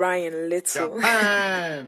Ryan Little. Japan.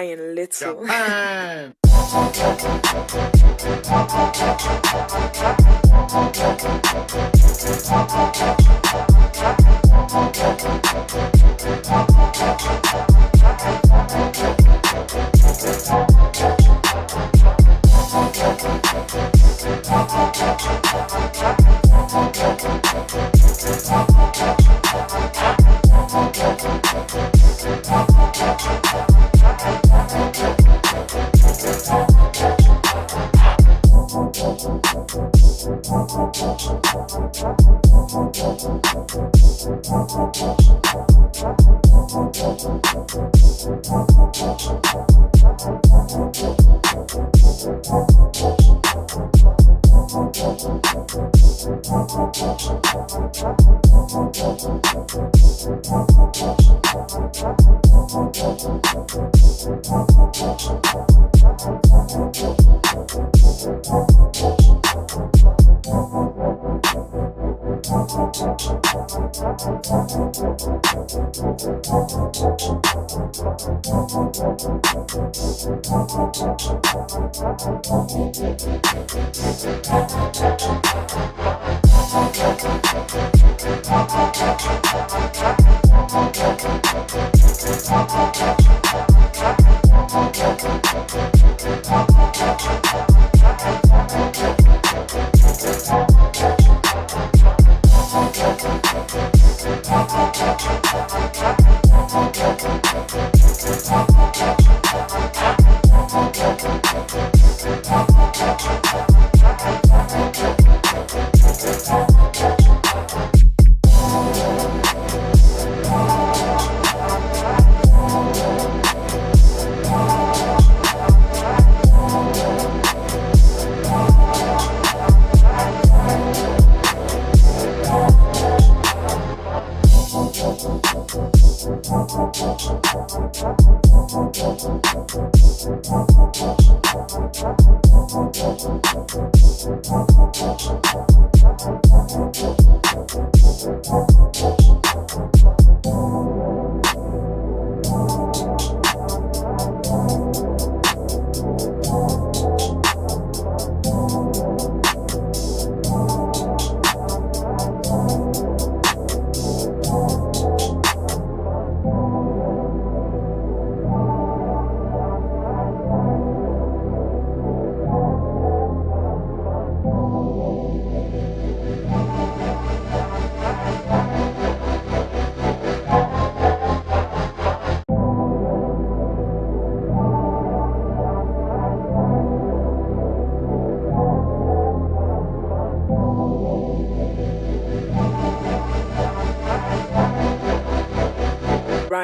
Ryan Little. Japan.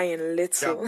Brian Little.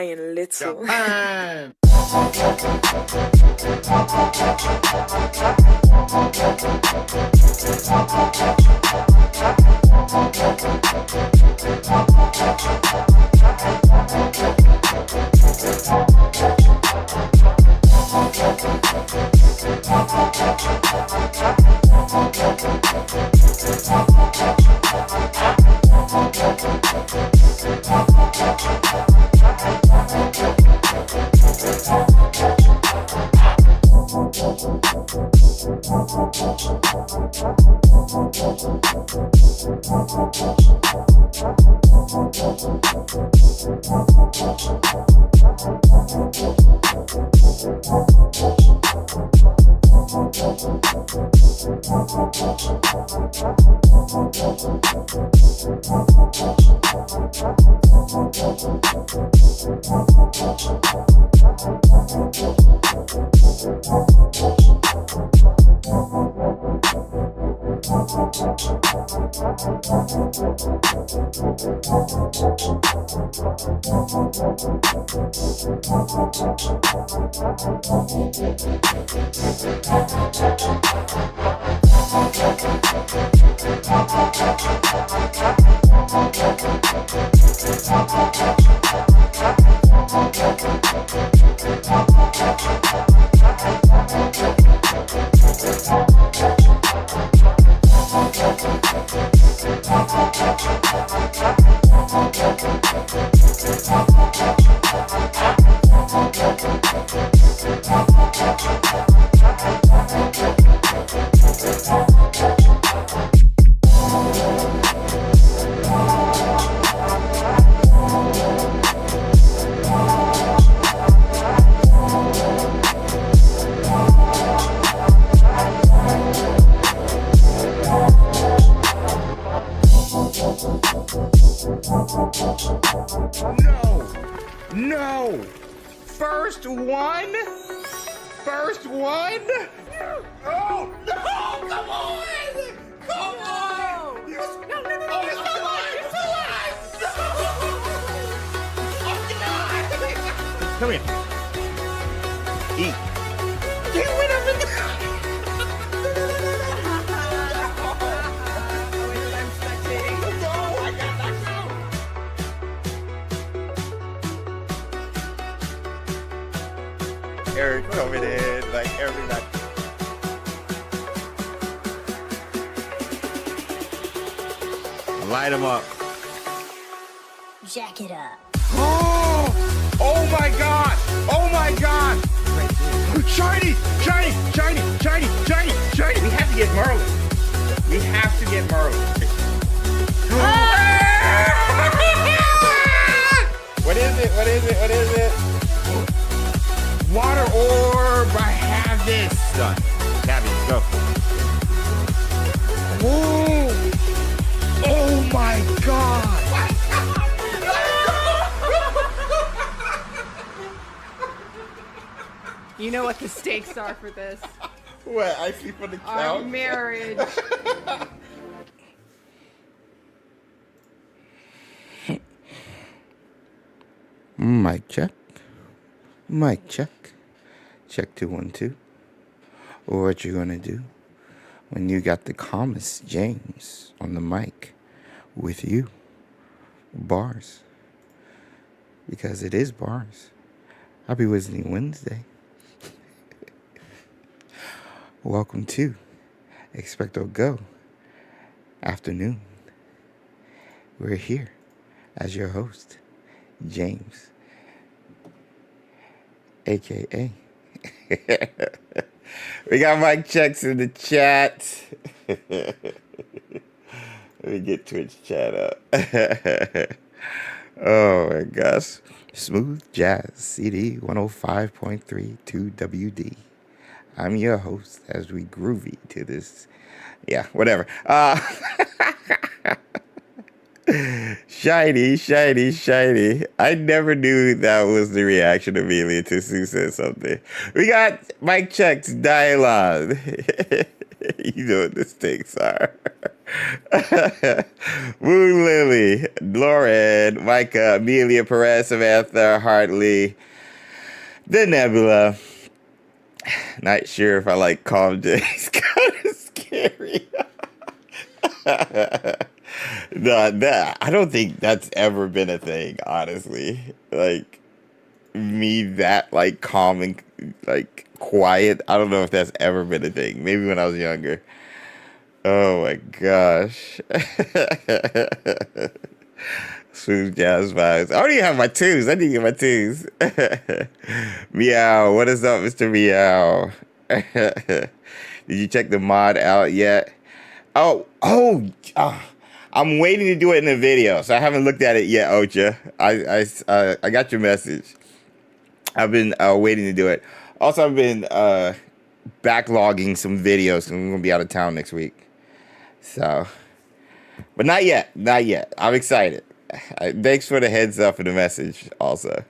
Brian Little. No! First one? First one? Oh, no! Come on! Come on! No, no, no, no, it's still alive! It's still alive! No! Oh, God! Come here. Eat. You went up in the... Eric coming in like every night. Light him up. Jack it up. Oh! Oh my God! Oh my God! Shiny! Shiny! Shiny! Shiny! Shiny! Shiny! We have to get Merlin. We have to get Merlin. What is it? What is it? What is it? Water orb, I have this. Done. Tabby, go. Whoa! Oh my God! You know what the stakes are for this. What? I see for the count? Our marriage. Mic check. Mic check. Check 2 1 2. What you gonna do when you got the calmest James on the mic with you? Bars. Because it is bars. Happy Wednesday. Welcome to XpectoGO afternoon. We're here as your host, James. AKA. We got mic checks in the chat. Let me get Twitch chat up. Oh my gosh. Smooth Jazz CD 105.32 WD. I'm your host as we groovy to this. Yeah, whatever. Shiny, shiny, shiny. I never knew that was the reaction immediately until Sue said something. We got mic checks, dialogue. You know what the stakes are. Moon Lily, Lauren, Micah, Amelia, Perez, Samantha, Hartley, The Nebula. Not sure if I like Calm J. It's kind of scary. No, I don't think that's ever been a thing, honestly. Like, me that, like, calm and, like, quiet. I don't know if that's ever been a thing. Maybe when I was younger. Oh, my gosh. Smooth jazz vibes. I already have my twos. I need to get my twos. Meow. What is up, Mr. Meow? Did you check the mod out yet? I'm waiting to do it in the video, so I haven't looked at it yet, Ocha. I got your message. I've been waiting to do it. Also, I've been backlogging some videos, and I'm gonna be out of town next week. So, but not yet. I'm excited. Thanks for the heads up and the message, also.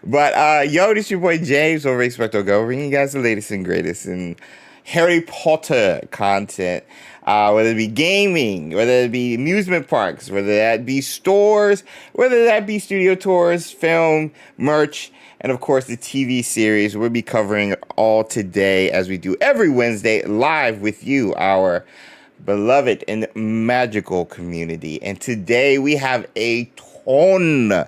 But yo, this your boy James over at XpectoGO, bringing you guys the latest and greatest in Harry Potter content. Whether it be gaming, whether it be amusement parks, whether that be stores, whether that be studio tours, film, merch, and of course the TV series. We'll be covering it all today, as we do every Wednesday, live with you, our beloved and magical community. And today we have a ton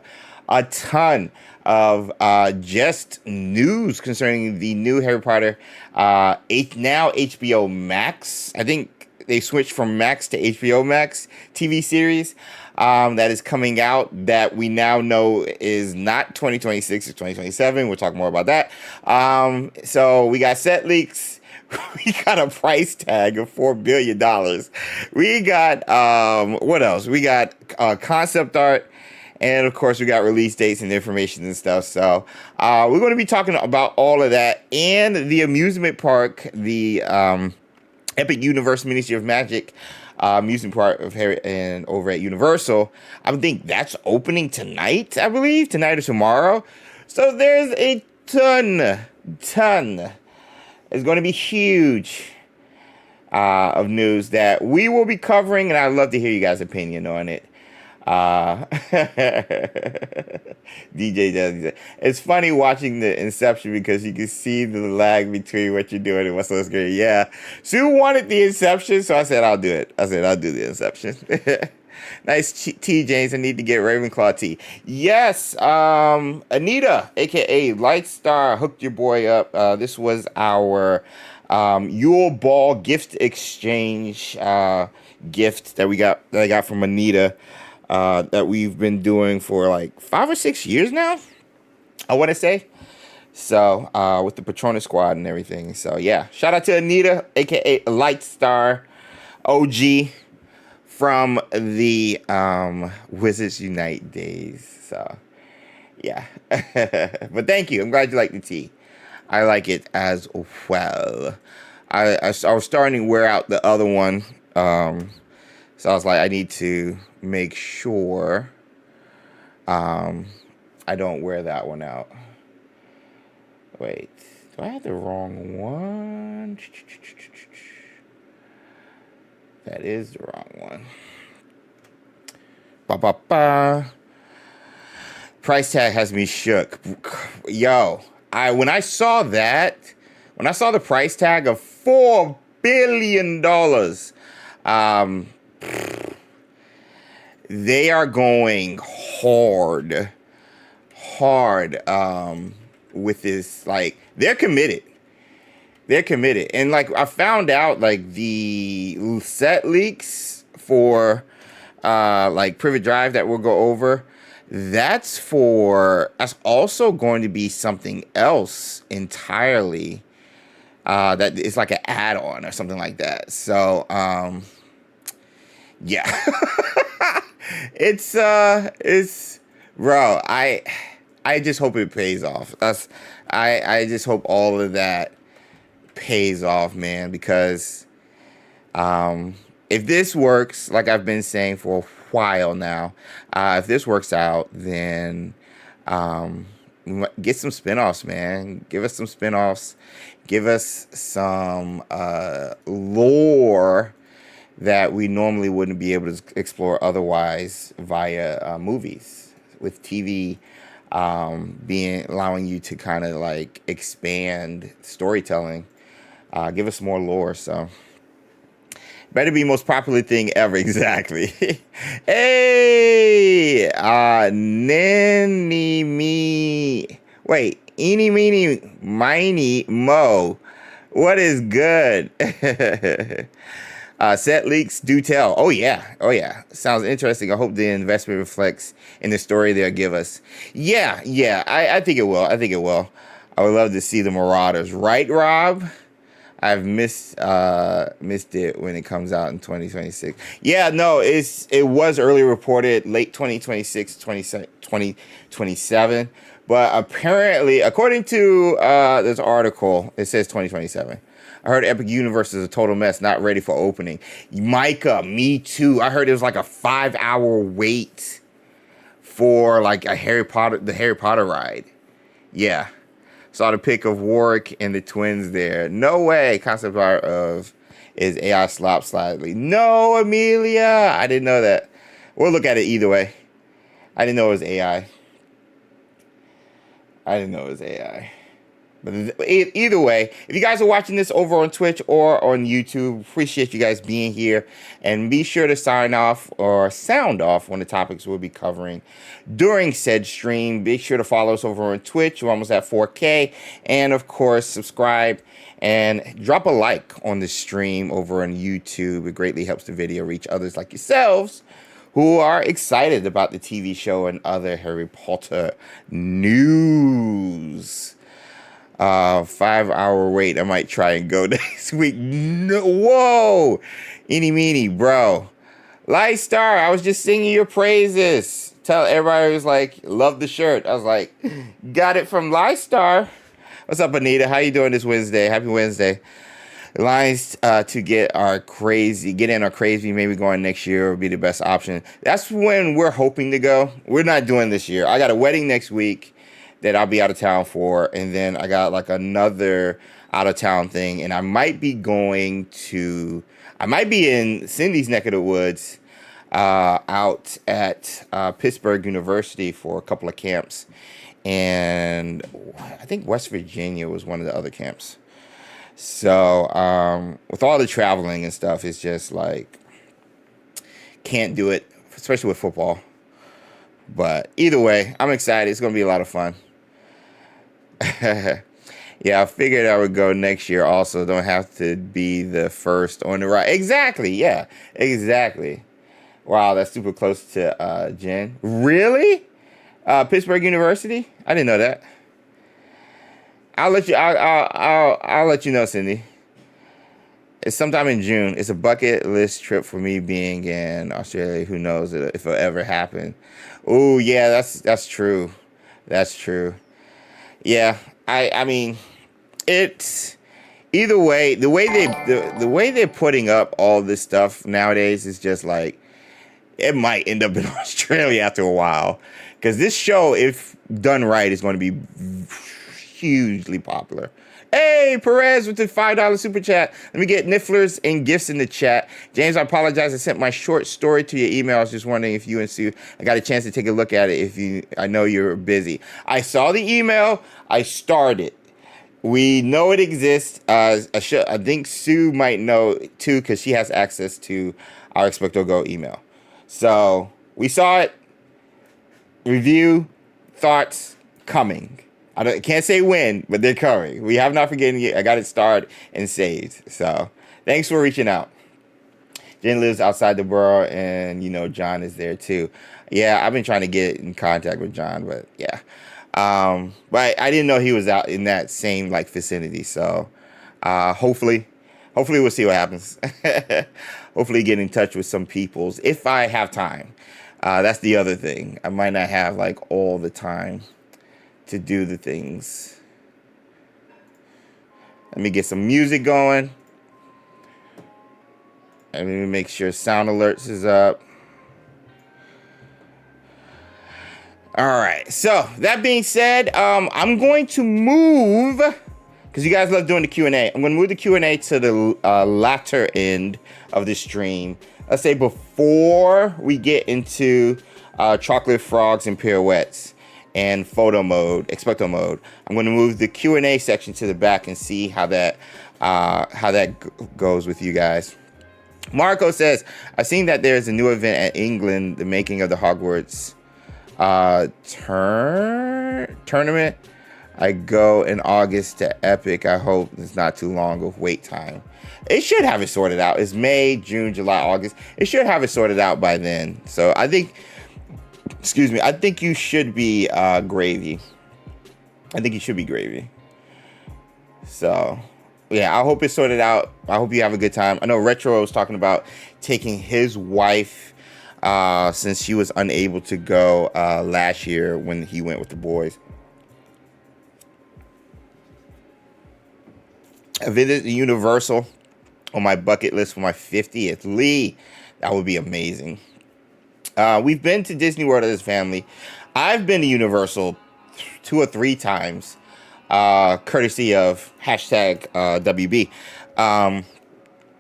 of just news concerning the new Harry Potter, now HBO Max. I think they switched from Max to HBO Max TV series that is coming out, that we now know is not 2026 or 2027. We'll talk more about that. So we got set leaks. We got a price tag of $4 billion. We got, what else? We got concept art. And, of course, we got release dates and information and stuff. So we're going to be talking about all of that. And the amusement park, the Epic Universe Ministry of Magic amusement park of Harry and over at Universal. I think that's opening tonight, I believe. Tonight or tomorrow. So there's a ton. It's going to be huge of news that we will be covering. And I'd love to hear you guys' opinion on it. DJ does. It's funny watching the Inception because you can see the lag between what you're doing and what's on screen. Yeah, Sue wanted the Inception, so I said I'll do it. I'll do the Inception. Nice tea, James. I need to get Ravenclaw tea. Yes, Anita, aka Lightstar, hooked your boy up. This was our Yule Ball gift exchange gift that I got from Anita. That we've been doing for like 5 or 6 years now, I want to say. So, with the Patronus Squad and everything. So, yeah. Shout out to Anita, a.k.a. Lightstar OG from the Wizards Unite days. So, yeah. But thank you. I'm glad you like the tea. I like it as well. I was starting to wear out the other one. So I was like, I need to make sure I don't wear that one out. Wait, do I have the wrong one? That is the wrong one. Price tag has me shook. Yo, when I saw the price tag of $4 billion, they are going hard with this. Like, they're committed, and like I found out, like the set leaks for like Privet Drive that we'll go over, that's also going to be something else entirely, that is like an add-on or something like that. So yeah. it's bro, I just hope it pays off. I just hope all of that pays off, man, because if this works, like I've been saying for a while now, if this works out, then get some spinoffs, man. Give us some spinoffs. Give us some lore that we normally wouldn't be able to explore otherwise via movies, with TV allowing you to kind of like expand storytelling. Give us more lore. So better be most popular thing ever. Exactly. Hey, Nenny me. Wait, eeny meeny miny mo. What is good? Set leaks do tell. Oh yeah. Sounds interesting. I hope the investment reflects in the story they'll give us. Yeah. I think it will. I would love to see the Marauders. Right, Rob? I've missed it when it comes out in 2026. Yeah, no, it was early reported late 2026, 2027. But apparently, according to this article, it says 2027. I heard Epic Universe is a total mess, not ready for opening. Micah, me too. I heard it was like a 5-hour wait for like the Harry Potter ride. Yeah. Saw the pic of Warwick and the twins there. No way. Concept art of is AI slop slightly. No, Amelia. I didn't know that. We'll look at it either way. I didn't know it was AI. But either way, if you guys are watching this over on Twitch or on YouTube, appreciate you guys being here. And be sure to sign off or sound off on the topics we'll be covering during said stream. Be sure to follow us over on Twitch. We're almost at 4K. And, of course, subscribe and drop a like on the stream over on YouTube. It greatly helps the video reach others like yourselves who are excited about the TV show and other Harry Potter news. 5-hour wait. I might try and go next week. No, whoa, eeny meeny, bro. Lightstar, I was just singing your praises. Tell everybody was like, love the shirt. I was like, got it from Lightstar. What's up, Anita? How you doing this Wednesday? Happy Wednesday. Lines to get in our crazy, maybe going next year would be the best option. That's when we're hoping to go. We're not doing this year. I got a wedding next week that I'll be out of town for, and then I got like another out of town thing, and I might be in Cindy's neck of the woods, out at Pittsburgh University for a couple of camps, and I think West Virginia was one of the other camps. So with all the traveling and stuff, it's just like can't do it, especially with football. But either way, I'm excited. It's gonna be a lot of fun. Yeah, I figured I would go next year also. Don't have to be the first on the right. Exactly. Yeah, exactly. Wow, that's super close to Jen. Really? Pittsburgh University? I didn't know that. I'll let you know, Cindy. It's sometime in June. It's a bucket list trip for me being in Australia. Who knows if it'll ever happen. Oh, yeah, that's true. That's true. Yeah, I mean, it's either way. The way they're putting up all this stuff nowadays is just like it might end up in Australia after a while, because this show, if done right, is going to be hugely popular. Hey, Perez with the $5 super chat. Let me get nifflers and gifts in the chat. James, I apologize. I sent my short story to your email. I was just wondering if you and Sue, I got a chance to take a look at it. I know you're busy. I saw the email. I started. We know it exists. I think Sue might know too, because she has access to our XpectoGO email. So we saw it. Review, thoughts, coming. I can't say when, but they're coming. We have not forgotten yet. I got it started and saved. So thanks for reaching out. Jen lives outside the borough, and John is there too. Yeah, I've been trying to get in contact with John, but yeah. But I didn't know he was out in that same vicinity. So hopefully we'll see what happens. Hopefully get in touch with some peoples if I have time. That's the other thing. I might not have all the time to do the things. Let me get some music going. Let me make sure sound alerts is up. All right. So that being said, I'm going to move, because you guys love doing the Q&A. I'm going to move the Q&A to the latter end of the stream. Let's say before we get into chocolate frogs and pirouettes and photo mode, expecto mode. I'm going to move the Q&A section to the back and see how that goes with you guys. Marco says, I've seen that there's a new event at England, the making of the Hogwarts tournament. I go in August to Epic. I hope it's not too long of wait time. It should have it sorted out. It's May, June, July, August. It should have it sorted out by then. So I think you should be gravy. I think you should be gravy. So, yeah, I hope it's sorted out. I hope you have a good time. I know Retro was talking about taking his wife since she was unable to go last year when he went with the boys. I visited Universal on my bucket list for my 50th. Lee, that would be amazing. We've been to Disney World as a family. I've been to Universal 2 or 3 times, courtesy of hashtag WB.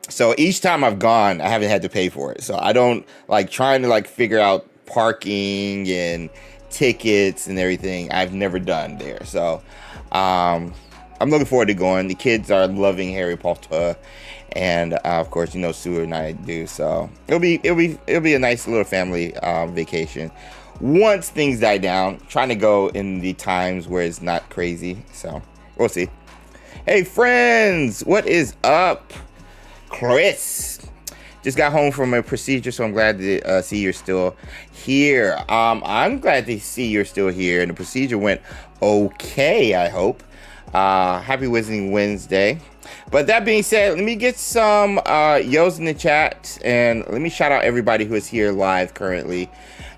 So each time I've gone, I haven't had to pay for it. So I don't like trying to like figure out parking and tickets and everything. I've never done there. So I'm looking forward to going. The kids are loving Harry Potter, and of course, you know, Sue and I do. So it'll be a nice little family vacation. Once things die down, trying to go in the times where it's not crazy. So we'll see. Hey friends, what is up? Chris just got home from a procedure, so I'm glad to see you're still here. I'm glad to see you're still here, and the procedure went okay, I hope. Happy Wizarding Wednesday. But that being said, let me get some yos in the chat, and let me shout out everybody who is here live currently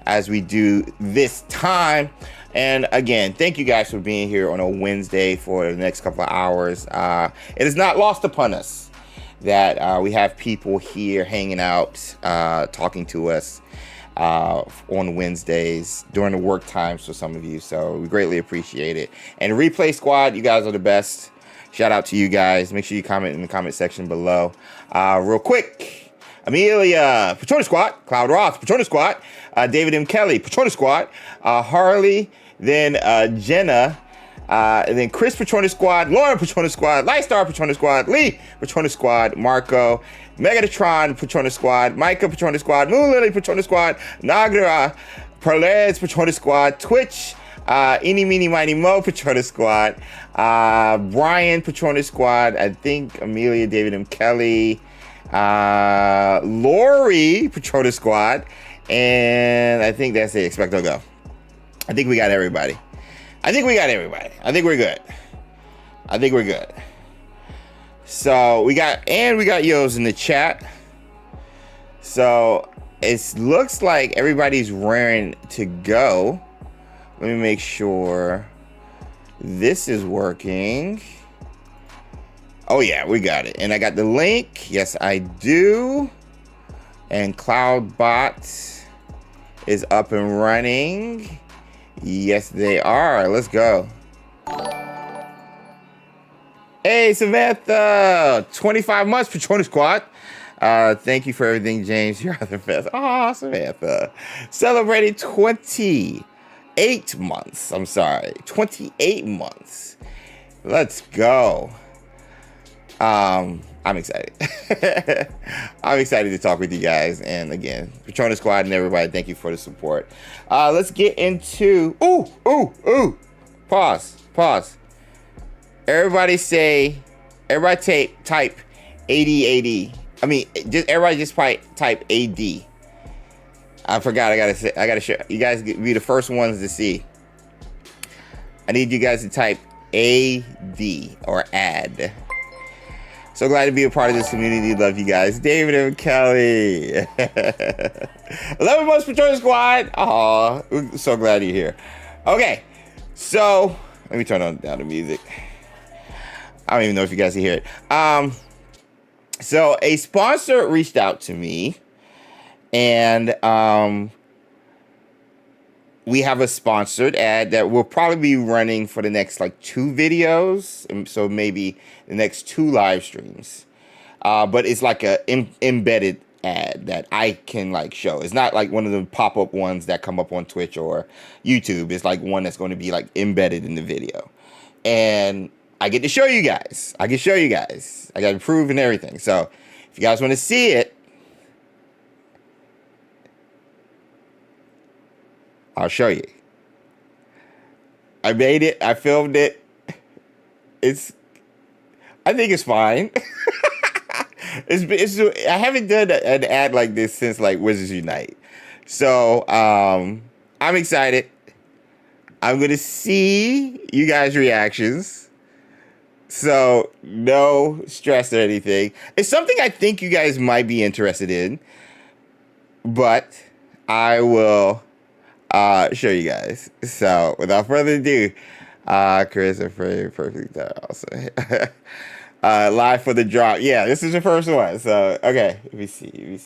as we do this time. And again, thank you guys for being here on a Wednesday for the next couple of hours. It is not lost upon us that we have people here hanging out, talking to us on Wednesdays during the work times for some of you. So we greatly appreciate it. And Replay Squad, you guys are the best. Shout out to you guys. Make sure you comment in the comment section below. Real quick, Amelia, Patronus Squad, Cloud Roth, Patronus Squad, David M. Kelly, Patronus Squad, Harley, then Jenna, and then Chris Patronus Squad, Lauren Patronus Squad, Lightstar Patronus Squad, Lee Patronus Squad, Marco, Megatron Patronus Squad, Micah Patronus Squad, Moon Lily Patronus Squad, Nagra, Perlez Patronus Squad, Twitch, Eeny Meeny Miny Mo Patronus Squad, Brian Patronus Squad, I think Amelia, David M. Kelly, Lori Patronus Squad, and I think that's it. XpectoGO. I think we got everybody. I think we're good. So we got yos in the chat. So it looks like everybody's raring to go. Let me make sure this is working. Oh yeah, we got it. And I got the link. Yes, I do. And CloudBot is up and running. Yes, they are. Let's go. Hey, Samantha. 25 months, Patronus Squad. Thank you for everything, James. You're the best. Oh, Samantha. Celebrating 28 months. I'm sorry. 28 months. Let's go. I'm excited. I'm excited to talk with you guys. And again, Patronus Squad and everybody, thank you for the support. Let's get into... Ooh. Pause. Everybody type 80. I mean, everybody just type AD. I forgot. I gotta show you guys. Be the first ones to see. I need you guys to type AD or add. So glad to be a part of this community. Love you guys. David and Kelly. 11 months Patronus Squad. Aw, we're so glad you're here. Okay, so let me turn down the music. I don't even know if you guys can hear it. So a sponsor reached out to me, and we have a sponsored ad that will probably be running for the next like 2 videos, and so maybe the next 2 live streams. But it's like a embedded ad that I can like show. It's not like one of the pop-up ones that come up on Twitch or YouTube. It's like one that's going to be like embedded in the video, and I get to show you guys. I got to prove and everything. So if you guys want to see it, I'll show you. I made it. I filmed it. I think it's fine. I haven't done an ad like this since like Wizards Unite. So I'm excited. I'm gonna see you guys' reactions. So no stress or anything. It's something I think you guys might be interested in, but I will show you guys. So without further ado, Chris, perfect also. Live for the drop. Yeah, this is the first one. So okay, let me see.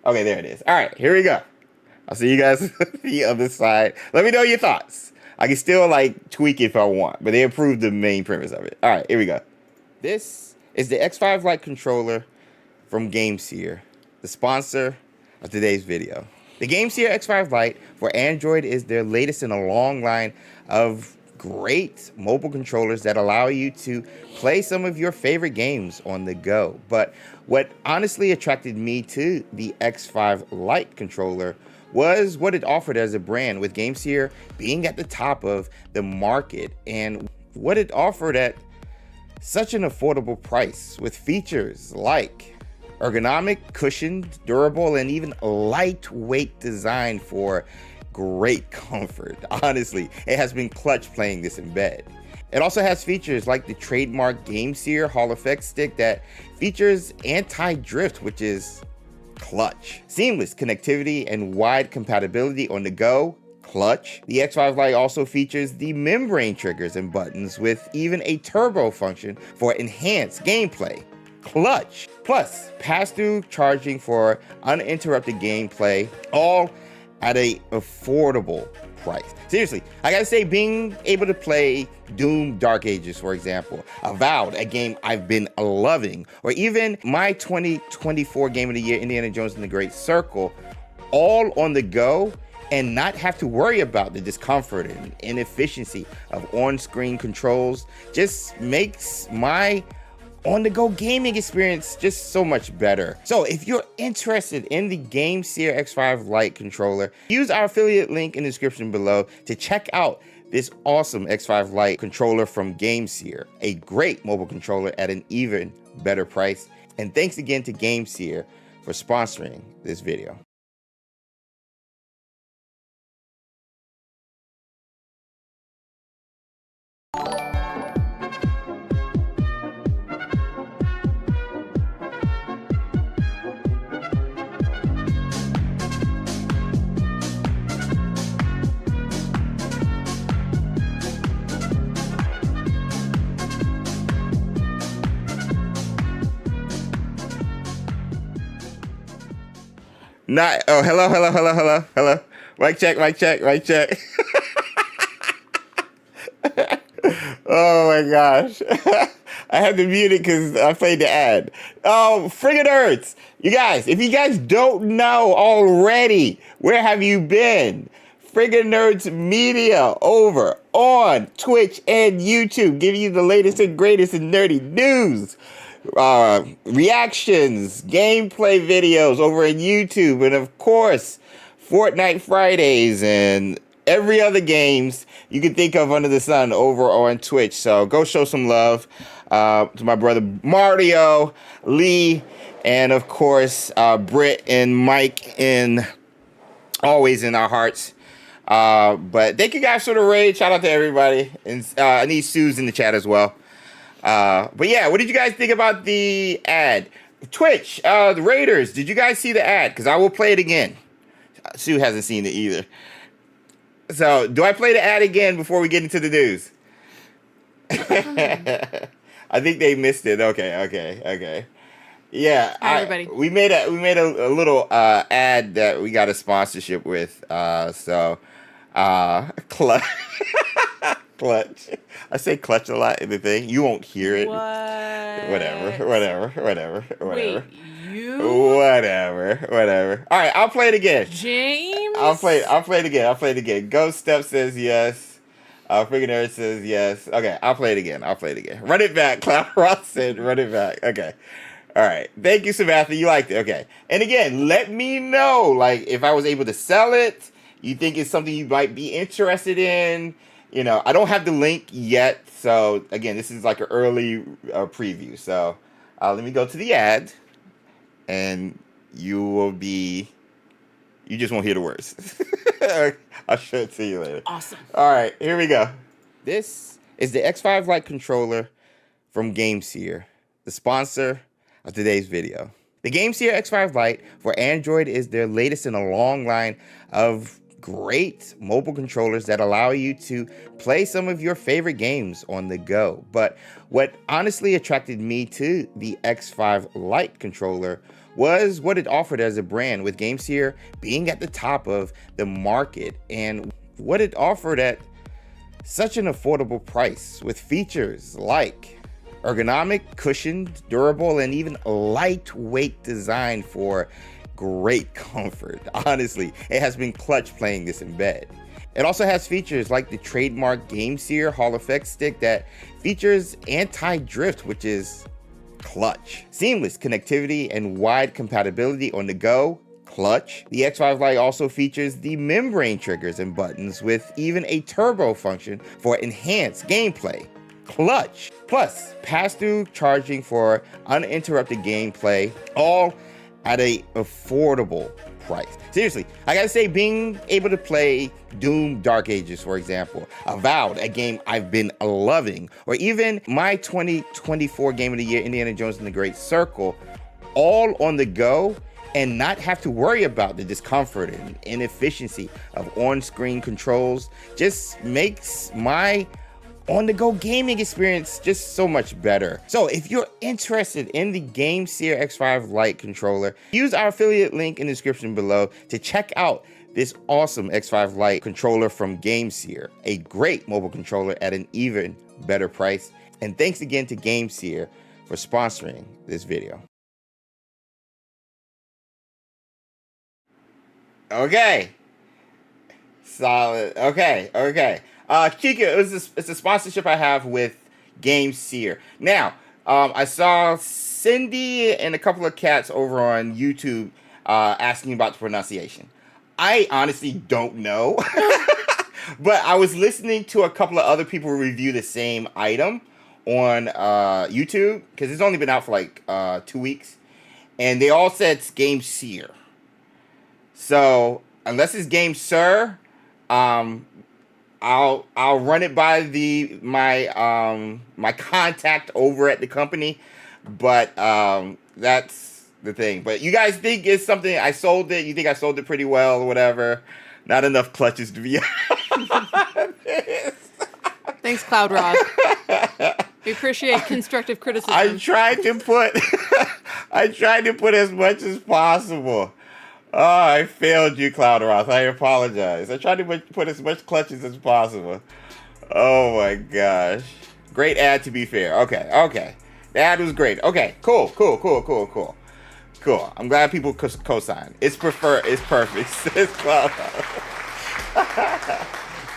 Okay, there it is. All right, here we go. I'll see you guys on the other side. Let me know your thoughts. I can still like tweak it if I want, but they approved the main premise of it. All right, here we go. This is the X5 Lite controller from GameSir, the sponsor of today's video. The GameSir X5 Lite for Android is their latest in a long line of great mobile controllers that allow you to play some of your favorite games on the go. But what honestly attracted me to the X5 Lite controller was what it offered as a brand, with GameSir being at the top of the market and what it offered at such an affordable price, with features like ergonomic, cushioned, durable, and even lightweight design for great comfort. Honestly, it has been clutch playing this in bed. It also has features like the trademark GameSir Hall Effect stick that features anti-drift, which is clutch. Seamless connectivity and wide compatibility on the go, clutch. The X5 Lite also features the membrane triggers and buttons with even a turbo function for enhanced gameplay, clutch. Plus, pass-through charging for uninterrupted gameplay, all at a affordable price. Seriously, I gotta say, being able to play Doom Dark Ages, for example, Avowed, a game I've been loving, or even my 2024 Game of the Year, Indiana Jones and the Great Circle, all on the go, and not have to worry about the discomfort and inefficiency of on-screen controls, just makes my on-the-go gaming experience just so much better. So if you're interested in the GameSir X5 Lite controller, use our affiliate link in the description below to check out this awesome X5 Lite controller from GameSir, a great mobile controller at an even better price. And thanks again to GameSir for sponsoring this video. Hello. Mic check. Oh my gosh. I had to mute it because I played the ad. Oh, friggin' Herts. You guys, if you guys don't know already, where have you been? Friggin' Nerds Media over on Twitch and YouTube, giving you the latest and greatest in nerdy news, reactions, gameplay videos over on YouTube, and of course, Fortnite Fridays and every other games you can think of under the sun over on Twitch. So go show some love to my brother Mario, Lee, and of course Britt and Mike, in always in our hearts. But thank you guys for the raid. Shout out to everybody, and I need Sue's in the chat as well. But yeah, what did you guys think about the ad? Twitch, the Raiders, did you guys see the ad? Because I will play it again. Sue hasn't seen it either. So, do I play the ad again before we get into the news? I think they missed it. Okay. Yeah, Hi, everybody. We made a little ad that we got a sponsorship with. Clutch. Clutch. I say clutch a lot in the thing. You won't hear it. What? Whatever. Wait, you? Whatever. All right, I'll play it again. James? I'll play it again. Ghost Step says yes. Friggin' Nerd says yes. Okay, I'll play it again. Run it back. Cloud Ross said run it back. Okay. All right. Thank you, Samantha. You liked it. Okay. And again, let me know, like, if I was able to sell it. You think it's something you might be interested in. You know, I don't have the link yet. So, again, this is like an early preview. So, let me go to the ad. And you just won't hear the words. I'll show it to you later. Awesome. All right, here we go. This is the X5 Lite controller from GameSir, the sponsor of today's video. The GameSir X5 Lite for Android is their latest in a long line of great mobile controllers that allow you to play some of your favorite games on the go. But what honestly attracted me to the X5 Lite controller was what it offered as a brand, with GameSir being at the top of the market and what it offered at such an affordable price, with features like ergonomic, cushioned, durable, and even lightweight design for great comfort. Honestly, it has been clutch playing this in bed. It also has features like the trademark GameSir Hall Effect stick that features anti-drift, which is clutch. Seamless connectivity and wide compatibility on the go, clutch. The X5 Lite also features the membrane triggers and buttons with even a turbo function for enhanced gameplay, clutch. Plus, pass-through charging for uninterrupted gameplay, all at a affordable price. Seriously, I gotta say, being able to play Doom Dark Ages, for example, Avowed, a game I've been loving, or even my 2024 Game of the Year, Indiana Jones and the Great Circle, all on the go, and not have to worry about the discomfort and inefficiency of on-screen controls, just makes my on-the-go gaming experience just so much better. So if you're interested in the GameSir X5 Lite controller, use our affiliate link in the description below to check out this awesome X5 Lite controller from GameSir, a great mobile controller at an even better price. And thanks again to GameSir for sponsoring this video. Okay. Solid. Okay. Kika, it's a sponsorship I have with GameSir. Now, I saw Cindy and a couple of cats over on YouTube asking about the pronunciation. I honestly don't know, but I was listening to a couple of other people review the same item on YouTube, because it's only been out for like 2 weeks, and they all said it's GameSir. So unless it's GameSir, I'll run it by my contact over at the company, but that's the thing. But you guys think it's something I sold it? You think I sold it pretty well or whatever? Not enough clutches to be honest. Thanks, Cloud Rock. We appreciate constructive criticism. I tried to put as much as possible. Oh, I failed you, Cloud Roth. I apologize. I tried to put as much clutches as possible. Oh my gosh. Great ad, to be fair. Okay. The ad was great. Okay, cool. I'm glad people co-sign. It's perfect. It's Cloud Roth.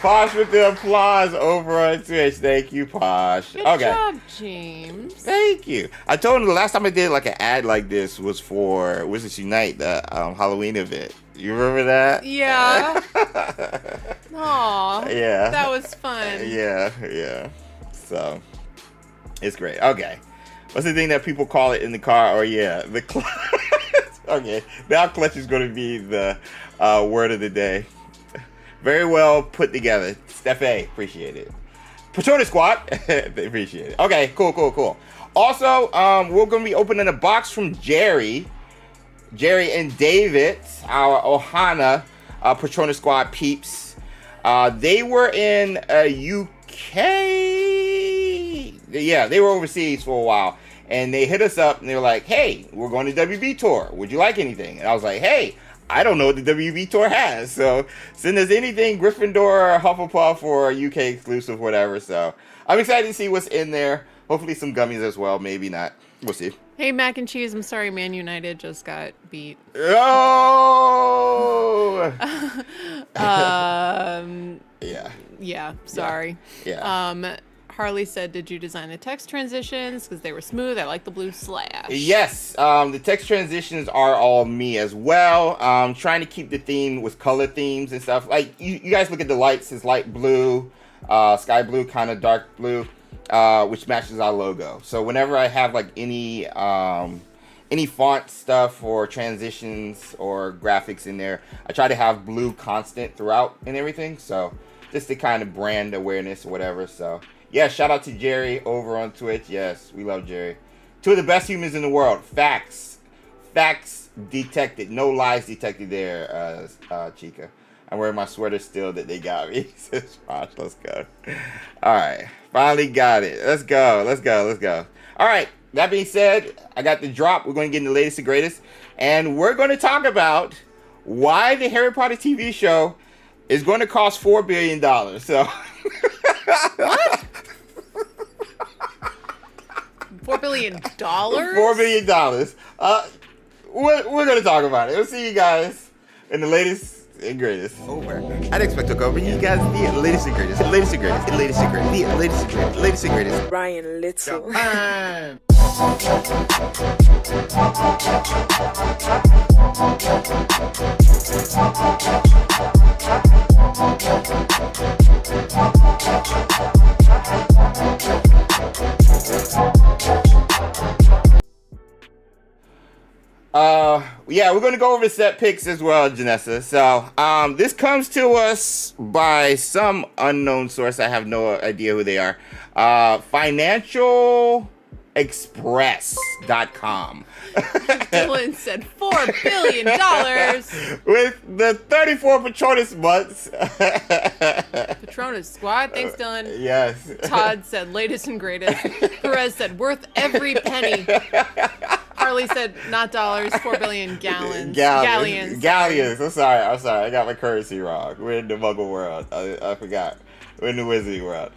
Posh with the applause over on Twitch. Thank you, Posh. Good job, James. Thank you. I told him the last time I did like an ad like this was for Wizards Unite, the Halloween event. You remember that? Yeah. Aw. Yeah. That was fun. Yeah. So, it's great. Okay. What's the thing that people call it in the car? Oh, yeah. The clutch. Okay. Now clutch is going to be the word of the day. Very well put together. Steph A, appreciate it. Patronus Squad, they appreciate it. Okay, cool. Also, we're going to be opening a box from Jerry and David, our Ohana Patronus Squad peeps. They were in UK. Yeah, they were overseas for a while. And they hit us up and they were like, hey, we're going to WB Tour. Would you like anything? And I was like, hey, I don't know what the WB Tour has, so send us anything, Gryffindor, Hufflepuff, or UK exclusive, whatever. So I'm excited to see what's in there. Hopefully some gummies as well, maybe not. We'll see. Hey, Mac and Cheese, I'm sorry Man United just got beat. Oh! Yeah, sorry. Yeah. Harley said, did you design the text transitions? Because they were smooth. I like the blue slash. Yes, the text transitions are all me as well. Trying to keep the theme with color themes and stuff. Like, you guys look at the lights. It's light blue, sky blue, kind of dark blue, which matches our logo. So whenever I have, like, any font stuff or transitions or graphics in there, I try to have blue constant throughout and everything. So just to kind of brand awareness or whatever. So Yeah, shout out to Jerry over on Twitch. Yes, we love Jerry. Two of the best humans in the world. Facts detected. No lies detected there, Chica. I'm wearing my sweater still that they got me. Let's go. All right. Finally got it. Let's go. All right. That being said, I got the drop. We're going to get into the latest and greatest. And we're going to talk about why the Harry Potter TV show is going to cost $4 billion. So. What? $4 billion? $4 billion. We're going to talk about it. We'll see you guys in the latest and greatest. Over. I'd expect to go bring you guys the latest and greatest. Ryan Little. Yeah, we're going to go over set picks as well, Janessa. So, this comes to us by some unknown source. I have no idea who they are. FinancialExpress.com. Dylan said $4 billion. With the 34 Patronus months. Patronus squad. Thanks, Dylan. Yes. Todd said latest and greatest. Perez said worth every penny. Harley said not dollars, 4 billion gallons. Galleons. I'm sorry. I got my currency wrong. We're in the Muggle world. I forgot. We're in the Wizarding world.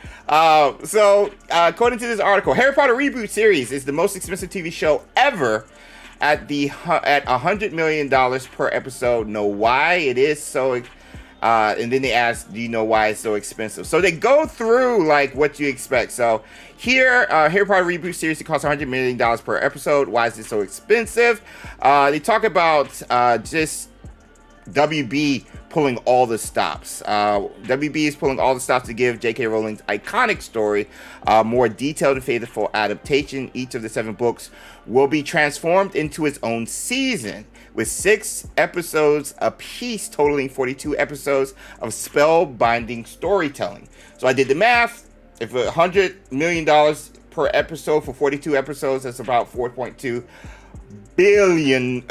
So, according to this article, Harry Potter reboot series is the most expensive TV show ever at $100 million per episode. Know why it is so? And then they ask, do you know why it's so expensive? So they go through like what you expect. So here, Harry Potter reboot series, it costs $100 million per episode. Why is it so expensive? They talk about just WB pulling all the stops. WB is pulling all the stops to give J.K. Rowling's iconic story more detailed and faithful adaptation. Each of the 7 books will be transformed into its own season, with 6 episodes apiece, totaling 42 episodes of spellbinding storytelling. So I did the math. If $100 million per episode for 42 episodes, that's about $4.2 billion.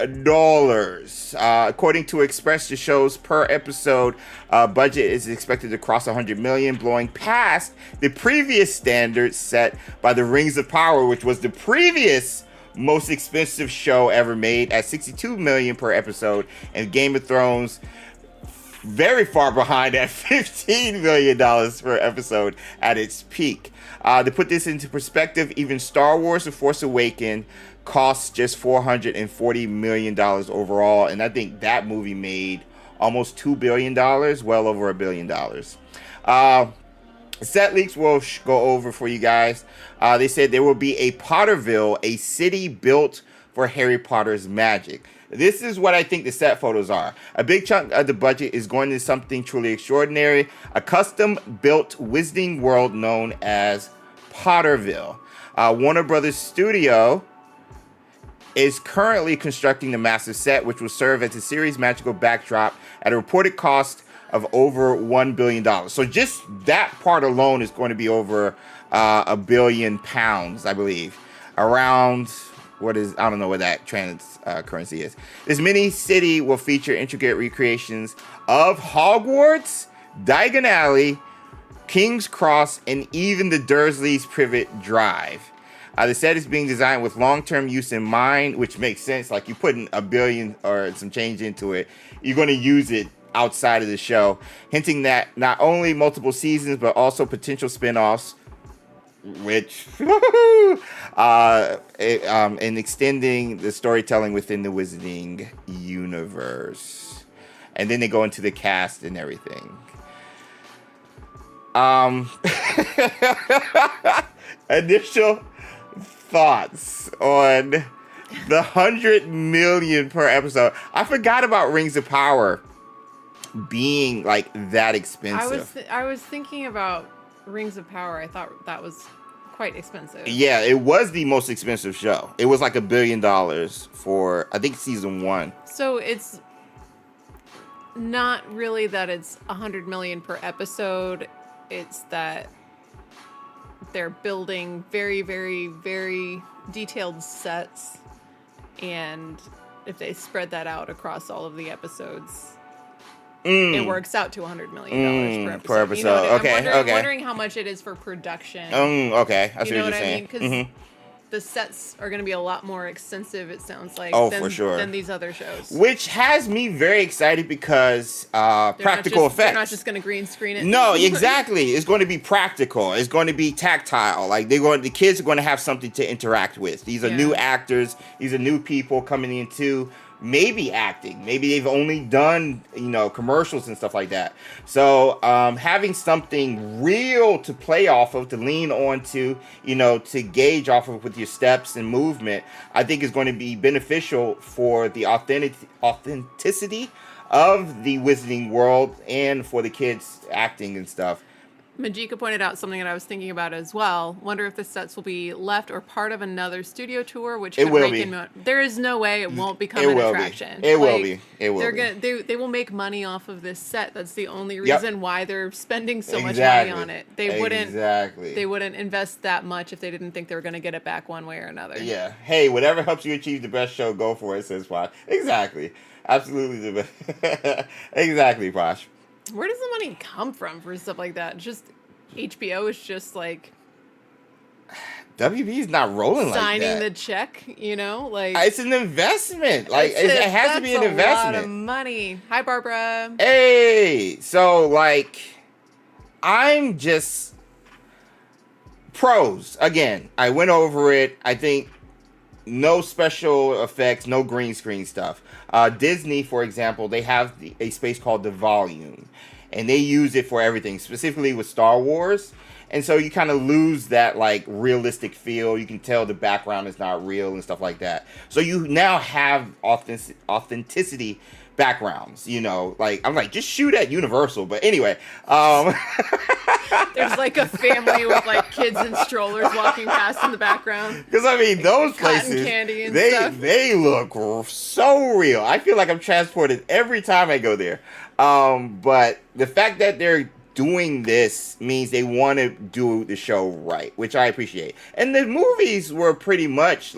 According to Express, the show's per episode budget is expected to cross $100 million, blowing past the previous standard set by the Rings of Power, which was the previous most expensive show ever made at $62 million per episode, and Game of Thrones very far behind at $15 million per episode at its peak. To put this into perspective, even Star Wars: The Force Awakens costs just $440 million overall, and I think that movie made almost $2 billion, well over $1 billion. Set leaks will go over for you guys. They said there will be a Potterville, a city built for Harry Potter's magic. This is what I think the set photos are. A big chunk of the budget is going to something truly extraordinary, a custom-built Wizarding world known as Potterville. Warner Brothers Studio is currently constructing the massive set, which will serve as the series' magical backdrop at a reported cost of over $1 billion. So just that part alone is going to be over £1 billion, I believe. Around, I don't know what that currency is. This mini city will feature intricate recreations of Hogwarts, Diagon Alley, King's Cross, and even the Dursleys' Privet Drive. The set is being designed with long-term use in mind, which makes sense. Like, you putting $1 billion or some change into it, you're going to use it outside of the show, hinting that not only multiple seasons, but also potential spin-offs, which, and extending the storytelling within the Wizarding universe. And then they go into the cast and everything. Initial thoughts on the $100 million per episode. I forgot about Rings of Power being like that expensive. I was thinking about Rings of Power. I thought that was quite expensive. Yeah, it was the most expensive show. It was like $1 billion for, I think, season 1. So it's not really that it's $100 million per episode. It's that they're building very, very, very detailed sets, and if they spread that out across all of the episodes, it works out to $100 million per episode. Per episode. You know what I mean? Okay, I'm wondering how much it is for production. Okay. I see You know what what you're I saying. mean? Because the sets are going to be a lot more extensive, it sounds like, for sure. than these other shows. Which has me very excited because practical effects. They're not just going to green screen it. No, exactly. It's going to be practical. It's going to be tactile. Like the kids are going to have something to interact with. These are new actors. These are new people coming into maybe acting. Maybe they've only done, commercials and stuff like that. So having something real to play off of, to lean on to, to gauge off of with your steps and movement, I think is going to be beneficial for the authenticity of the Wizarding world and for the kids acting and stuff. Majika pointed out something that I was thinking about as well. Wonder if the sets will be left or part of another studio tour, which could rake in. There is no way it won't become an attraction. It will be. It will be. They will make money off of this set. That's the only reason why they're spending so much money on it. They wouldn't invest that much if they didn't think they were going to get it back one way or another. Yeah. Hey, whatever helps you achieve the best show, go for it, says Posh. Exactly. Absolutely the best. Exactly, Posh. Where does the money come from for stuff like that? Just HBO is just like WB is not rolling like that. Signing the check, like it's an investment. Like it has to be an investment. That's a lot of money. Hi, Barbara. Hey, so I'm just pros again. I went over it. I think no special effects, no green screen stuff. Disney, for example, they have a space called the Volume, and they use it for everything, specifically with Star Wars. And so you kind of lose that realistic feel. You can tell the background is not real and stuff like that. So you now have authenticity backgrounds, I'm just shoot at Universal. But anyway, there's a family with kids in strollers walking past in the background. Because those places, candy and they look so real. I feel like I'm transported every time I go there. But the fact that they're doing this means they want to do the show right, which I appreciate. And the movies were pretty much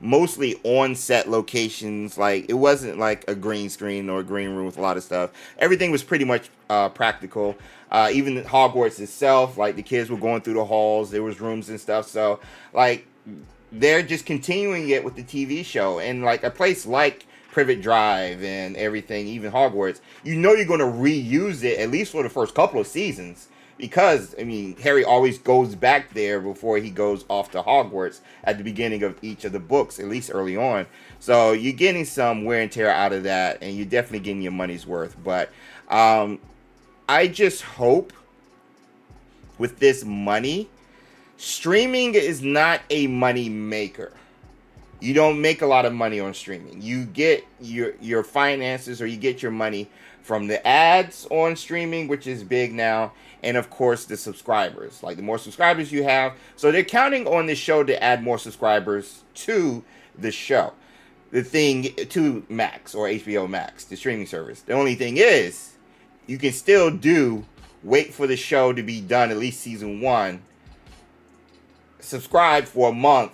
mostly on-set locations. It wasn't a green screen or a green room with a lot of stuff. Everything was pretty much practical. Even Hogwarts itself, the kids were going through the halls. There was rooms and stuff. So, they're just continuing it with the TV show. And, a place like Privet Drive and everything, even Hogwarts, you're going to reuse it at least for the first couple of seasons. Because, Harry always goes back there before he goes off to Hogwarts at the beginning of each of the books, at least early on. So you're getting some wear and tear out of that, and you're definitely getting your money's worth. But I just hope with this money, streaming is not a money maker. You don't make a lot of money on streaming. You get your finances, or you get your money from the ads on streaming, which is big now, and of course the subscribers. The more subscribers you have, so they're counting on this show to add more subscribers to the show. The thing to Max or HBO Max, the streaming service. The only thing is, you can still wait for the show to be done, at least season 1. Subscribe for a month.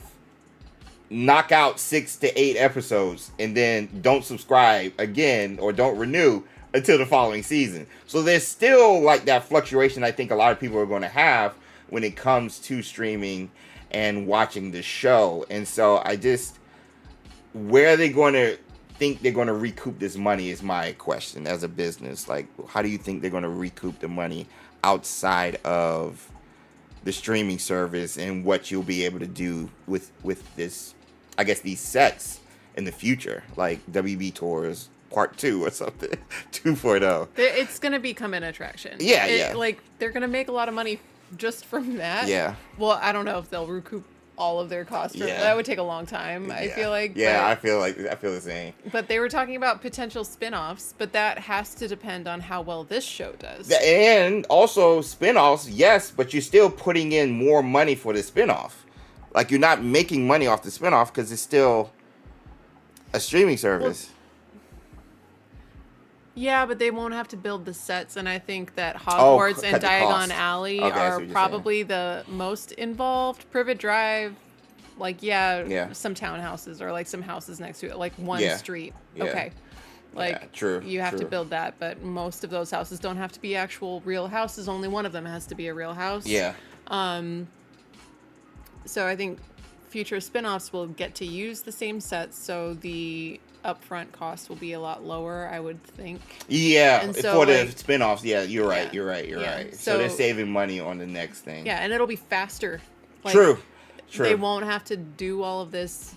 Knock out 6 to 8 episodes, and then don't subscribe again or don't renew until the following season. So there's still that fluctuation I think a lot of people are going to have when it comes to streaming and watching the show. And so where are they going to think they're going to recoup this money is my question as a business. How do you think they're going to recoup the money outside of the streaming service, and what you'll be able to do with this, I guess, these sets in the future, WB Tours Part 2 or something, 2.0. It's going to become an attraction. Yeah. They're going to make a lot of money just from that. Yeah. Well, I don't know if they'll recoup all of their costs. That would take a long time, I feel like. Yeah, I feel the same. But they were talking about potential spin-offs, but that has to depend on how well this show does. And also spin-offs, yes, but you're still putting in more money for the spin-off. You're not making money off the spin-off because it's still a streaming service. Yeah, but they won't have to build the sets, and I think that Hogwarts and Diagon Alley are probably the most involved. Privet Drive, like, some townhouses or, like, some houses next to it, like one street. Yeah. Okay. Like, true. You have to build that, but most of those houses don't have to be actual real houses. Only one of them has to be a real house. Yeah. So I think future spin-offs will get to use the same sets, so the upfront cost will be a lot lower, I would think. Yeah, and so, for the spin-offs, you're right. So they're saving money on the next thing. Yeah, and it'll be faster. Like, True. They won't have to do all of this,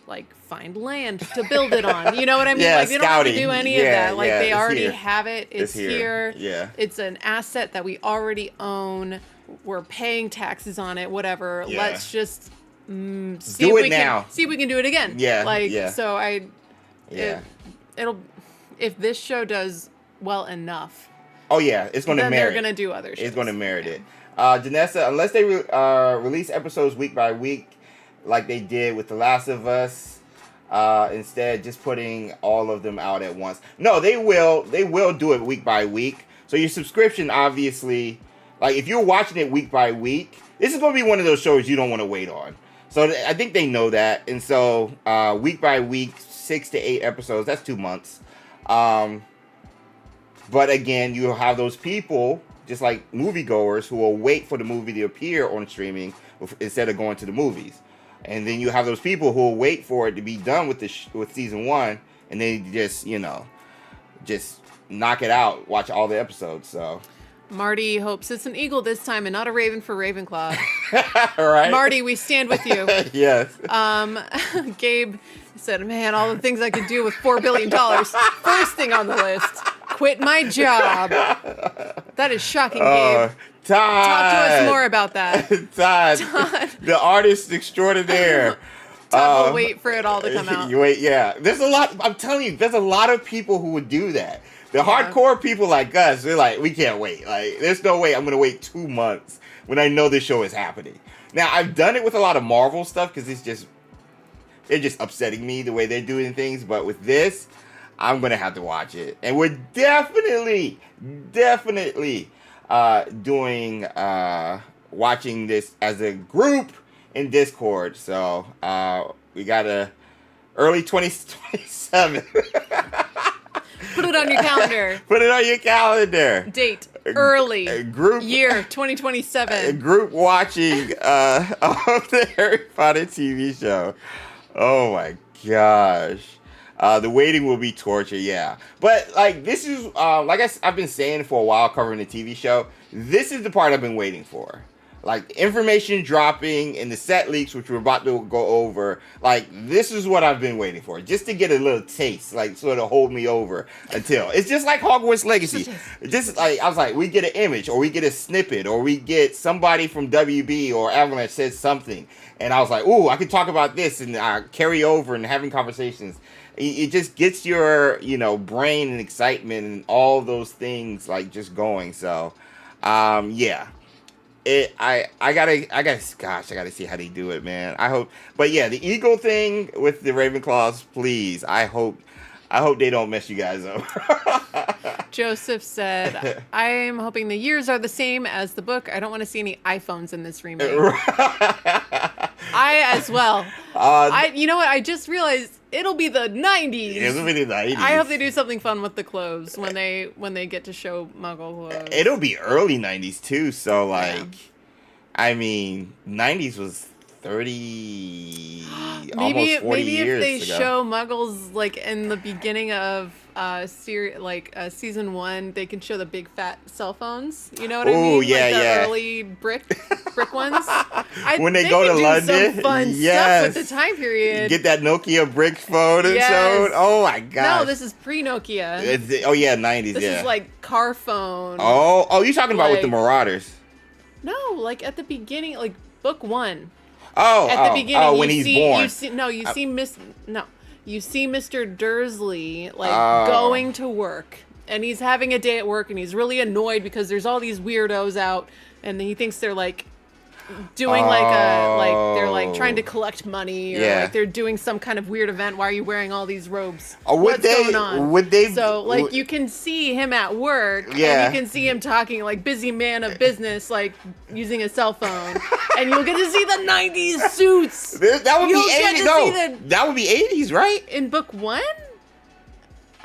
like, find land to build it on. You know what I mean? Like, they don't have to do any of that. Like, they already have it. It's here. Yeah. It's an asset that we already own. We're paying taxes on it, whatever. Yeah. Let's just see if we can do it again. Yeah. Like, so it'll, if this show does well enough. Oh, yeah. It's going to merit it. Then they're going to do other shows. It's going to merit it. Janessa, unless they release episodes week by week, like they did with The Last of Us, instead just putting all of them out at once. No, they will do it week by week. So your subscription, obviously, like if you're watching it week by week, this is going to be one of those shows you don't want to wait on. So I think they know that. And so week by week, 6 to 8 episodes, that's 2 months. But again, you'll have those people, just like moviegoers, who will wait for the movie to appear on streaming instead of going to the movies. And then you have those people who will wait for it to be done with with season 1, and they just knock it out, watch all the episodes. So Marty hopes it's an eagle this time and not a raven for Ravenclaw. Right? Marty, we stand with you. Yes. Gabe said, man, all the things I could do with $4 billion. First thing on the list, quit my job. That is shocking, Gabe. Todd. Talk to us more about that. Todd. The artist extraordinaire. Todd will wait for it all to come out. You wait, yeah. There's a lot, I'm telling you, there's a lot of people who would do that. The hardcore people like us, they're like, we can't wait. Like, there's no way I'm going to wait 2 months when I know this show is happening. Now, I've done it with a lot of Marvel stuff because they're just upsetting me the way they're doing things. But with this, I'm going to have to watch it. And we're definitely watching this as a group in Discord. So we got early 2027. Put it on your calendar. Put it on your calendar. Date. Early. Group. Year 2027. Group watching of the Harry Potter TV show. Oh my gosh. The waiting will be torture, yeah. But like this is like I've been saying for a while covering the TV show, this is the part I've been waiting for. Like information dropping and the set leaks, which we're about to go over. Like this is what I've been waiting for, just to get a little taste, like sort of hold me over until it's just like Hogwarts Legacy. Just like I was like, we get an image, or we get a snippet, or we get somebody from WB or Avalanche says something, and I was like, ooh, I could talk about this and carry over and having conversations. It just gets your brain and excitement and all those things like just going. So, yeah. I gotta see how they do it, man. I hope, but yeah, the eagle thing with the Ravenclaws, please. I hope they don't mess you guys up. Joseph said, I am hoping the years are the same as the book. I don't want to see any iPhones in this remake. I as well. You know what? I just realized it'll be the 90s. It'll be the 90s. I hope they do something fun with the clothes when they get to show Muggle clothes. It'll be early 90s too. So like, I mean, 90s was 30, almost 40 years if they ago. show Muggles like in the beginning of season 1, they can show the big fat cell phones. You know what I mean? Yeah, like the yeah. early brick ones. When they go to London, some fun stuff with the time period. Get that Nokia brick phone and so. Oh my god! No, this is pre-Nokia. Oh yeah, 90s. This is like car phone. Oh, you're talking about with the Marauders? No, like at the beginning, like book 1. At the beginning, when he's born. You see Mr. Dursley going to work, and he's having a day at work, and he's really annoyed because there's all these weirdos out, and he thinks they're like doing they're like trying to collect money, or like they're doing some kind of weird event. Why are you wearing all these robes? What's going on? So like you can see him at work, and you can see him talking like busy man of business, like using a cell phone, and you'll get to see the 90s suits. That would be 80s. No, that would be 80s, right? In book 1?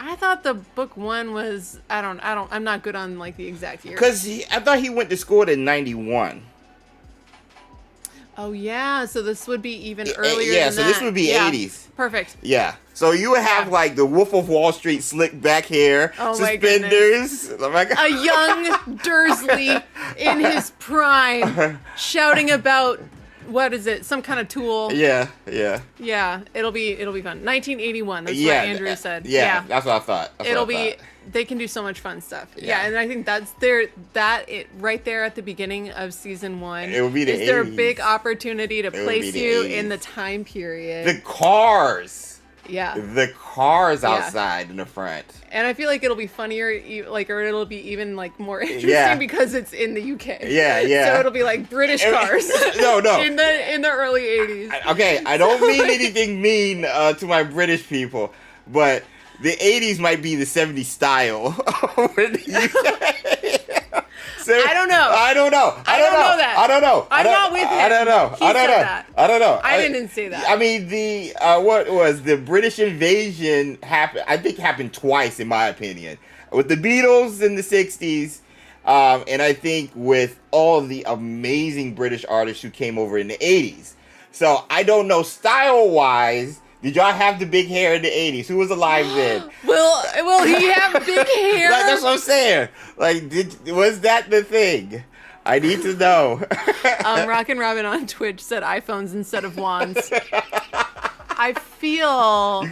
I thought the book 1 was I'm not good on like the exact year. Because I thought he went to school in 91. Oh yeah, so this would be even earlier. Yeah, than so that. this would be 80s. Perfect. Yeah, so you would have like the Wolf of Wall Street slick back hair, suspenders. Oh my God. A young Dursley in his prime, shouting about. What is it? Some kind of tool. Yeah. Yeah, it'll be fun. 1981. That's what Andrew said. Yeah, that's what I thought. They can do so much fun stuff. Yeah, and I think that's right there at the beginning of season 1. It would be the 80s. Is there a big opportunity to place you in the time period? The cars. Yeah. The cars outside in the front. And I feel like it'll be funnier, or it'll be even like more interesting because it's in the UK. Yeah. So it'll be like British cars. No. in the early 80s. Okay, I don't mean anything mean to my British people, but the 80s might be the 70s style over the UK. So, I don't know. I don't know that. I don't know. I'm not with him. I don't know. He said that. I don't know. I didn't say that. I mean, the British invasion happened twice, in my opinion. With the Beatles in the 60s, and I think with all of the amazing British artists who came over in the 80s. So I don't know style-wise. Did y'all have the big hair in the 80s? Who was alive then? Will he have big hair? That's what I'm saying. Like, was that the thing? I need to know. Rockin' Robin on Twitch said iPhones instead of wands. I feel... You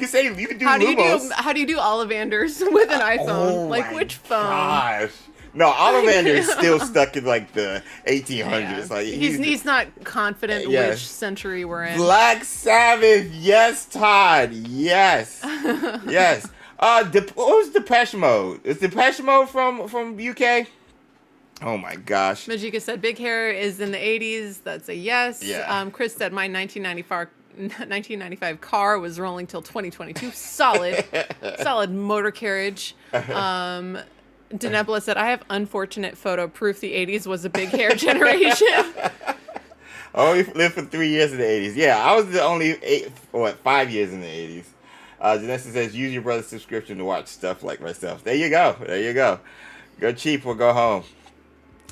can do how Lumos. How do you do Ollivanders with an iPhone? Which phone? Gosh. No, Ollivander is still stuck in like the 1800s. Like he's not confident which century we're in. Black Sabbath, yes, Todd, yes, yes. What was Depeche Mode? Is Depeche Mode from UK? Oh my gosh. Majika said big hair is in the 80s. That's a yes. Yeah. Chris said my 1995 car was rolling till 2022. Solid motor carriage. Denebula said, I have unfortunate photo proof the 80s was a big hair generation. I only lived for 3 years in the 80s. Yeah, I was the only 5 years in the 80s. Janessa says, use your brother's subscription to watch stuff like myself. There you go. Go cheap or go home.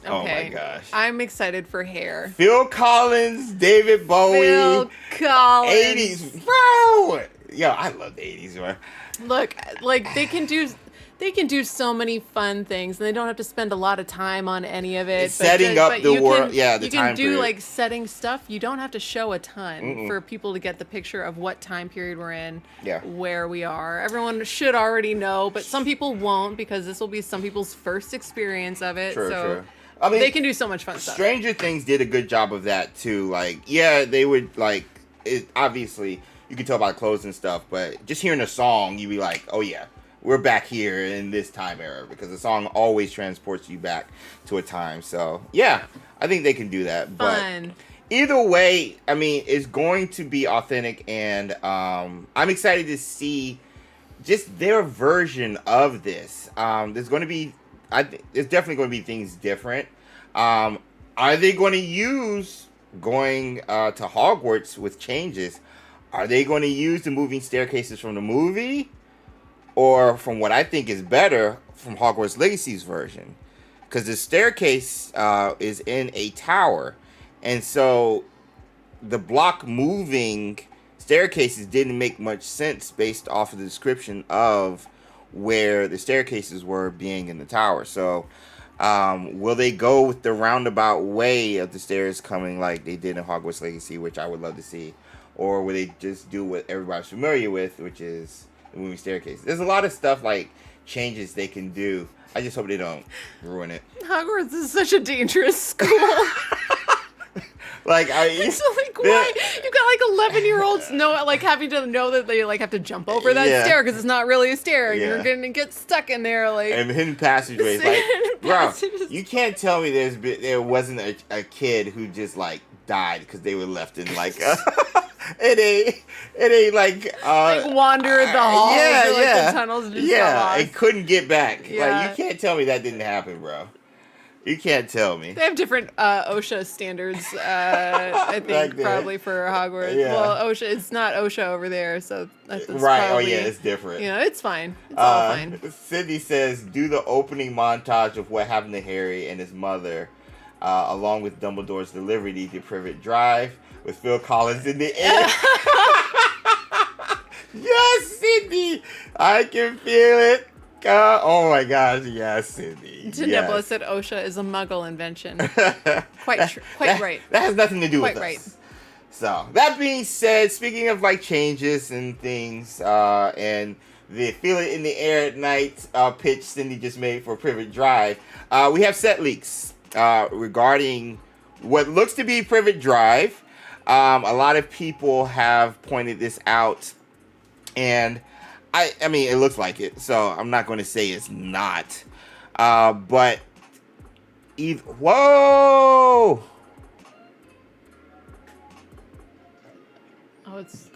Okay. Oh my gosh. I'm excited for hair. Phil Collins, David Bowie. Phil Collins. 80s. Bro! Yo, I love the 80s, man. Look, like they can do so many fun things, and they don't have to spend a lot of time on any of it. Setting up the world, the time period. You can do like setting stuff. You don't have to show a ton for people to get the picture of what time period we're in, where we are. Everyone should already know, but some people won't because this will be some people's first experience of it. True. I mean, they can do so much fun stuff. Stranger Things did a good job of that too. Like, yeah, they would like it. Obviously, you can tell by clothes and stuff, but just hearing a song, you'd be like, oh yeah. We're back here in this time era because the song always transports you back to a time. So, yeah, I think they can do that. Fun. But either way, I mean, it's going to be authentic, and I'm excited to see just their version of this. There's definitely going to be things different. Are they going to use going to Hogwarts with changes? Are they going to use the moving staircases from the movie? Or from what I think is better, from Hogwarts Legacy's version. Because the staircase is in a tower. And so the block moving staircases didn't make much sense based off of the description of where the staircases were being in the tower. So will they go with the roundabout way of the stairs coming like they did in Hogwarts Legacy, which I would love to see? Or will they just do what everybody's familiar with, which is the moving staircase? There's a lot of stuff like changes they can do. I just hope they don't ruin it. Hogwarts is such a dangerous school. Like why? You got like 11-year-olds having to know that they like have to jump over that stair because it's not really a stair. And you're gonna get stuck in there like. And hidden passageways, bro. You can't tell me there wasn't a kid who just like died because they were left in like it ain't like wander the halls or the tunnels. Just and couldn't get back. Yeah. Like, you can't tell me that didn't happen, bro. You can't tell me. They have different OSHA standards, I think, probably for Hogwarts. Yeah. Well, OSHA, it's not OSHA over there, so that's right. probably, It's different. It's fine. It's all fine. Sydney says, do the opening montage of what happened to Harry and his mother, along with Dumbledore's delivery to Privet Drive, with Phil Collins in the air. Yes, Sydney! I can feel it. Oh my gosh, yes, Sydney. Nicholas said OSHA is a Muggle invention. Quite right. That has nothing to do with right. us. So, that being said, speaking of like changes and things, and the Feel It in the Air at Night pitch Cindy just made for Privet Drive, we have set leaks regarding what looks to be Privet Drive. A lot of people have pointed this out, and I mean, it looks like it, so I'm not going to say it's not. But whoa! Oh, it's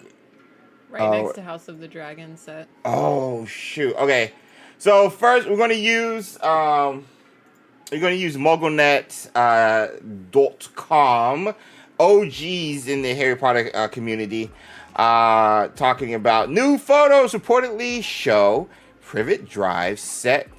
right next to House of the Dragon set. Oh shoot! Okay, so first we're going to use MuggleNet.com, OGs in the Harry Potter community. Talking about new photos reportedly show Privet Drive set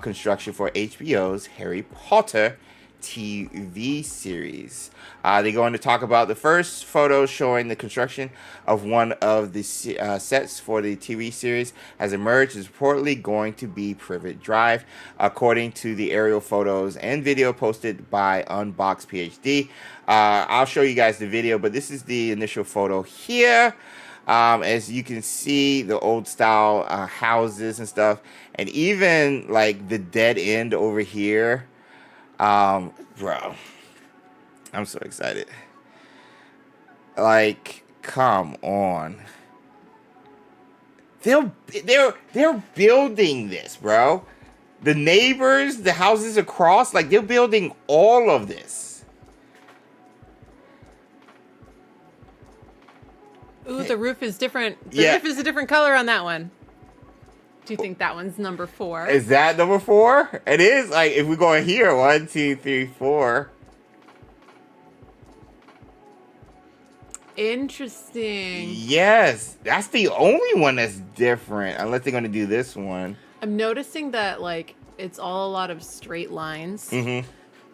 construction for HBO's Harry Potter TV series. They go on to talk about the first photo showing the construction of one of the sets for the TV series has emerged. Is reportedly going to be Privet Drive, according to the aerial photos and video posted by Unbox PhD. I'll show you guys the video, but this is the initial photo here. As you can see, the old style houses and stuff, and even like the dead end over here. Bro, I'm so excited. Like, come on. They're building this, bro. The neighbors, the houses across, like they're building all of this. Ooh, the roof is different. The roof is a different color on that one. Do you think that one's number 4? Is that number 4? It is. Like, if we go in here, 1, 2, 3, 4. Interesting. Yes, that's the only one that's different, unless they're gonna do this one. I'm noticing that like it's all a lot of straight lines, Mm-hmm.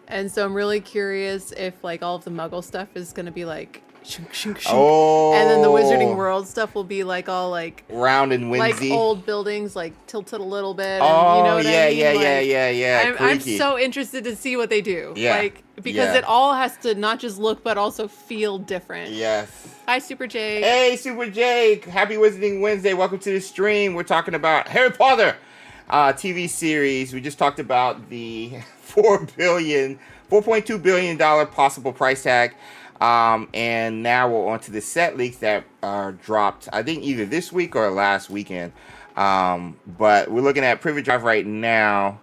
and so I'm really curious if like all of the Muggle stuff is gonna be like shunk, shunk, shunk. Oh, And then the Wizarding World stuff will be like all like round and windy, like old buildings, like tilted a little bit. Oh, and, you know what I mean? yeah. I'm so interested to see what they do. Yeah. Like, because it all has to not just look but also feel different. Yes. Hi, Super Jake. Hey, Super Jake. Happy Wizarding Wednesday. Welcome to the stream. We're talking about Harry Potter TV series. We just talked about the $4.2 billion possible price tag. And now we're on to the set leaks that are dropped, I think either this week or last weekend. But we're looking at Privet Drive right now.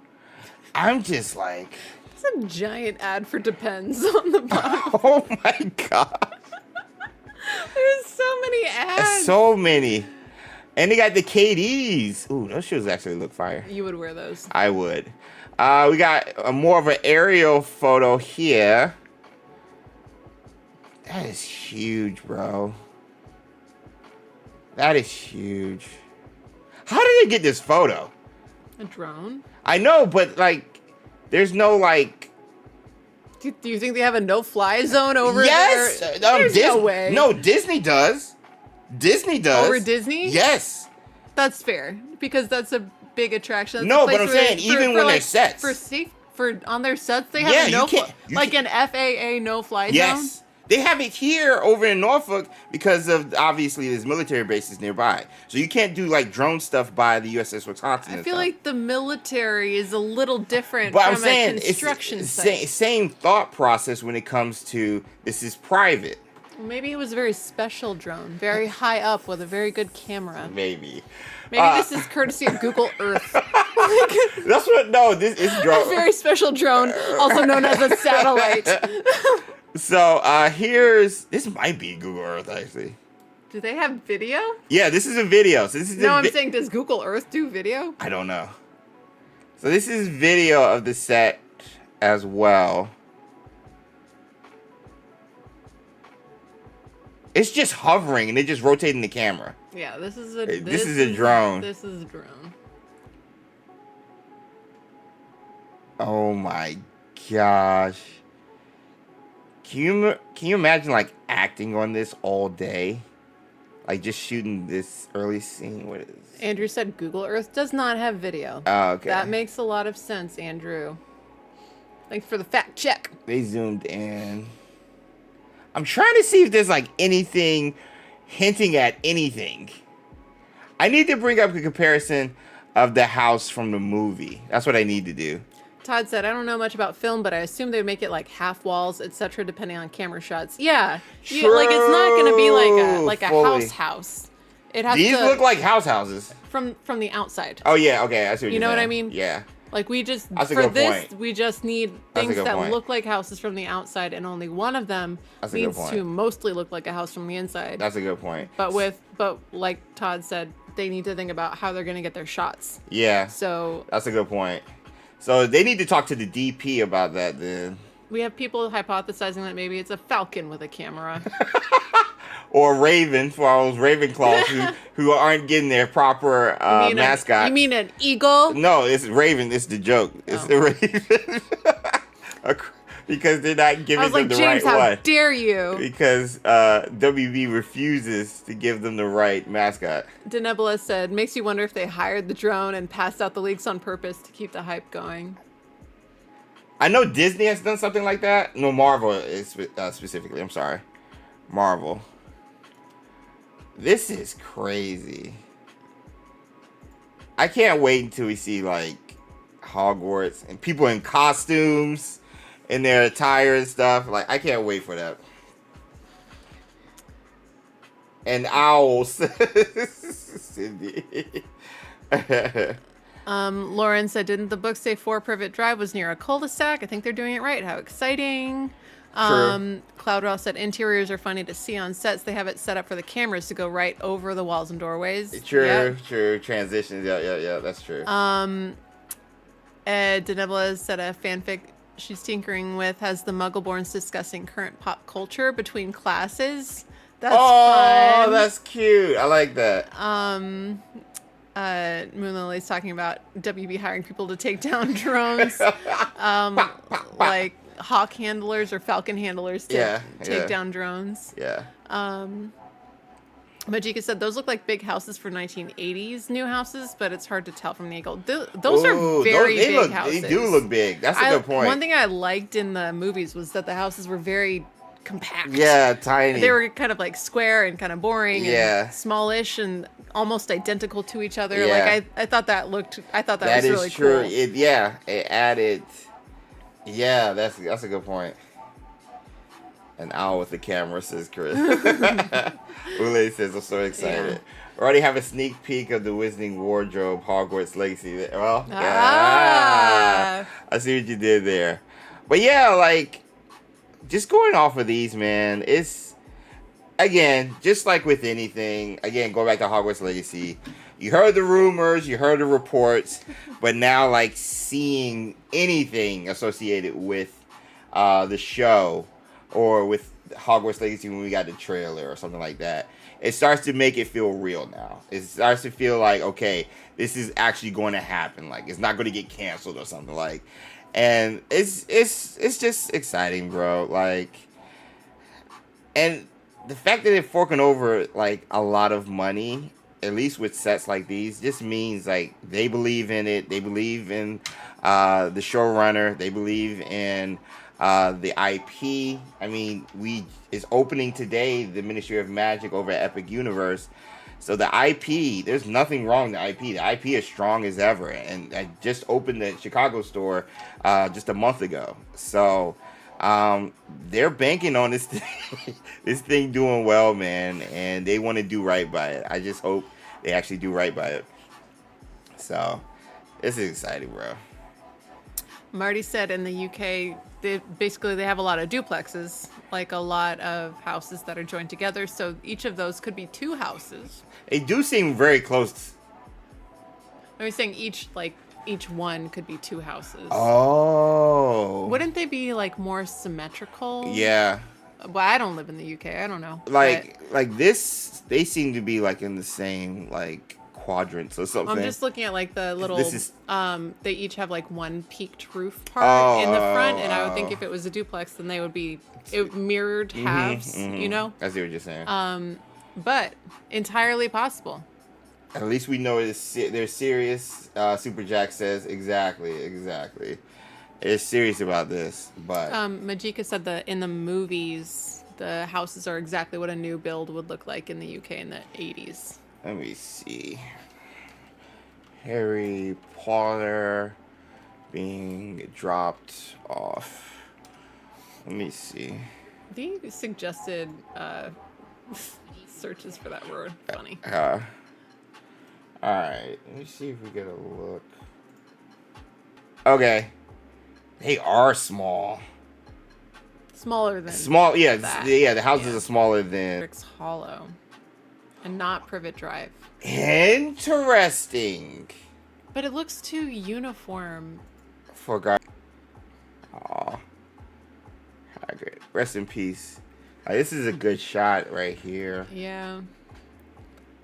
I'm just like... It's a giant ad for Depends on the bottom. Oh my God. There's so many ads. So many. And they got the KDs. Ooh, those shoes actually look fire. You would wear those. I would. We got more of an aerial photo here. That is huge, bro. That is huge. How did they get this photo? A drone? I know, but like, there's no like... Do you think they have a no-fly zone over yes! there? There's no way. No, Disney does. Disney does. Over Disney? Yes. That's fair, because that's a big attraction. That's No, a place but I'm where saying, even when they're sets. For on their sets, they have Yeah, a an FAA no-fly zone? Yes. They have it here over in Norfolk because of, obviously, there's military bases nearby. So you can't do, like, drone stuff by the USS Wisconsin. I feel like the military is a little different but from I'm saying, a construction it's site. same thought process when it comes to this is private. Well, maybe it was a very special drone, very high up with a very good camera. Maybe. Maybe this is courtesy of Google Earth. That's what, no, this is drone. A very special drone, also known as a satellite. So this might be Google Earth actually. Do they have video? Yeah, this is a video. So this is I'm saying, does Google Earth do video? I don't know. So this is video of the set as well. It's just hovering and they're just rotating the camera. Yeah, this is a drone. This is a drone. Oh my gosh. Can you imagine like acting on this all day? Like just shooting this early scene. What is Andrew said Google Earth does not have video. Oh, okay. That makes a lot of sense, Andrew. Thanks for the fact check. They zoomed in. I'm trying to see if there's like anything hinting at anything. I need to bring up a comparison of the house from the movie. That's what I need to do. Todd said, I don't know much about film, but I assume they would make it like half walls, etc., depending on camera shots. Yeah. True. Like it's not going to be like a house. It has These to look like houses. from the outside. Oh yeah, okay, I see what you know saying. what I mean? Yeah. Like we just That's a for good this point. we just need That's a things good that point. look like houses from the outside, and only one of them That's a good needs point. to mostly look like a house from the inside. That's a good point. But like Todd said, they need to think about how they're going to get their shots. Yeah. So that's a good point. So they need to talk to the DP about that then. We have people hypothesizing that maybe it's a falcon with a camera. Or a raven for all those Ravenclaws who aren't getting their proper mascot. You mean an eagle? No, it's Raven. It's the joke. It's the Raven. Because they're not giving them the James, right one. how dare you? Because WB refuses to give them the right mascot. Denebula said, makes you wonder if they hired the drone and passed out the leaks on purpose to keep the hype going. I know Disney has done something like that. No, Marvel is specifically. I'm sorry. Marvel. This is crazy. I can't wait until we see like Hogwarts and people in costumes in their attire and stuff. Like, I can't wait for that. And owls. Cindy. Lauren said, didn't the book say 4 Privet Drive was near a cul-de-sac? I think they're doing it right. How exciting. Cloud Ross said, interiors are funny to see on sets. They have it set up for the cameras to go right over the walls and doorways. True. Transitions. Yeah. That's true. Denebula said a fanfic she's tinkering with has the Muggleborns discussing current pop culture between classes. That's fun. That's cute. I like that. Moon Lily's talking about WB hiring people to take down drones, like hawk handlers or falcon handlers to take down drones. Yeah. Majika said those look like big houses for 1980s new houses, but it's hard to tell from the angle. Those are very big houses. They do look big. That's a good point. One thing I liked in the movies was that the houses were very compact. Yeah, tiny. They were kind of like square and kind of boring and smallish and almost identical to each other. Yeah. Like I thought that was that is really true. cool. It added. Yeah, that's a good point. An owl with the camera, says Chris. Ule says, I'm so excited. We already have a sneak peek of the Wizarding Wardrobe Hogwarts Legacy. Well, I see what you did there. But yeah, like, just going off of these, man, it's, again, just like with anything, again, going back to Hogwarts Legacy, you heard the rumors, you heard the reports, but now, like, seeing anything associated with the show or with Hogwarts Legacy when we got the trailer or something like that, it starts to make it feel real now. It starts to feel like, okay, this is actually going to happen. Like, it's not going to get canceled or something. Like, and it's just exciting, bro. Like, and the fact that they're forking over like a lot of money, at least with sets like these, just means like they believe in it. They believe in the showrunner. They believe in the IP. I mean, it's opening today, the Ministry of Magic over at Epic Universe. So the IP, there's nothing wrong with the IP. The IP is strong as ever. And I just opened the Chicago store just a month ago. So they're banking on this thing, this thing doing well, man. And they want to do right by it. I just hope they actually do right by it. So this is exciting, bro. Marty said in the UK, they have a lot of duplexes, like a lot of houses that are joined together. So each of those could be 2 houses. They do seem very close. I was saying each one could be 2 houses. Oh. Wouldn't they be like more symmetrical? Yeah. Well, I don't live in the UK. I don't know. Like this, they seem to be like in the same like quadrants or something. I'm just looking at like the little. They each have like one peaked roof part in the front, and I would think if it was a duplex, then they would be mirrored halves. You know. I see what you're saying. But entirely possible. At least we know they're serious. Super Jack says exactly. It's serious about this, but Majika said that in the movies, the houses are exactly what a new build would look like in the UK in the 80s. Let me see. Harry Potter being dropped off. Let me see. The suggested searches for that word. Funny. Alright. Let me see if we get a look. Okay. They are small. Smaller than yeah, that. Yeah, the houses are smaller than Godric's Hollow. And not Privet Drive. Interesting. But it looks too uniform. For God. Aw. Hagrid. Rest in peace. This is a good shot right here. Yeah.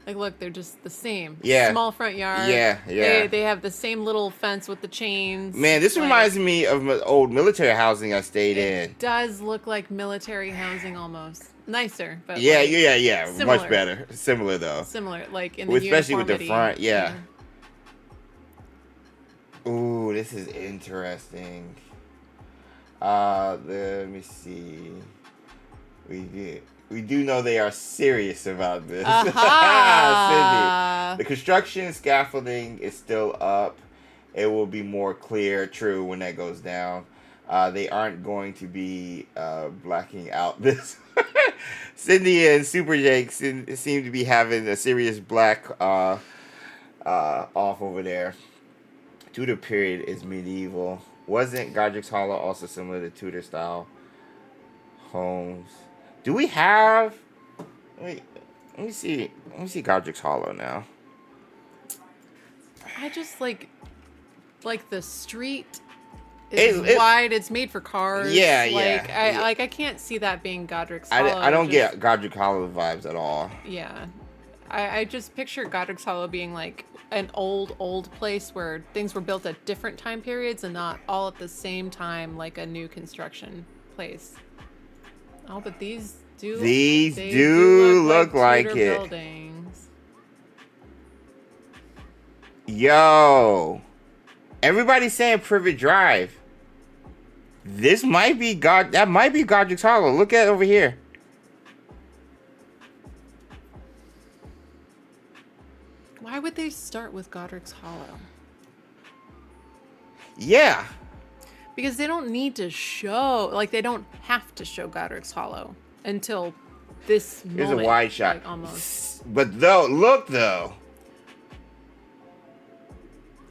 Like, look, they're just the same. Yeah. Small front yard. Yeah. They have the same little fence with the chains. Man, this reminds me of old military housing I stayed in. It does look like military housing almost. Nicer, but yeah. Similar. Much better. Similar though. Similar, like in the especially with the front, yeah. Yeah. Ooh, this is interesting. Let me see. We do know they are serious about this. Sydney. The construction scaffolding is still up. It will be more clear, true, when that goes down. They aren't going to be blacking out this. Cindy and Super Jake seem to be having a serious black off over there. Tudor period is medieval. Wasn't Godric's Hollow also similar to Tudor style homes? Do we have? Let me see. Let me see Godric's Hollow now. I just like the street is wide. It's made for cars. Yeah. I can't see that being Godric's Hollow. I don't get Godric's Hollow vibes at all. Yeah, I just picture Godric's Hollow being like an old place where things were built at different time periods and not all at the same time, like a new construction place. Oh, but these do look like it. Buildings. Yo, everybody's saying Privet Drive. This might be that might be Godric's Hollow. Look at over here. Why would they start with Godric's Hollow? Yeah. Because they don't need to show, like, they don't have to show Godric's Hollow until this moment. Here's a wide shot. Like, almost. But look though.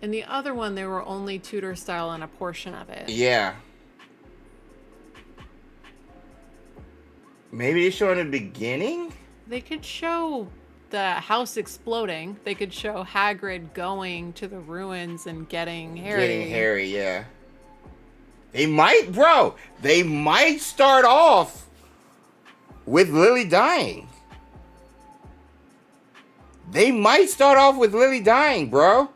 In the other one, they were only Tudor style on a portion of it. Yeah. Maybe they show in the beginning? They could show the house exploding. They could show Hagrid going to the ruins and getting Harry. Yeah. They might start off with Lily dying. They might start off with Lily dying, bro.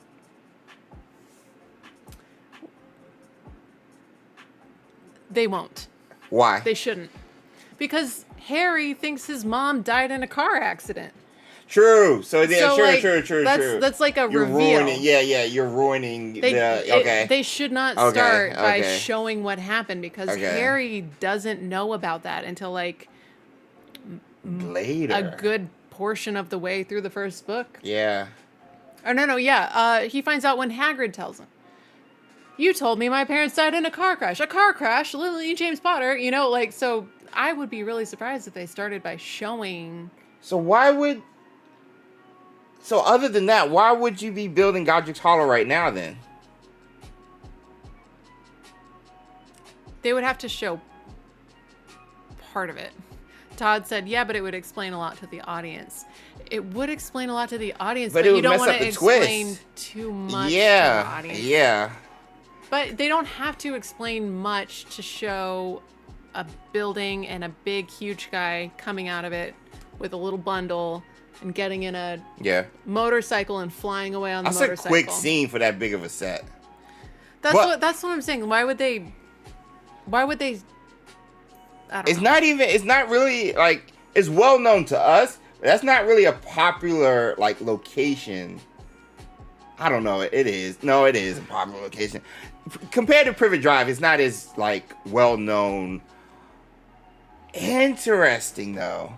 They won't. Why? They shouldn't. Because Harry thinks his mom died in a car accident. True. True. That's like a reveal. You're ruining They should not start by showing what happened because Harry doesn't know about that until like later. A good portion of the way through the first book. Yeah. Oh no, he finds out when Hagrid tells him. You told me my parents died in a car crash. A car crash, Lily and James Potter, so I would be really surprised if they started by showing. So other than that, why would you be building Godric's Hollow right now then? they would have to show part of it. Todd said, yeah, but it would explain a lot to the audience. It would explain a lot to the audience, but you don't want to explain too much to the audience. Yeah. But they don't have to explain much to show a building and a big, huge guy coming out of it with a little bundle and getting in a motorcycle and flying away on the motorcycle. That's a quick scene for that big of a set. That's what I'm saying. Why would they? I don't know. It's not really, like, it's well known to us, but that's not really a popular, like, location. I don't know. It is. No, it is a popular location. Compared to Privet Drive, it's not as, like, well known. Interesting, though.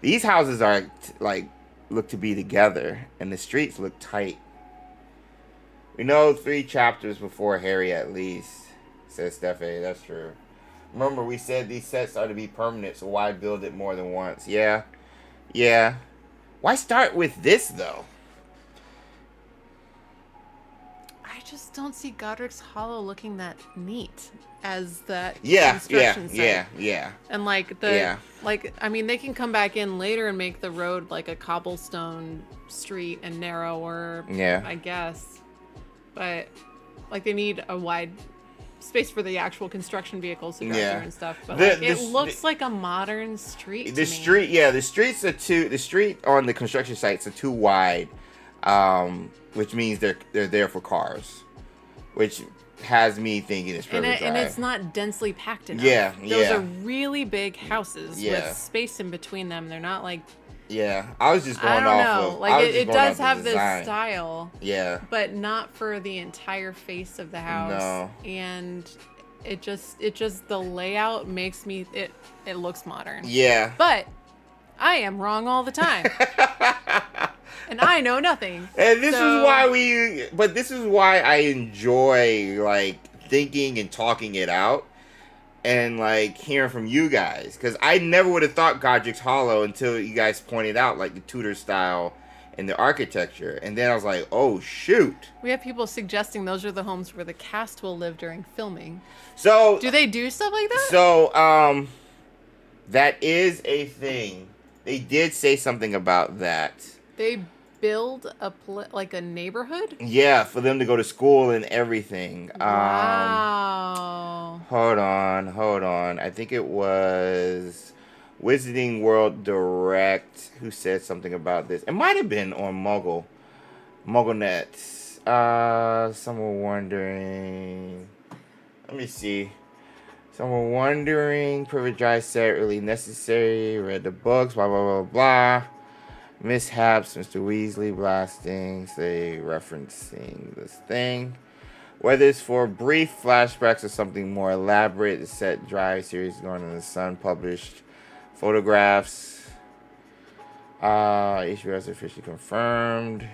These houses are, like, look to be together, and the streets look tight. We know 3 chapters before Harry, at least, says Steffi. That's true. Remember, we said these sets are to be permanent, so why build it more than once? Yeah. Why start with this, though? I just don't see Godric's Hollow looking that neat as that construction site. Yeah. And, like, I mean, they can come back in later and make the road, like, a cobblestone street and narrower, I guess. But, like, they need a wide space for the actual construction vehicles to drive through and stuff. But it looks like a modern street. The streets are the street on the construction sites are too wide, which means they're there for cars, which has me thinking it's Privet Drive. And it's not densely packed enough. Those are really big houses with space in between them. They're not like. Yeah, I was just going off. It does have this style. Yeah. But not for the entire face of the house. No. And it just the layout makes me it looks modern. Yeah. But I am wrong all the time. And I know nothing. And this is why I enjoy, like, thinking and talking it out. And, like, hearing from you guys. Because I never would have thought Godric's Hollow until you guys pointed out, like, the Tudor style and the architecture. And then I was like, oh, shoot. We have people suggesting those are the homes where the cast will live during filming. So... do they do stuff like that? So, that is a thing. They did say something about that. They build like a neighborhood? Yeah, for them to go to school and everything. Wow. Hold on. I think it was Wizarding World Direct who said something about this. It might have been on MuggleNet. Some were wondering. Let me see. Some were wondering. Privet Drive said really necessary. Read the books. Blah blah blah blah. Mishaps, Mr. Weasley blasting, say referencing this thing. Whether it's for brief flashbacks or something more elaborate, the set Drive series going in the Sun published photographs. HBO has officially confirmed.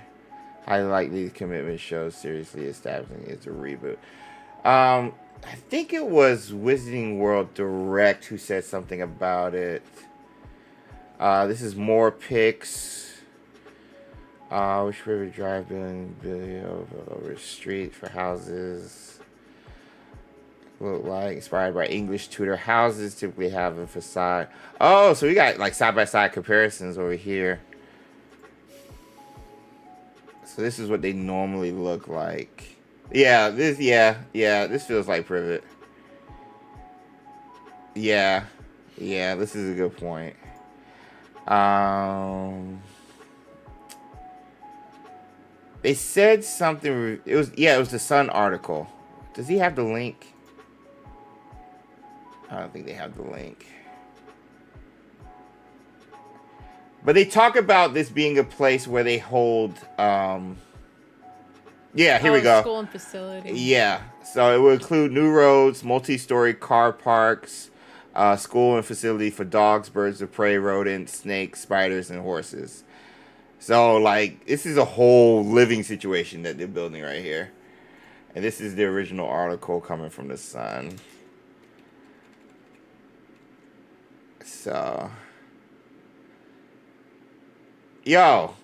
Highly likely the commitment shows seriously establishing it's a reboot. I think it was Wizarding World Direct who said something about it. This is more pics. Which Privet Drive building over street for houses look like inspired by English Tudor houses typically have a facade. Oh, so we got like side by side comparisons over here. So this is what they normally look like. This feels like Privet. Yeah, this is a good point. They said something. It was the Sun article. Does he have the link? I don't think they have the link. But they talk about this being a place where they hold. Here we go. School and facility. Yeah, so it will include new roads, multi-story car parks, school and facility for dogs, birds of prey, rodents, snakes, spiders, and horses. So, like, this is a whole living situation that they're building right here. And this is the original article coming from the Sun. So, yo,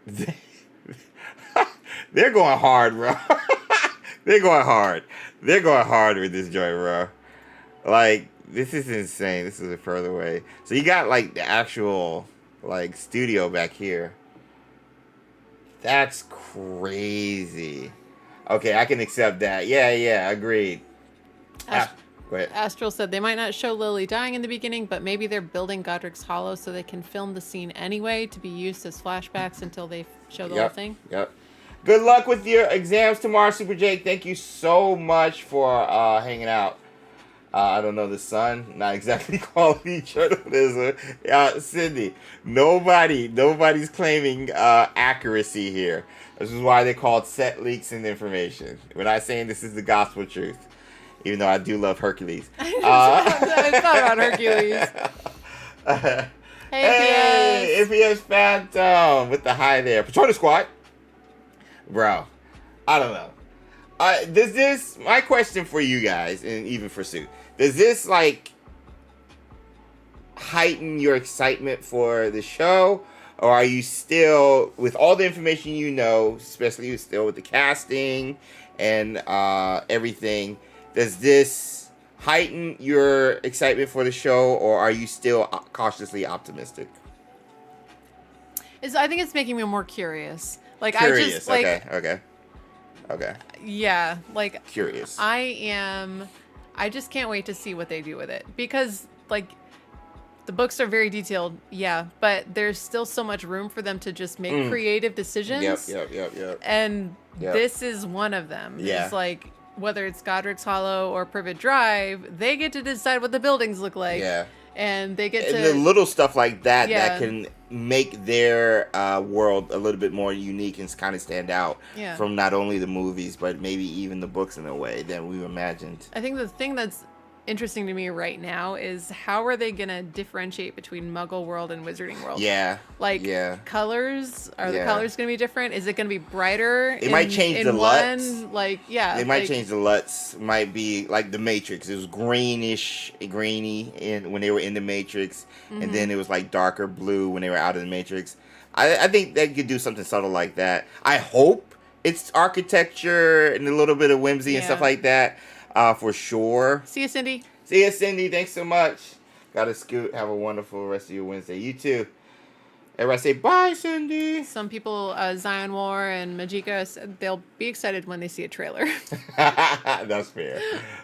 they're going hard, bro. They're going hard with this joint, bro. Like, this is insane. This is a further away. So you got, like, the actual, like, studio back here. That's crazy. Okay, I can accept that. Yeah, agreed. Astral said they might not show Lily dying in the beginning, but maybe they're building Godric's Hollow so they can film the scene anyway to be used as flashbacks until they show the whole thing. Yep. Good luck with your exams tomorrow, Super Jake. Thank you so much for hanging out. I don't know the sun. Not exactly quality journalism. Cindy, nobody's claiming accuracy here. This is why they're called set leaks and information. We're not saying this is the gospel truth, even though I do love Hercules. I thought about Hercules. Hey, APS Phantom with the hi there. Patrona Squad. Bro, I don't know. Does this, my question for you guys, and even for Sue, does this, like, heighten your excitement for the show? Or are you still, with all the information you know, especially still with the casting and everything, does this heighten your excitement for the show, or are you still cautiously optimistic? I think it's making me more curious. Like, Curious, I just, like... Okay. Yeah, like... Curious. I just can't wait to see what they do with it. Because, like, the books are very detailed, yeah, but there's still so much room for them to just make creative decisions. Yep. And this is one of them. Yeah. It's like, whether it's Godric's Hollow or Privet Drive, they get to decide what the buildings look like. Yeah. And they get and to... the little stuff like that that can make their world a little bit more unique and kind of stand out from not only the movies, but maybe even the books in a way than we imagined. I think the thing that's interesting to me right now is how are they going to differentiate between Muggle world and Wizarding world? Colors? Are the colors going to be different? Is it going to be brighter? It might change the LUTs. They might change the LUTs. Might be like the Matrix. It was grainy when they were in the Matrix, and then it was like darker blue when they were out of the Matrix. I think they could do something subtle like that. I hope it's architecture and a little bit of whimsy and stuff like that. For sure. See you, Cindy. See you, Cindy. Thanks so much. Gotta scoot. Have a wonderful rest of your Wednesday. You too. Everybody say bye, Cindy. Some people, Zion War and Majika, said they'll be excited when they see a trailer. That's fair.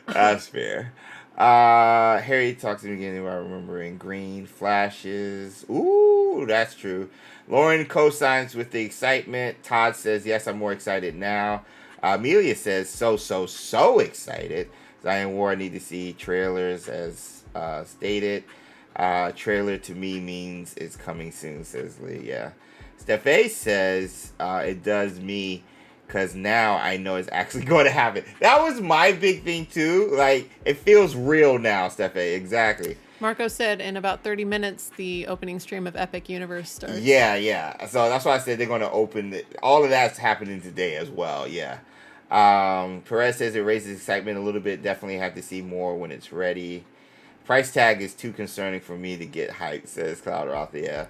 That's fair. Harry talks to me again about remembering green flashes. Ooh, that's true. Lauren co-signs with the excitement. Todd says, yes, I'm more excited now. Amelia says, so excited. Zion War, I need to see trailers as stated. Trailer to me means it's coming soon, says Lee. Yeah. Steph says, it does me because now I know it's actually going to happen. That was my big thing too. Like, it feels real now, Steph. Exactly. Marco said in about 30 minutes, the opening stream of Epic Universe starts. Yeah. So that's why I said they're going to open it. All of that's happening today as well. Yeah. Perez says it raises excitement a little bit. Definitely have to see more when it's ready. Price tag is too concerning for me to get hyped, says Cloud Roth. Yeah.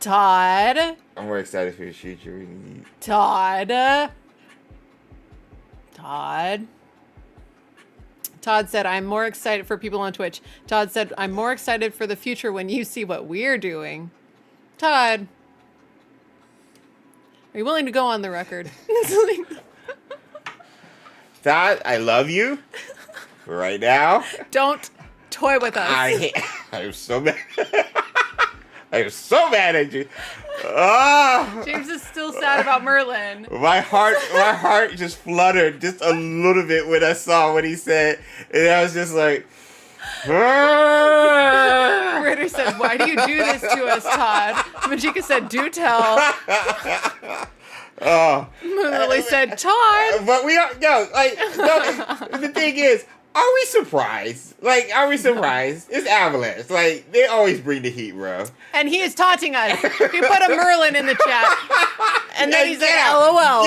Todd. I'm more excited for the future. Todd said, I'm more excited for people on Twitch. Todd said, I'm more excited for the future when you see what we're doing. Todd, are you willing to go on the record? Todd, I love you. Right now. Don't toy with us. I am so mad. I am so mad at you. Oh. James is still sad about Merlin. My heart just fluttered just a little bit when I saw what he said, and I was just like. Ritter said, "Why do you do this to us, Todd?" Majika said, "Do tell." Lily said, "Todd." But we are the thing is. Are we surprised? It's Avalanche. Like, they always bring the heat, bro. And he is taunting us. He put a Merlin in the chat. And then he's like, LOL.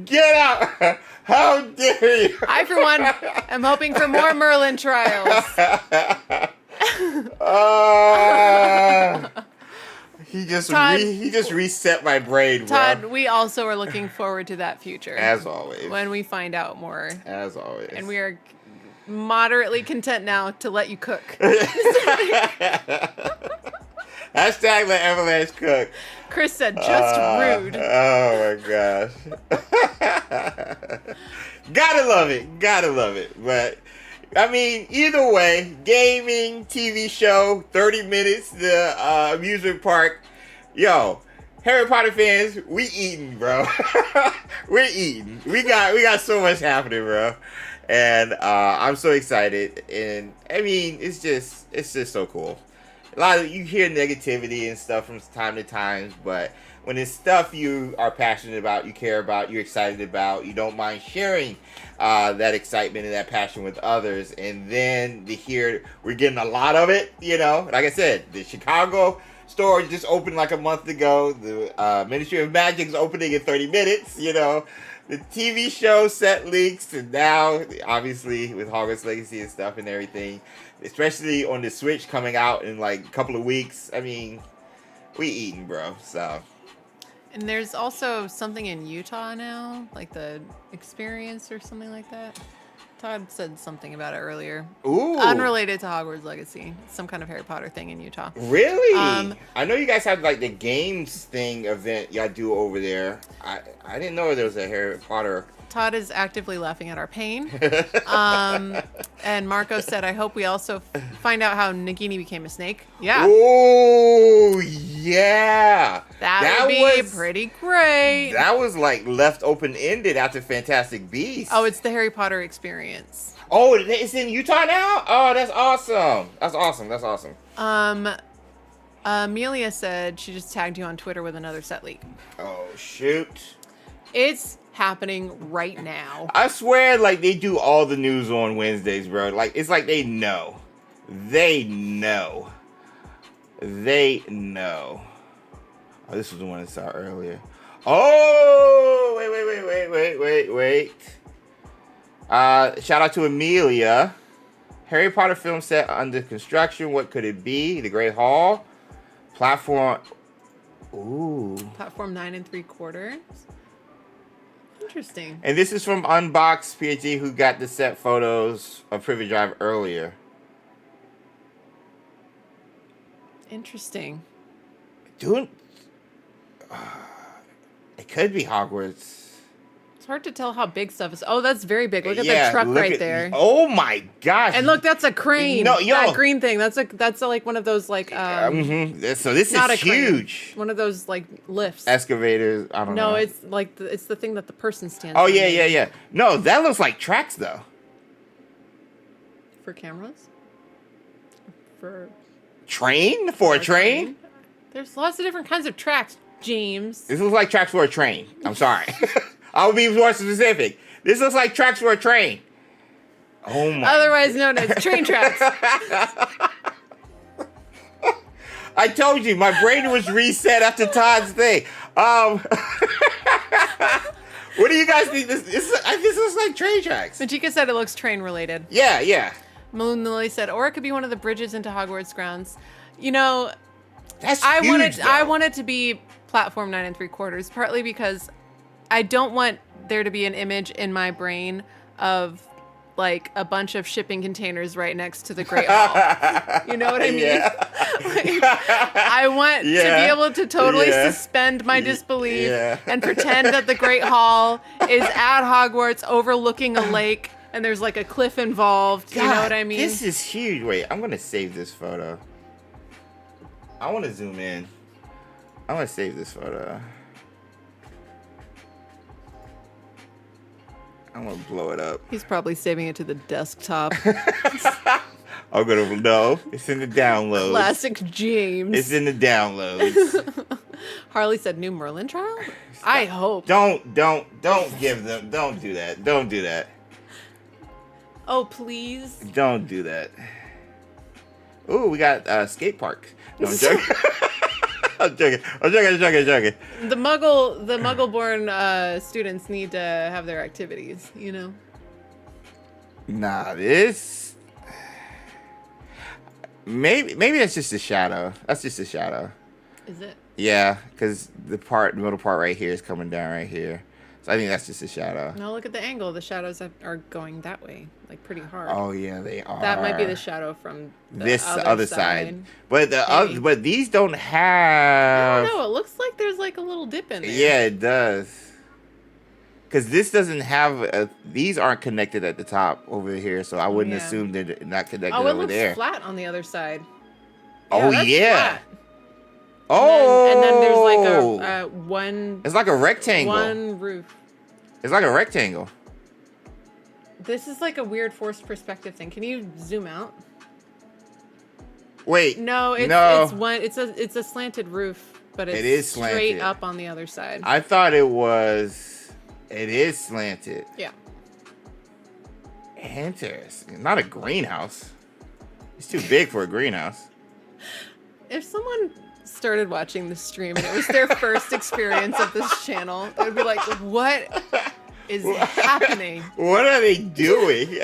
Get out. How dare you? I, for one, am hoping for more Merlin trials. He just Todd, he just reset my brain, bro. Todd, we also are looking forward to that future. As always. When we find out more. As always. And we are moderately content now to let you cook. Hashtag let Avalanche cook. Chris said, just rude. Oh my gosh. Gotta love it. Gotta love it. But, I mean, either way, gaming, TV show, 30 minutes, the amusement park. Yo, Harry Potter fans, we eating, bro. We're eating. We got so much happening, bro. And I'm so excited. And, I mean, it's just so cool. A lot of you hear negativity and stuff from time to time, but when it's stuff you are passionate about, you care about, you're excited about, you don't mind sharing that excitement and that passion with others, and then to hear we're getting a lot of it, you know, like I said, the Chicago store just opened like a month ago. The Ministry of Magic is opening in 30 minutes, you know. The TV show set leaks, and now, obviously, with Hogwarts Legacy and stuff and everything, especially on the Switch coming out in like a couple of weeks. I mean, we eating, bro. So. And there's also something in Utah now, like the Experience or something like that. Todd said something about it earlier. Ooh. Unrelated to Hogwarts Legacy. Some kind of Harry Potter thing in Utah. Really? I know you guys have like the games thing event y'all do over there. I didn't know there was a Harry Potter. Todd is actively laughing at our pain. And Marco said, I hope we also find out how Nagini became a snake. Yeah. Oh, yeah. That would be pretty great. That was like left open-ended after Fantastic Beasts. Oh, it's the Harry Potter Experience. Oh, it's in Utah now? Oh, that's awesome. That's awesome. That's awesome. Amelia said she just tagged you on Twitter with another set leak. Oh, shoot. It's happening right now. I swear, like, they do all the news on Wednesdays, bro. Like, it's like they know. They know. They know. Oh, this was the one I saw earlier. Oh, wait. Shout out to Amelia. Harry Potter film set under construction. What could it be? The Great Hall. Platform. Ooh. Platform 9 3/4. Interesting. And this is from Unbox PhD, who got the set photos of Privy Drive earlier. Interesting. Dude, it could be Hogwarts. It's hard to tell how big stuff is. Oh, that's very big. Look at that truck right there. Oh my gosh! And look, that's a crane. No, yo, that green thing. That's like one of those like. So this is huge. One of those like lifts. Excavators. I don't know. No, it's like it's the thing that the person stands. Oh on. yeah. No, that looks like tracks though. For cameras. For. Train for a train. There's lots of different kinds of tracks, James. This looks like tracks for a train. I'm sorry. I will be more specific. This looks like tracks for a train. Oh my. Otherwise known as train tracks. I told you, my brain was reset after Todd's thing. What do you guys think? This looks like train tracks. Majika said it looks train related. Yeah. Malone Lily said, or it could be one of the bridges into Hogwarts grounds. You know, that's huge, I want it to be platform 9 3/4, partly because I don't want there to be an image in my brain of like a bunch of shipping containers right next to the Great Hall. You know what I mean? Yeah. I want to be able to totally suspend my disbelief and pretend that the Great Hall is at Hogwarts overlooking a lake and there's like a cliff involved. God, you know what I mean? This is huge. Wait, I'm going to save this photo. I want to zoom in. I'm going to save this photo. I'm going to blow it up. He's probably saving it to the desktop. I'm going to, no, it's in the downloads. Classic James. It's in the downloads. Harley said new Merlin trial? I hope. Don't give them, don't do that. Don't do that. Oh, please. Don't do that. Ooh, we got skate park. No, I'm joking. I'm joking. The Muggle-born students need to have their activities, you know? Nah, this... Maybe that's just a shadow. That's just a shadow. Is it? Yeah, because the middle part right here is coming down right here. So I think that's just a shadow. No, look at the angle. The shadows are going that way, like pretty hard. Oh yeah, they are. That might be the shadow from this other side. But but these don't have. I don't know. It looks like there's like a little dip in there. Yeah, it does. Because this doesn't have these aren't connected at the top over here, so I wouldn't assume they're not connected over there. Oh, it looks flat on the other side. Oh yeah. Flat. Oh. And then there's like a one. It's like a rectangle. One roof. It's like a rectangle. This is like a weird forced perspective thing. Can you zoom out? Wait. No, it's no. it's a slanted roof, but it is straight slanted. up on the other side. I thought it was. It is slanted. Yeah. Interesting. Not a greenhouse. It's too big for a greenhouse. If someone started watching the stream and it was their first experience of this channel, they would be like, what is happening? What are they doing?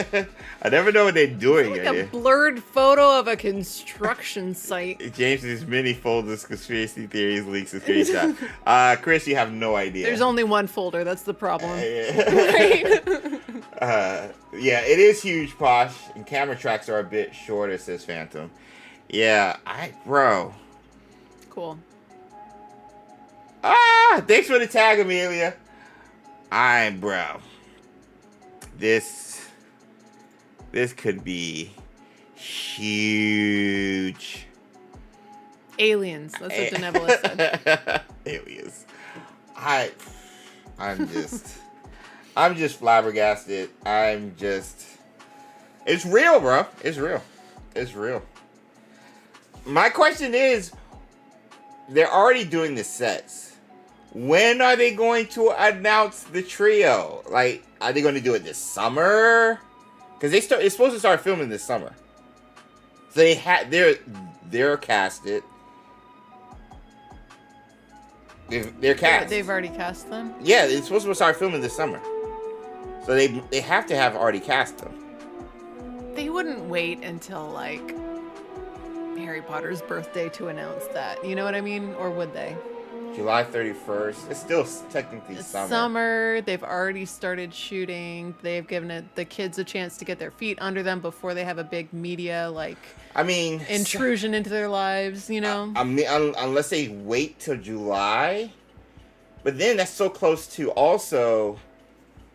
I never know what they're doing. It's like a blurred photo of a construction site. James's mini folders, conspiracy theories, leaks, and screenshot. Chris, you have no idea. There's only one folder. That's the problem. Right? Yeah, it is huge, Posh. And camera tracks are a bit shorter, says Phantom. Yeah, bro. Cool. Thanks for the tag, Amelia. Bro. This could be huge. Aliens. That's what Denebola said. Aliens. I'm just flabbergasted. It's real, bro. It's real. It's real. My question is, they're already doing the sets. When are they going to announce the trio? Like, are they going to do it this summer? Because it's supposed to start filming this summer. So they're casted. They're cast. They've already cast them? Yeah, it's supposed to start filming this summer. So they have to have already cast them. They wouldn't wait until, like, Harry Potter's birthday to announce that. You know what I mean? Or would they? July 31st. It's still technically summer. They've already started shooting. They've given the kids a chance to get their feet under them before they have a big media, intrusion into their lives, you know? Unless they wait till July. But then that's so close to also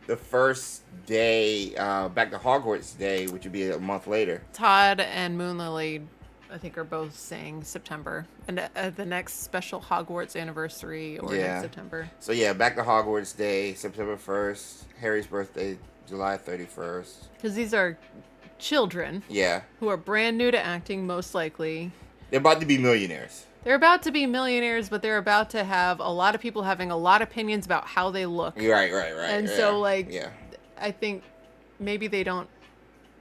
the first day, back to Hogwarts Day, which would be a month later. Todd and Moonlily, I think, are both saying September. And the next special Hogwarts anniversary or next September. So yeah, back to Hogwarts Day, September 1st. Harry's birthday, July 31st. Because these are children. Yeah. Who are brand new to acting, most likely. They're about to be millionaires. They're about to be millionaires, but they're about to have a lot of people having a lot of opinions about how they look. Right. And so, I think maybe they don't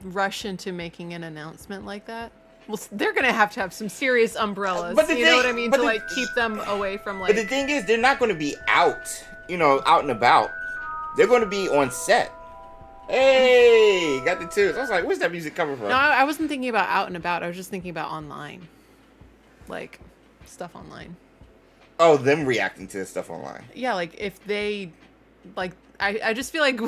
rush into making an announcement like that. Well, they're going to have some serious umbrellas, you know what I mean, to keep them away from But the thing is, they're not going to be out and about. They're going to be on set. Hey, got the tunes. I was like, where's that music coming from? No, I wasn't thinking about out and about. I was just thinking about online. Like, stuff online. Oh, them reacting to stuff online. Yeah, like, if they, I just feel like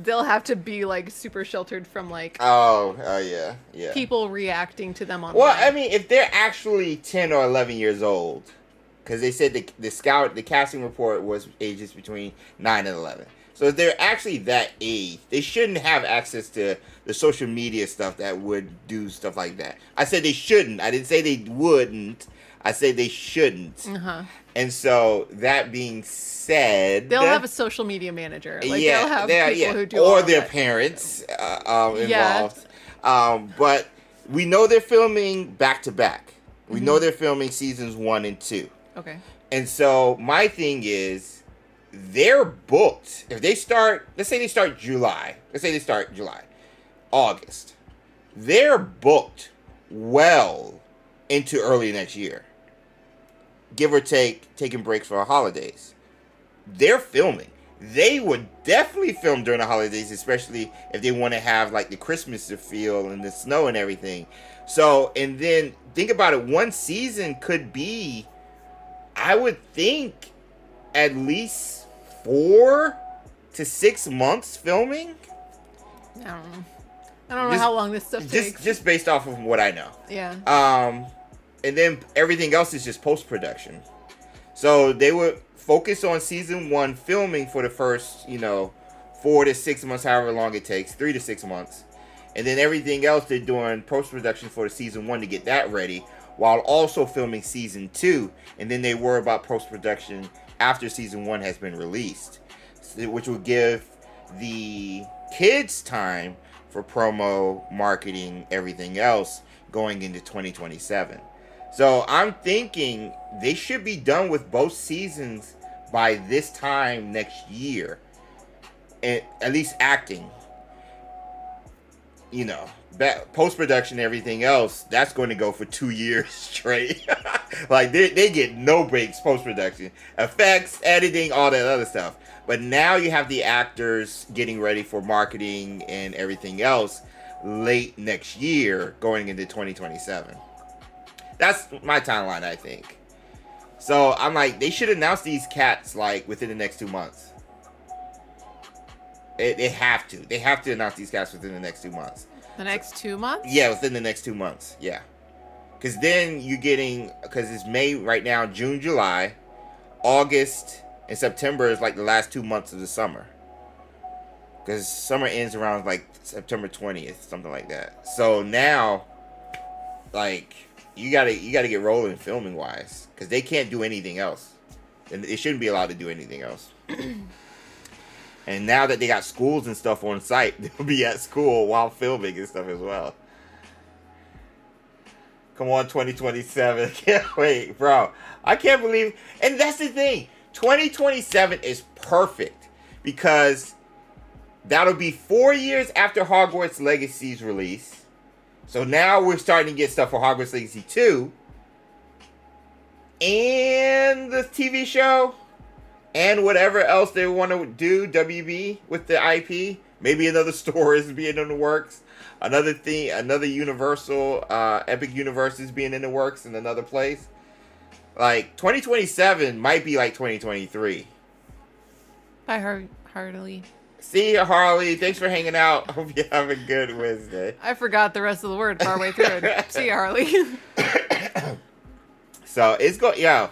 they'll have to be, super sheltered from, yeah. people reacting to them online. Well, I mean, if they're actually 10 or 11 years old, because they said the casting report was ages between 9 and 11. So if they're actually that age, they shouldn't have access to the social media stuff that would do stuff like that. I said they shouldn't. I didn't say they wouldn't. I said they shouldn't. Uh-huh. And so, that being said... They'll have a social media manager. They'll have people who do or their parents involved. Yeah. But we know they're filming back-to-back. We know they're filming seasons 1 and 2. Okay. And so, my thing is, they're booked. If they start... Let's say they start July. August. They're booked well into early next year. Give or take, taking breaks for our holidays. They're filming. They would definitely film during the holidays, especially if they want to have the Christmas feel and the snow and everything. So, and then think about it. One season could be I would think at least 4 to 6 months filming. I don't know how long this stuff takes. Just based off of what I know. Yeah. And then everything else is just post-production. So they would focus on season 1 filming for the first, 4 to 6 months, however long it takes, 3 to 6 months. And then everything else they're doing post-production for the season 1 to get that ready, while also filming season 2. And then they worry about post-production after season 1 has been released, which will give the kids time for promo, marketing, everything else going into 2027. So I'm thinking they should be done with both seasons by this time next year. At least acting. Post-production and everything else, that's going to go for 2 years straight. Like, they get no breaks post-production. Effects, editing, all that other stuff. But now you have the actors getting ready for marketing and everything else late next year going into 2027. That's my timeline, I think. So I'm like, they should announce these cats like within the next 2 months. They have to. They have to announce these cats within the next 2 months. The next 2 months? Yeah, within the next 2 months. Yeah. Because then you're getting, because it's May right now, June, July, August, and September is like the last 2 months of the summer. Because summer ends around like September 20th, something like that. So now, like, you gotta get rolling filming wise, because they can't do anything else, and they shouldn't be allowed to do anything else. And now that they got schools and stuff on site, they'll be at school while filming and stuff as well. Come on, 2027. Can't wait, bro. I can't believe... And that's the thing. 2027 is perfect because that'll be 4 years after Hogwarts Legacy's release. So now we're starting to get stuff for Hogwarts Legacy 2. And the TV show. And whatever else they want to do, WB, with the IP. Maybe another store is being in the works. Another thing, another Universal, Epic Universe is being in the works in another place. Like, 2027 might be like 2023. Bye, Harley. See you, Harley. Thanks for hanging out. Hope you have a good Wednesday. I forgot the rest of the word partway through it. See you, Harley. So, it's going,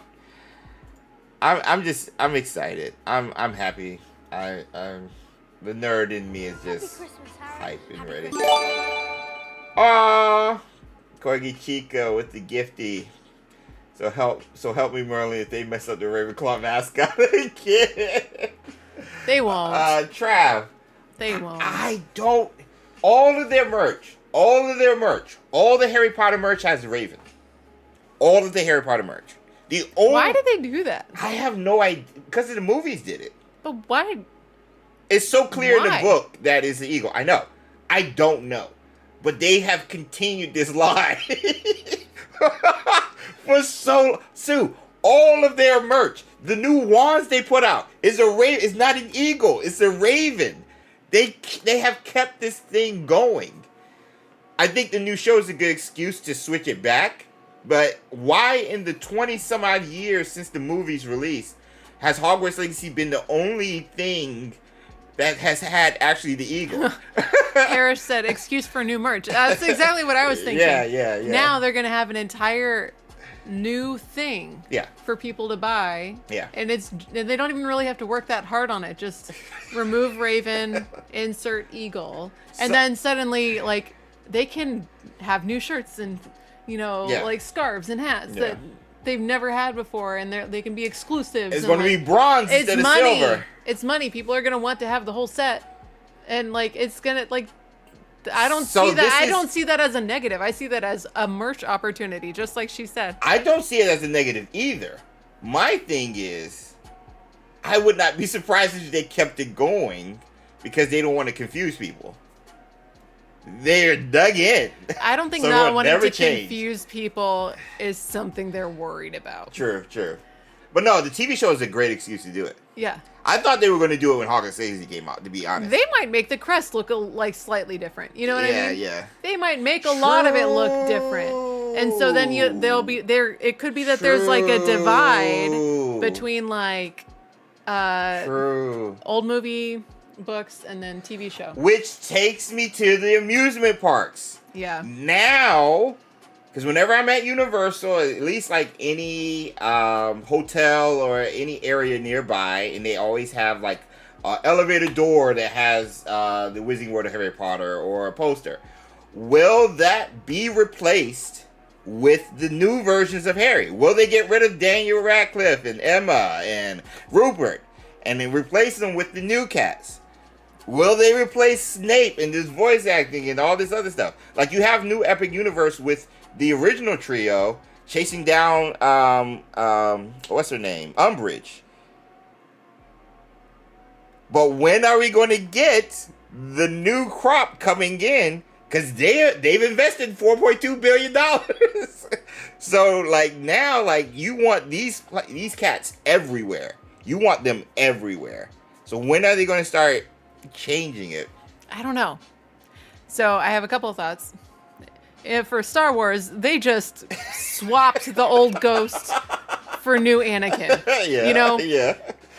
I'm excited. I'm happy. The nerd in me is just hype and ready. Aww, Corgi Chico with the gifty. So help me, Merlin, if they mess up the Ravenclaw mascot again. They won't. Trav. They won't. I don't. All of their merch, all the Harry Potter merch has Raven. All of the Harry Potter merch. Why did they do that? I have no idea. Because the movies did it. But why? It's so clear in the book that it's the eagle. I know. I don't know. But they have continued this lie. For Sue, all of their merch, the new wands they put out, is a raven. It's not an eagle. It's a raven. They have kept this thing going. I think the new show is a good excuse to switch it back. But why in the 20-some-odd years since the movie's release has Hogwarts Legacy been the only thing that has had actually the eagle? Harris said, excuse for new merch. That's exactly what I was thinking. Yeah. Now they're going to have an entire new thing for people to buy. Yeah. And they don't even really have to work that hard on it. Just remove Raven, insert eagle. And then suddenly, like, they can have new shirts and... like scarves and hats that they've never had before, and they can be exclusives. It's going to be bronze instead of silver. It's money. People are going to want to have the whole set, and like it's gonna like. I don't see that. I don't see that as a negative. I see that as a merch opportunity, just like she said. I don't see it as a negative either. My thing is, I would not be surprised if they kept it going because they don't want to confuse people. They're dug in. I don't think not wanting to confuse people is something they're worried about. True. But no, the TV show is a great excuse to do it. Yeah. I thought they were going to do it when Hogwarts Legacy came out, to be honest. They might make the crest look like slightly different. You know what I mean? Yeah. They might make a lot of it look different. And so then there'll be there. It could be that there's like a divide between like old movie, books, and then TV show. Which takes me to the amusement parks. Yeah. Now, because whenever I'm at Universal, at least like any hotel or any area nearby, and they always have like an elevator door that has the Wizarding World of Harry Potter or a poster. Will that be replaced with the new versions of Harry? Will they get rid of Daniel Radcliffe and Emma and Rupert and then replace them with the new cats? Will they replace Snape and this voice acting and all this other stuff? Like, you have new Epic Universe with the original trio chasing down what's her name? Umbridge. But when are we going to get the new crop coming in? Because they've invested $4.2 billion. So, like, now, like, you want these cats everywhere. You want them everywhere. So when are they going to start changing it? I don't know. So I have a couple of thoughts. For Star Wars, they just swapped the old Ghost for new Anakin. Yeah, you know? Yeah.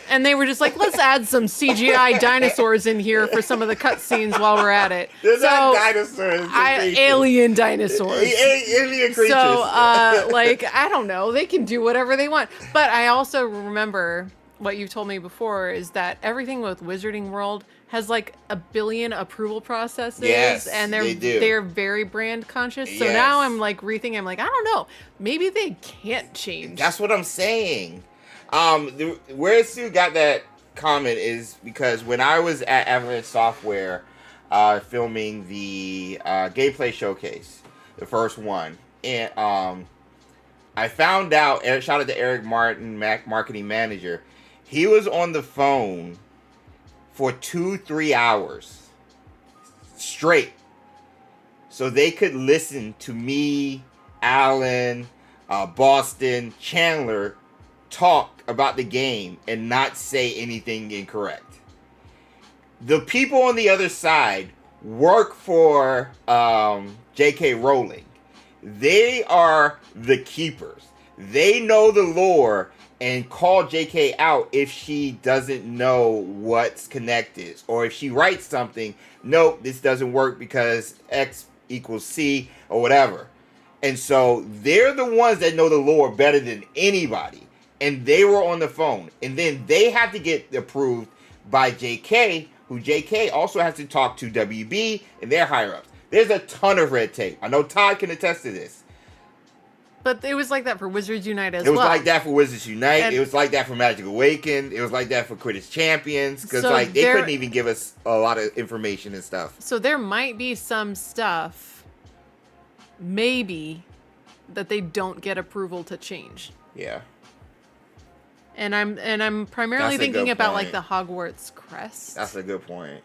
And they were just like, let's add some CGI dinosaurs in here for some of the cutscenes while we're at it. They're not dinosaurs. Alien dinosaurs. Alien creatures. So, like, I don't know. They can do whatever they want. But I also remember what you told me before is that everything with Wizarding World has like a billion approval processes. Yes, and they do. They're very brand conscious. So now I'm like rethinking. I'm like, I don't know. Maybe they can't change. That's what I'm saying. Where Sue got that comment is because when I was at Avalanche Software filming the gameplay showcase, the first one, and I found out, shout out to Eric Martin, marketing manager, he was on the phone for 2-3 hours straight. So they could listen to me, Alan, Boston, Chandler talk about the game and not say anything incorrect. The people on the other side work for J.K. Rowling. They are the keepers. They know the lore and call J.K. out if she doesn't know what's connected. Or if she writes something, nope, this doesn't work because X equals C or whatever. And so they're the ones that know the lore better than anybody. And they were on the phone. And then they have to get approved by JK, who JK also has to talk to WB and their higher-ups. There's a ton of red tape. I know Todd can attest to this. But it was like that for Wizards Unite as well. It was like that for Wizards Unite. And it was like that for Magic Awakened. It was like that for Quidditch Champions. Because they couldn't even give us a lot of information and stuff. So there might be some stuff, maybe, that they don't get approval to change. Yeah. And I'm primarily thinking about like the Hogwarts crest. That's a good point.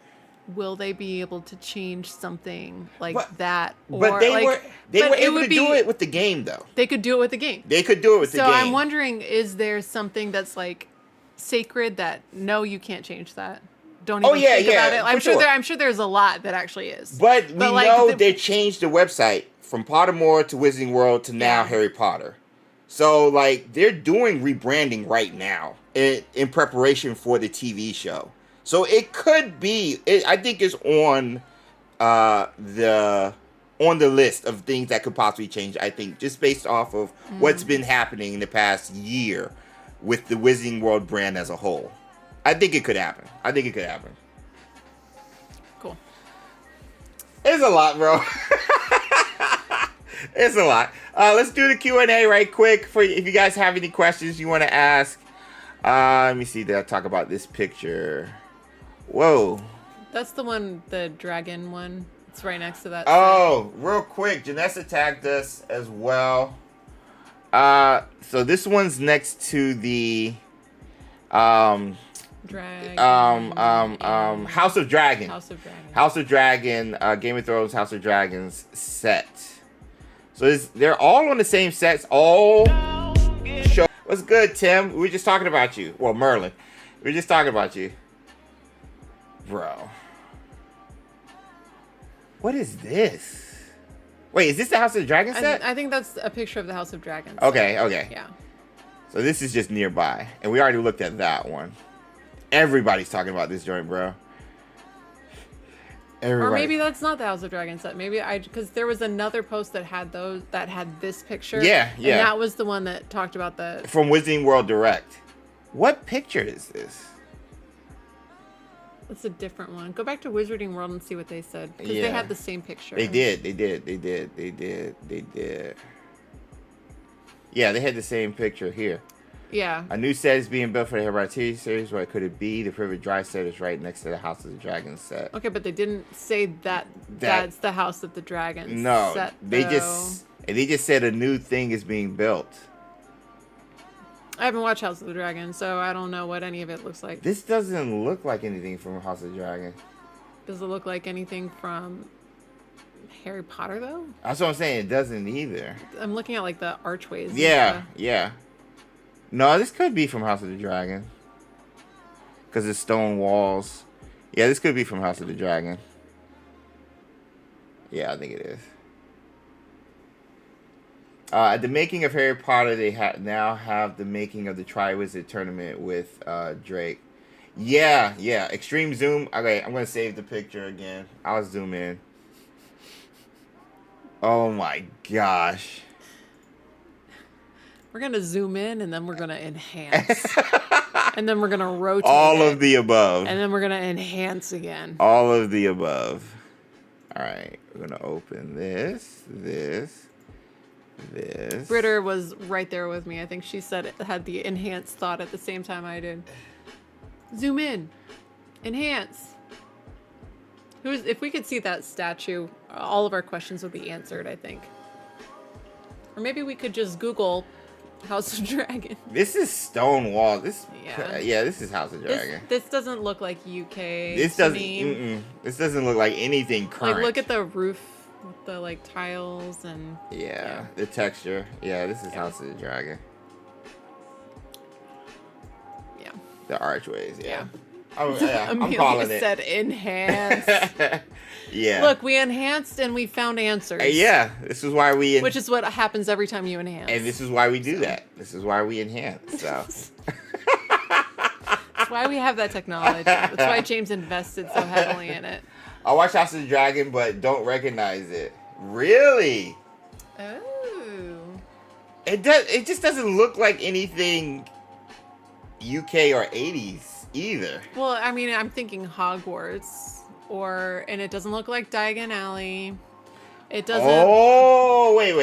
Will they be able to change something like that? But they were able to do it with the game, though. They could do it with the game. They could do it with the game. So I'm wondering, is there something that's like sacred that no, you can't change that? Don't even think about it. I'm sure there's a lot that actually is. But we know they changed the website from Pottermore to Wizarding World to now Harry Potter. So, like, they're doing rebranding right now in preparation for the TV show. So it could be. I think it's on the list of things that could possibly change. I think just based off of what's been happening in the past year with the Wizarding World brand as a whole. I think it could happen. Cool. It's a lot, bro. It's a lot. Let's do the Q&A right quick. If you guys have any questions you want to ask. Let me see. Did I talk about this picture? Whoa. That's the one, the dragon one. It's right next to that. Oh, real quick. Janessa tagged us as well. So this one's next to the House of Dragon. House of Dragon, Game of Thrones House of Dragons set. So they're all on the same sets, all show. What's good, Tim? We were just talking about you. Well, Merlin. We were just talking about you. Bro. What is this? Wait, is this the House of the Dragon set? I think that's a picture of the House of Dragons. Okay. Yeah. So this is just nearby, and we already looked at that one. Everybody's talking about this joint, bro. Everybody. Or maybe that's not the House of Dragons set. Maybe because there was another post that had this picture. Yeah. And that was the one that talked about the from Wizarding World Direct. What picture is this? It's a different one. Go back to Wizarding World and see what they said. Because they had the same picture. They did. Yeah, they had the same picture here. Yeah. A new set is being built for the Harry Potter series. What could it be? The Privet Drive set is right next to the House of the Dragons set. Okay, but they didn't say that's the House of the Dragons set. They just said a new thing is being built. I haven't watched House of the Dragon, so I don't know what any of it looks like. This doesn't look like anything from House of the Dragon. Does it look like anything from Harry Potter, though? That's what I'm saying. It doesn't either. I'm looking at, like, the archways. Yeah. No, this could be from House of the Dragon. Because it's stone walls. Yeah, this could be from House of the Dragon. Yeah, I think it is. At the making of Harry Potter, they now have the making of the Triwizard Tournament with Drake. Yeah. Extreme zoom. Okay, I'm going to save the picture again. I'll zoom in. Oh my gosh. We're going to zoom in, and then we're going to enhance. And then we're going to rotate all of the above. And then we're going to enhance again. All of the above. All right. We're going to open this. Britter was right there with me. I think she said it had the enhanced thought at the same time I did. Zoom in. Enhance. If we could see that statue, all of our questions would be answered, I think. Or maybe we could just Google House of Dragon. This is stone wall. This is House of Dragon. This doesn't look like UK. This doesn't. This doesn't look like anything current. Like, look at the roof with the like tiles and the texture. Yeah, this is House of the Dragon. Yeah. The archways. Yeah. I'm Amelia calling it. Said enhance. Yeah. Look, we enhanced and we found answers. Yeah, this is why we. Which is what happens every time you enhance. And this is why we do that. This is why we enhance. So. That's why we have that technology. That's why James invested so heavily in it. I watch House of the Dragon, but don't recognize it. Really? Oh. It just doesn't look like anything UK or 80s either. Well, I mean, I'm thinking Hogwarts, and it doesn't look like Diagon Alley. It doesn't. Oh, wait.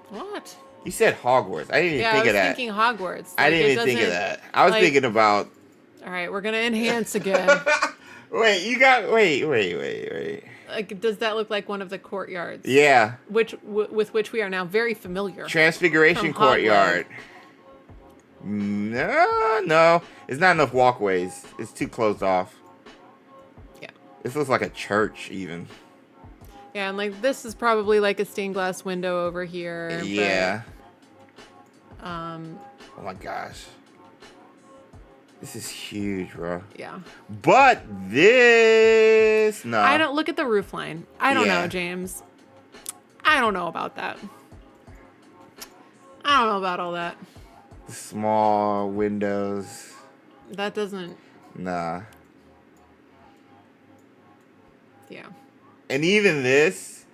What? You said Hogwarts. I didn't even think of that. I was thinking Hogwarts. I didn't even think of that. I was thinking about. All right, we're gonna enhance again. Wait. Like, does that look like one of the courtyards? Yeah. With which we are now very familiar. Transfiguration Courtyard. No. It's not enough walkways. It's too closed off. Yeah. This looks like a church, even. Yeah, and like this is probably like a stained glass window over here. Yeah. But, oh my gosh. This is huge, bro. Yeah. But this, no. I don't look at the roof line. I don't know, James. I don't know about that. I don't know about all that. Small windows. That doesn't. Nah. Yeah. And even this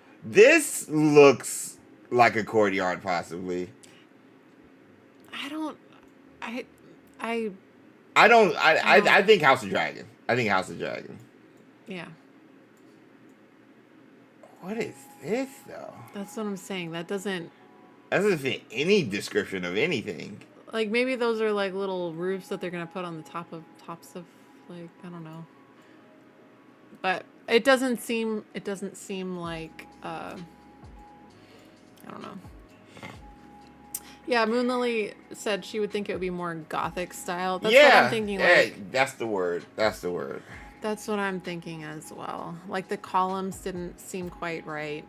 looks like a courtyard, possibly. I think House of Dragon. Yeah. What is this, though? That's what I'm saying. That doesn't fit any description of anything. Like, maybe those are like little roofs that they're gonna put on the tops of like, I don't know. But it doesn't seem like I don't know. Yeah, Moonlily said she would think it would be more gothic style. That's what I'm thinking. Like, that's the word. That's what I'm thinking as well. Like, the columns didn't seem quite right.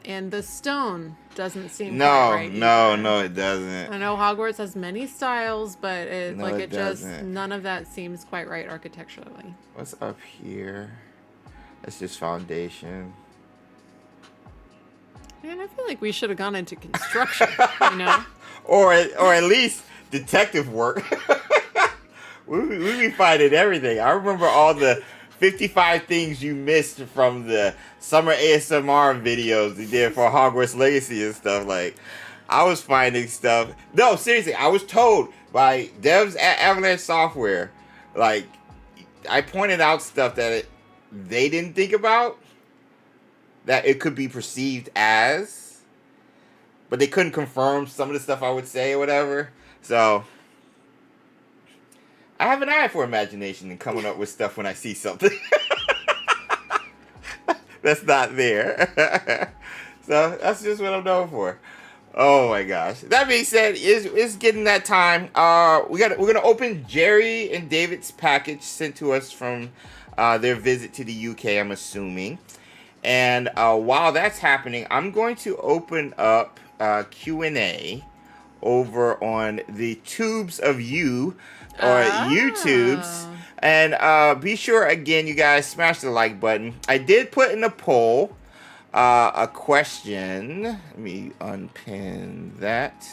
And the stone doesn't seem No, quite right either. no, it doesn't. I know Hogwarts has many styles, but it just doesn't. none of that seems quite right architecturally. What's up here? That's just foundation. Man, I feel like we should have gone into construction, you know? Or at least detective work. we be finding everything. I remember all the 55 things you missed from the summer ASMR videos they did for Hogwarts Legacy and stuff. Like, I was finding stuff. No, seriously, I was told by devs at Avalanche Software, like, I pointed out stuff that they didn't think about, that it could be perceived as, but they couldn't confirm some of the stuff I would say or whatever. So I have an eye for imagination and coming up with stuff when I see something that's not there. So that's just what I'm known for. Oh my gosh. That being said, it's getting that time. We're gonna open Jerry and David's package sent to us from their visit to the UK, I'm assuming. And while that's happening, I'm going to open up Q&A over on the Tubes of You, or YouTubes. And be sure, again, you guys, smash the like button. I did put in a poll a question. Let me unpin that.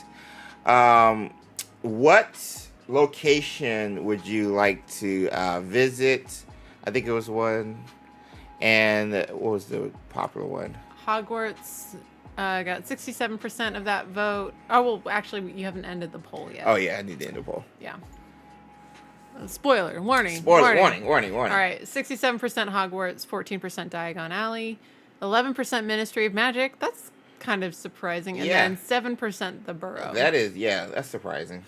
What location would you like to visit? I think it was one. And what was the popular one? Hogwarts got 67% of that vote. Oh, well, actually, you haven't ended the poll yet. Oh, yeah, I need to end the poll. Yeah. Spoiler. Warning. Warning. All right, 67% Hogwarts, 14% Diagon Alley, 11% Ministry of Magic. That's kind of surprising. And then 7% the Burrow. That is, that's surprising.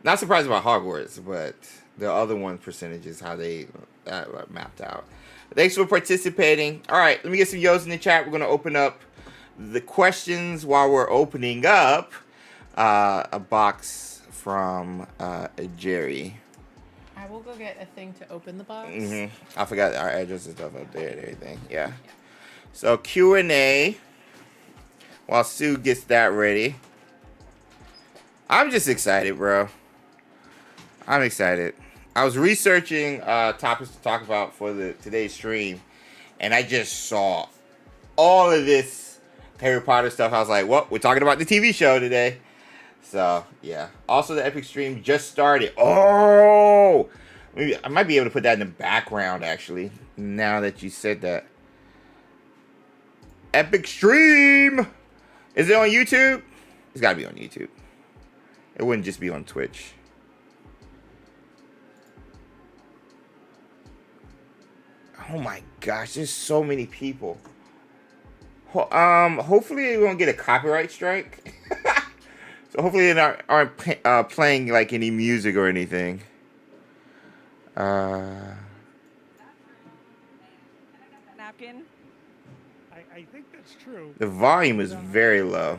Not surprised about Hogwarts, but the other one percentages, how they mapped out. Thanks for participating. All right, let me get some yo's in the chat. We're going to open up the questions while we're opening up a box from Jerry. I will go get a thing to open the box. I forgot our address and stuff up there and everything. Yeah. So Q&A while Sue gets that ready. I'm just excited, bro. I'm excited. I was researching topics to talk about for today's stream, and I just saw all of this Harry Potter stuff. I was like, well, we're talking about the TV show today. So, yeah. Also, the Epic stream just started. Oh! Maybe I might be able to put that in the background, actually, now that you said that. Epic stream! Is it on YouTube? It's got to be on YouTube. It wouldn't just be on Twitch. Oh my gosh, there's so many people. Hopefully we won't get a copyright strike. So hopefully they aren't playing like any music or anything. Napkin. I think that's true. The volume is very low.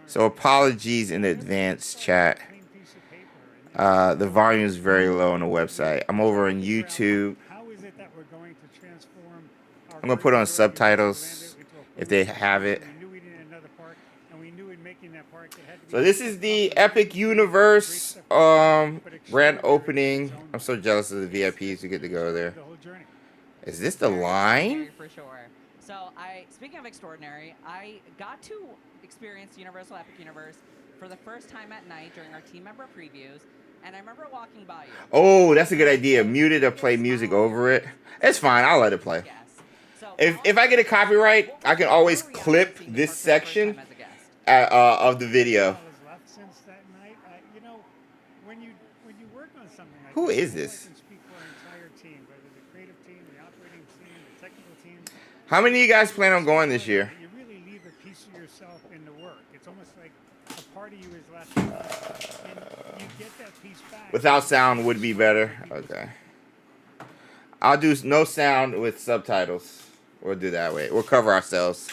So apologies in advance, chat. The volume is very low on the website. I'm over on YouTube. I'm going to put on subtitles if they have it. So this is the Epic Universe grand opening. I'm so jealous of the VIPs who get to go there. Is this the line? For sure. So speaking of extraordinary, I got to experience Universal Epic Universe for the first time at night during our team member previews. And I remember walking by you. Oh, that's a good idea. Muted or play music over it. It's fine. I'll let it play. If I get a copyright, I can always clip this section of the video. Who is this? How many of you guys plan on going this year? You really leave a piece of yourself in the work. It's almost like a part of you is left behind. And you get that piece back. Without sound would be better. Okay. I'll do no sound with subtitles. We'll do that way. We'll cover ourselves.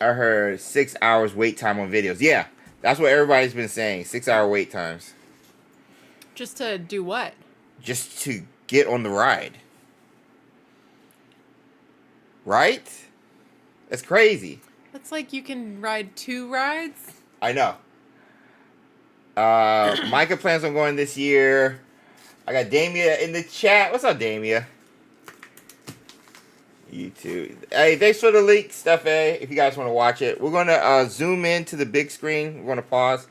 I heard 6 hours wait time on videos. Yeah, that's what everybody's been saying. 6 hour wait times. Just to do what? Just to get on the ride. Right? That's crazy. That's like you can ride 2 rides. I know. Micah plans on going this year. I got Damia in the chat. What's up, Damia? You too. Hey, thanks for the link, Steph A. If you guys want to watch it, we're going to zoom into the big screen. We're going to pause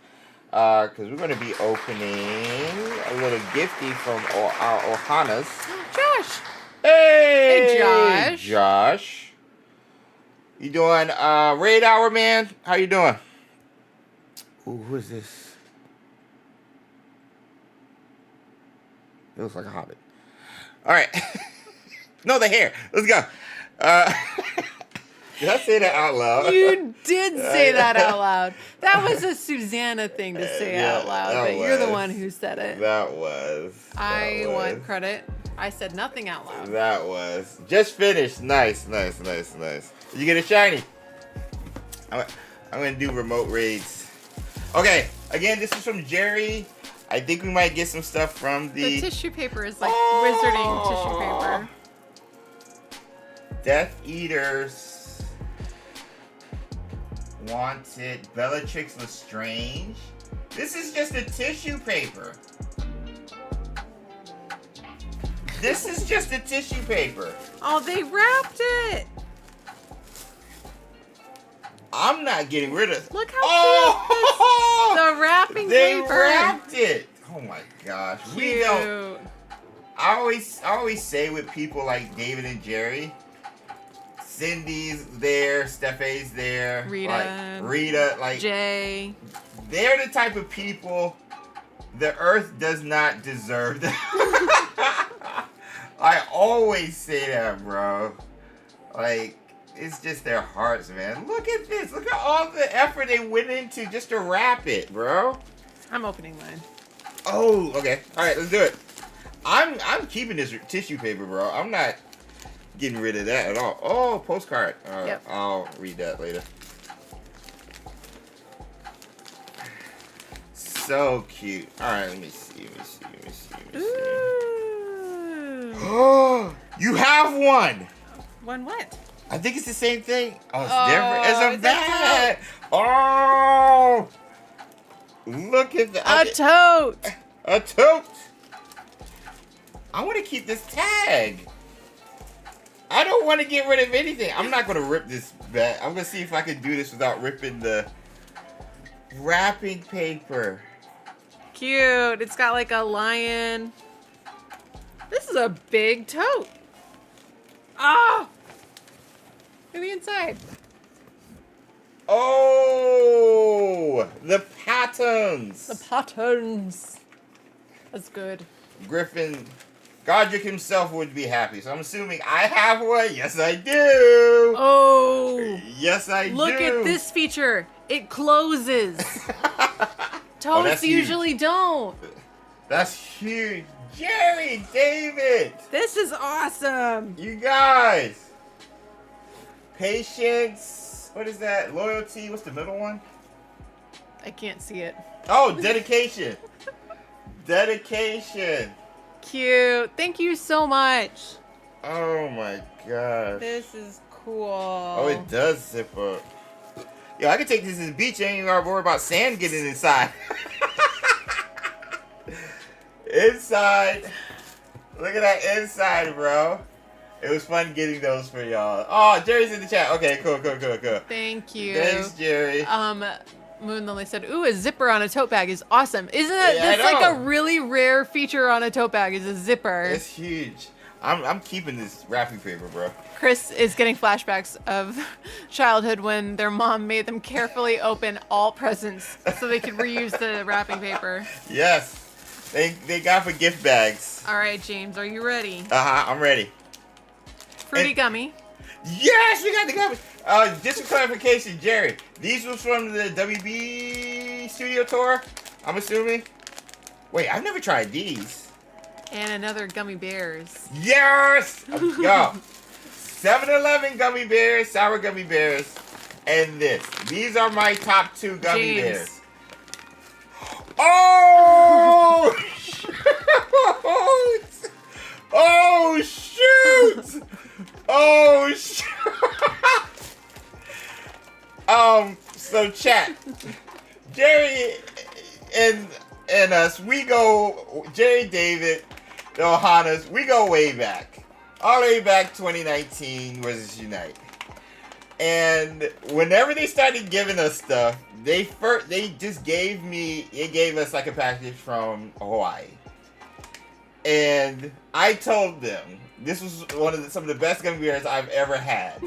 because we're going to be opening a little gifty from our Ohanas. Josh. Hey, Josh. Josh. You doing raid hour, man? How you doing? Ooh, who is this? It looks like a hobbit. All right. No, the hair. Let's go. Did I say that out loud? You did say that out loud. That was a Susanna thing to say out loud, but you're the one who said it. I want credit. I said nothing out loud. That was. Just finished. Nice. Did you get a shiny? I'm going to do remote raids. Okay. Again, this is from Jerry. I think we might get some stuff from The tissue paper is like wizarding tissue paper. Death Eaters. Wanted. Bellatrix Lestrange. This is just a tissue paper. This is just a tissue paper. Oh, they wrapped it. I'm not getting rid of. Look how cute the wrapping they paper. wrapped it. Oh my gosh. Cute. We don't. I always say with people like David and Jerry, Cindy's there, Stephanie's there, Rita, like Jay. They're the type of people the earth does not deserve them. I always say that, bro. Like, it's just their hearts, man. Look at this. Look at all the effort they went into just to wrap it, bro. I'm opening mine. Oh, okay. All right, let's do it. I'm keeping this tissue paper, bro. I'm not getting rid of that at all. Oh, postcard. Yep. I'll read that later. So cute. All right, let me see. Oh, you have one. One what? I think it's the same thing. Oh, it's different. It's a it's bag. Oh, look at that. A tote. A tote. I want to keep this tag. I don't want to get rid of anything. I'm not going to rip this bag. I'm going to see if I can do this without ripping the wrapping paper. Cute. It's got like a lion. This is a big tote. Ah! Look at the inside. Oh! The patterns! The patterns. That's good. Griffin, Godric himself would be happy. So I'm assuming I have one. Yes, I do! Oh! Yes, I do! Look at this feature. It closes. Totes usually don't. That's huge. Jerry, David! This is awesome. You guys! Patience. What is that? Loyalty. What's the middle one? I can't see it. Oh, dedication. Dedication. Cute. Thank you so much. Oh my gosh. This is cool. Oh, it does zip up. Yo, I could take this to the beach. I ain't even gotta worry about sand getting inside. Inside. Look at that inside, bro. It was fun getting those for y'all. Oh, Jerry's in the chat. Okay, cool. Thank you. Thanks, Jerry. Moon Lily said, "Ooh, a zipper on a tote bag is awesome. Isn't it? Yeah, That's like a really rare feature on a tote bag is a zipper." It's huge. I'm keeping this wrapping paper, bro. Chris is getting flashbacks of childhood when their mom made them carefully open all presents so they could reuse the wrapping paper. Yes. They got for gift bags. All right, James, are you ready? I'm ready. Fruity gummy. Yes, we got the gummy. Just for clarification, Jerry, these was from the WB studio tour, I'm assuming. Wait, I've never tried these. And another gummy bears. Yes! Let's go. 7-Eleven gummy bears, sour gummy bears, and this. These are my top 2 gummy bears. Oh! Shoot! Oh, shoot! Oh, shoot! So chat. Jerry and us, we go, Jerry, David, the Ohanas, we go way back. All the way back 2019 versus Unite. And whenever they started giving us stuff, they gave us like a package from Hawaii. And I told them this was some of the best gummy bears I've ever had.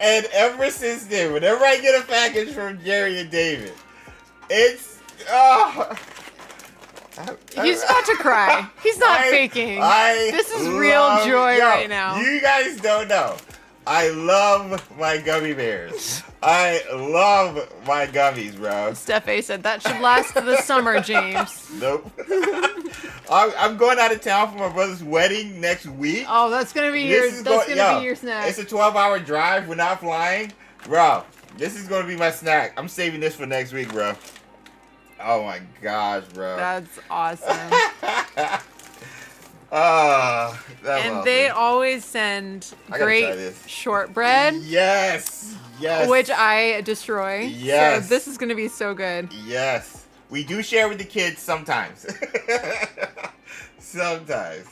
And ever since then, whenever I get a package from Jerry and David, it's He's about to cry. He's not faking. This is real joy right now. You guys don't know. I love my gummy bears. I love my gummies, bro. Steph said that should last to the summer, James. Nope. I'm going out of town for my brother's wedding next week. Oh, that's gonna be your snack. It's a 12-hour drive. We're not flying, bro. This is gonna be my snack. I'm saving this for next week, bro. Oh my gosh, bro. That's awesome. That's awesome. They always send great shortbread. Yes. Which I destroy. Yes. So this is going to be so good. Yes. We do share with the kids sometimes. Sometimes.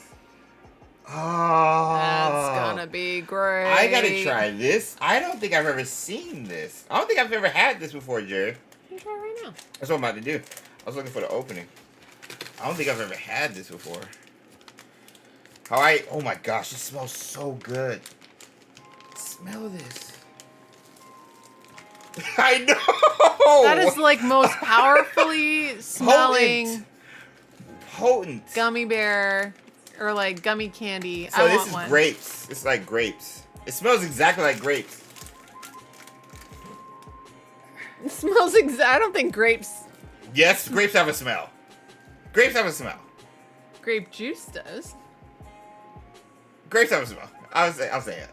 Oh. That's going to be great. I got to try this. I don't think I've ever seen this. I don't think I've ever had this before, Jared. You can try it right now. That's what I'm about to do. I was looking for the opening. I don't think I've ever had this before. Oh my gosh, it smells so good. Smell this. I know! That is like most powerfully smelling potent gummy bear or like gummy candy. So this is grapes. It's like grapes. It smells exactly like grapes. It smells I don't think grapes. Yes, grapes have a smell. Grapes have a smell. Grape juice does. Grapes have a smell. I'll say it.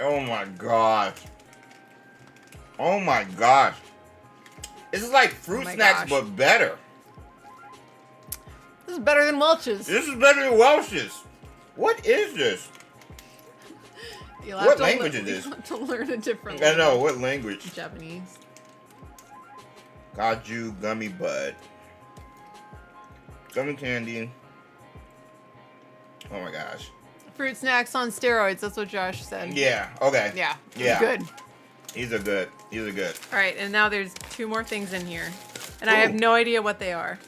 Oh my gosh. Oh my gosh. This is like fruit snacks, but better. This is better than Welch's. This is better than Welch's. What is this? What language is this? You'll have to learn a different language. I know, what language? Japanese. Kaju gummy bud. Gummy candy. Oh my gosh. Fruit snacks on steroids. That's what Josh said. Yeah. Okay. Yeah. Yeah. Good. These are good. All right, and now there's 2 more things in here, and I have no idea what they are.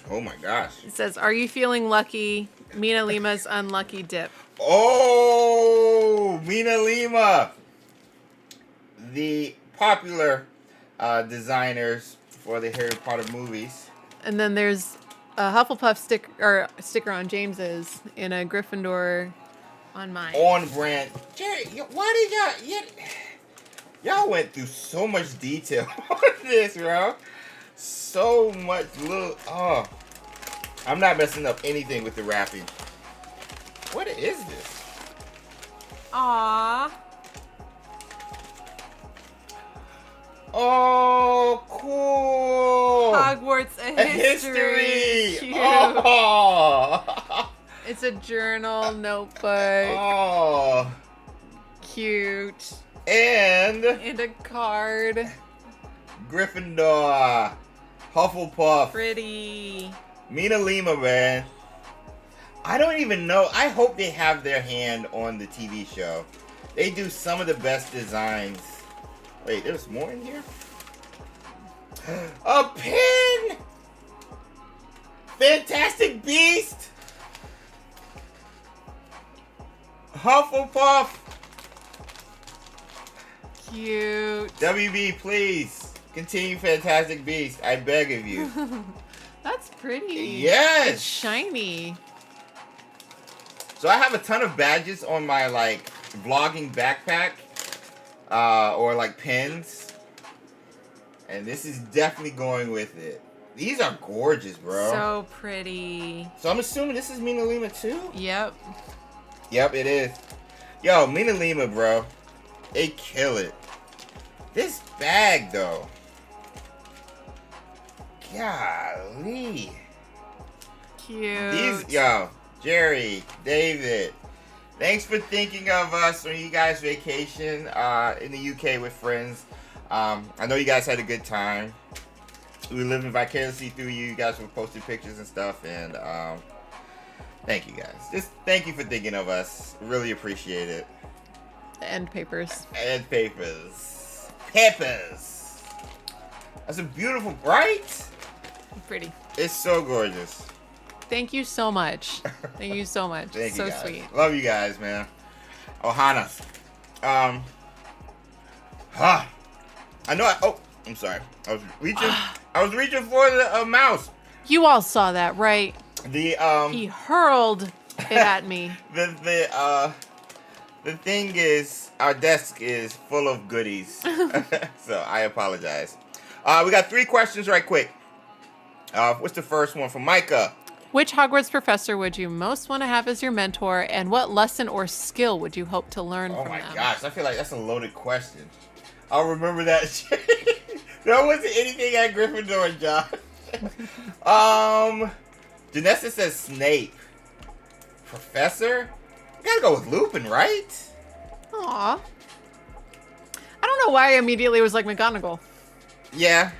Oh my gosh. It says, "Are you feeling lucky? Mina Lima's unlucky dip." Oh, Mina Lima, the popular designers for the Harry Potter movies. And then there's a Hufflepuff sticker on James's and a Gryffindor on mine. On brand. Jerry, why did y'all went through so much detail on this, bro? So much I'm not messing up anything with the wrapping. What is this? Aww. Oh, cool. Hogwarts, a history. Cute. Oh. It's a journal, notebook. Oh. Cute. And a card. Gryffindor. Hufflepuff. Pretty. Mina Lima, man. I don't even know. I hope they have their hand on the TV show. They do some of the best designs. Wait, there's more in here? A pin! Fantastic Beast! Hufflepuff! Cute. WB, please. Continue Fantastic Beast. I beg of you. That's pretty. Yes! It's shiny. So I have a ton of badges on my, vlogging backpack. Or, pins. And this is definitely going with it. These are gorgeous, bro. So pretty. So I'm assuming this is Mina Lima, too? Yep. Yep, it is. Yo, Mina Lima, bro. They kill it. This bag, though. Golly. Cute. These, Jerry, David, Thanks for thinking of us on you guys' vacation in the UK with friends. I know you guys had a good time. We were living vicariously through you. You guys were posting pictures and stuff, and thank you guys. Just thank you for thinking of us. Really appreciate it. End papers. And papers. Peppers. That's a beautiful, right? Pretty. It's so gorgeous. Thank you so much. Thank you so much. Thank So you guys. sweet. Love you guys, man. Ohana. I know. I'm sorry. I was reaching for the mouse. You all saw that, right? The He hurled it at me. The thing is, our desk is full of goodies, so I apologize. We got 3 questions right quick. What's the first one from Micah? Which Hogwarts professor would you most want to have as your mentor, and what lesson or skill would you hope to learn Oh from my them? gosh, I feel like that's a loaded question. I'll remember that. There wasn't anything at Gryffindor, John. Janessa says Snape. Professor? You gotta go with Lupin, right? Aw. I don't know why I immediately was like McGonagall. Yeah.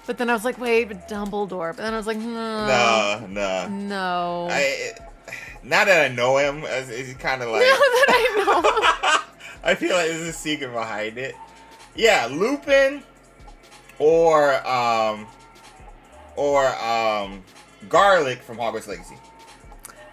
But then I was like, wait, but Dumbledore. But then I was like, no. No. Now that I know him, it's kind of like... Now that I know. I feel like there's a secret behind it. Yeah, Lupin or Garlic from Hogwarts Legacy.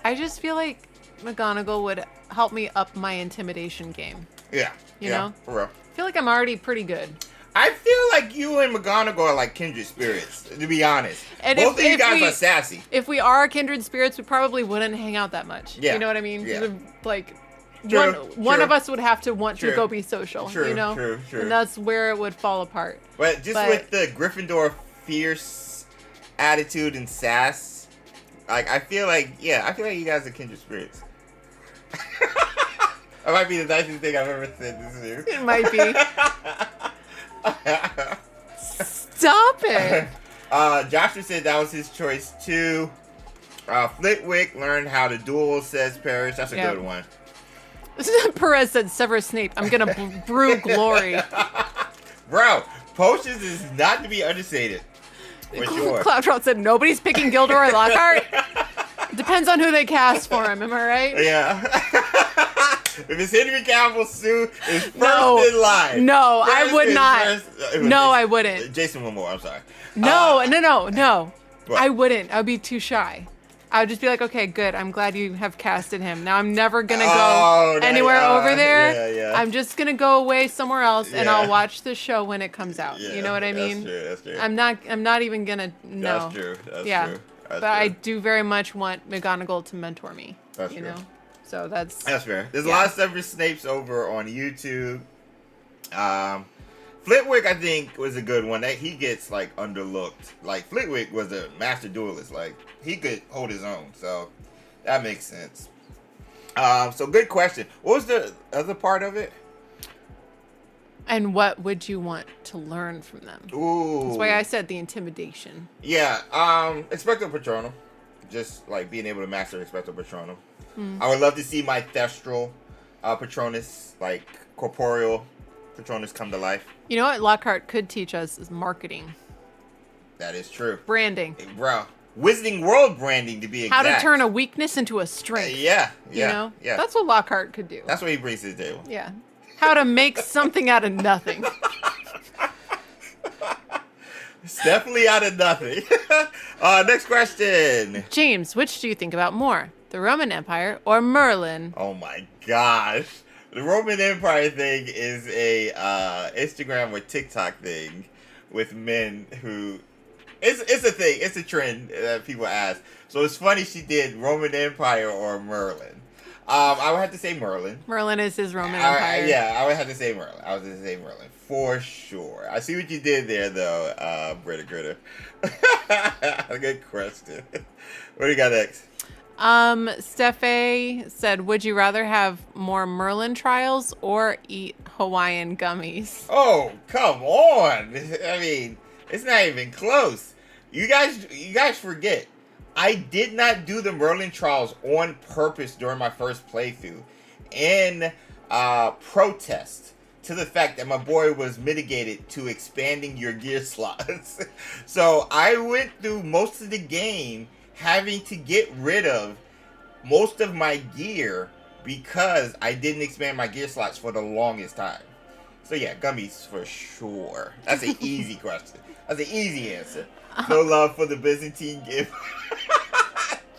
I just feel like McGonagall would help me up my intimidation game. Yeah. You know? For real. I feel like I'm already pretty good. I feel like you and McGonagall are like kindred spirits, to be honest. And Both of you guys are sassy. If we are kindred spirits, we probably wouldn't hang out that much. Yeah. You know what I mean? Yeah. Like, True, one true. of us would have to want True. to go be social, True, you know? true. And that's where it would fall apart. But with the Gryffindor fierce attitude and sass, like I feel like you guys are kindred spirits. That might be the nicest thing I've ever said this year. It might be. Stop it. Joshua said that was his choice too. Flitwick learned how to duel, says Parrish. That's a good one. Perez said Severus Snape. I'm gonna brew glory. Bro, potions is not to be understated. For sure. Cloudtrot said nobody's picking Gilderoy Lockhart. Depends on who they cast for him. Am I right? Yeah. If it's Henry Cavill, Sue is first in line. No, I would not. No, I wouldn't. Jason Momoa, I'm sorry. No. What? I wouldn't. I would be too shy. I would just be like, okay, good. I'm glad you have casted him. Now I'm never gonna go anywhere over there. Yeah. I'm just gonna go away somewhere else, and I'll watch the show when it comes out. Yeah, you know what I mean? That's true. I'm not even gonna. No. That's true. That's true. But I do very much want McGonagall to mentor me. That's you true. know. So that's fair. There's a lot of Severus Snapes over on YouTube. Flitwick, I think, was a good one. That he gets like underlooked. Like Flitwick was a master duelist. Like he could hold his own. So that makes sense. So good question. What was the other part of it? And what would you want to learn from them? Ooh. That's why I said the intimidation. Yeah. Expecto Patronum. Just like being able to master Expecto Patronum. I would love to see my Thestral Patronus, like corporeal Patronus, come to life. You know what Lockhart could teach us is marketing. That is true. Branding. Hey, bro. Wizarding World branding, to be How exact. to turn a weakness into a strength. Yeah. You know? That's what Lockhart could do. That's what he brings to the table. Yeah. How to make something out of nothing. It's definitely out of nothing. Next question. James, which do you think about more? The Roman Empire or Merlin? Oh my gosh. The Roman Empire thing is a Instagram or TikTok thing with men who... It's a thing. It's a trend that people ask. So it's funny she did Roman Empire or Merlin. I would have to say Merlin. Merlin is his Roman Empire. I would have to say Merlin. I would have to say Merlin. For sure. I see what you did there, though, Britta Gritter. Good question. What do you got next? Steffe said, would you rather have more Merlin trials or eat Hawaiian gummies? Oh, come on. I mean, it's not even close. You guys forget. I did not do the Merlin trials on purpose during my first playthrough in protest to the fact that my boy was mitigated to expanding your gear slots. So I went through most of the game having to get rid of most of my gear because I didn't expand my gear slots for the longest time. So yeah, gummies for sure. That's an easy question. That's an easy answer. No love for the Byzantine gift.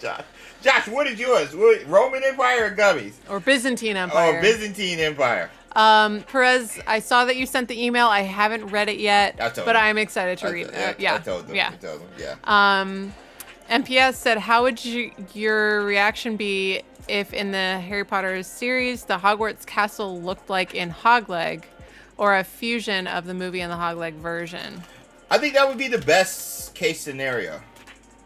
Josh, what is yours? Roman Empire or gummies? Or Byzantine Empire. Oh, Byzantine Empire. Perez, I saw that you sent the email. I haven't read it yet, but I'm excited to read it. Yeah. I told them. Yeah. I told them. Yeah. MPS said, how would your reaction be if in the Harry Potter series the Hogwarts castle looked like in Hogleg, or a fusion of the movie and the Hogleg version? I think that would be the best case scenario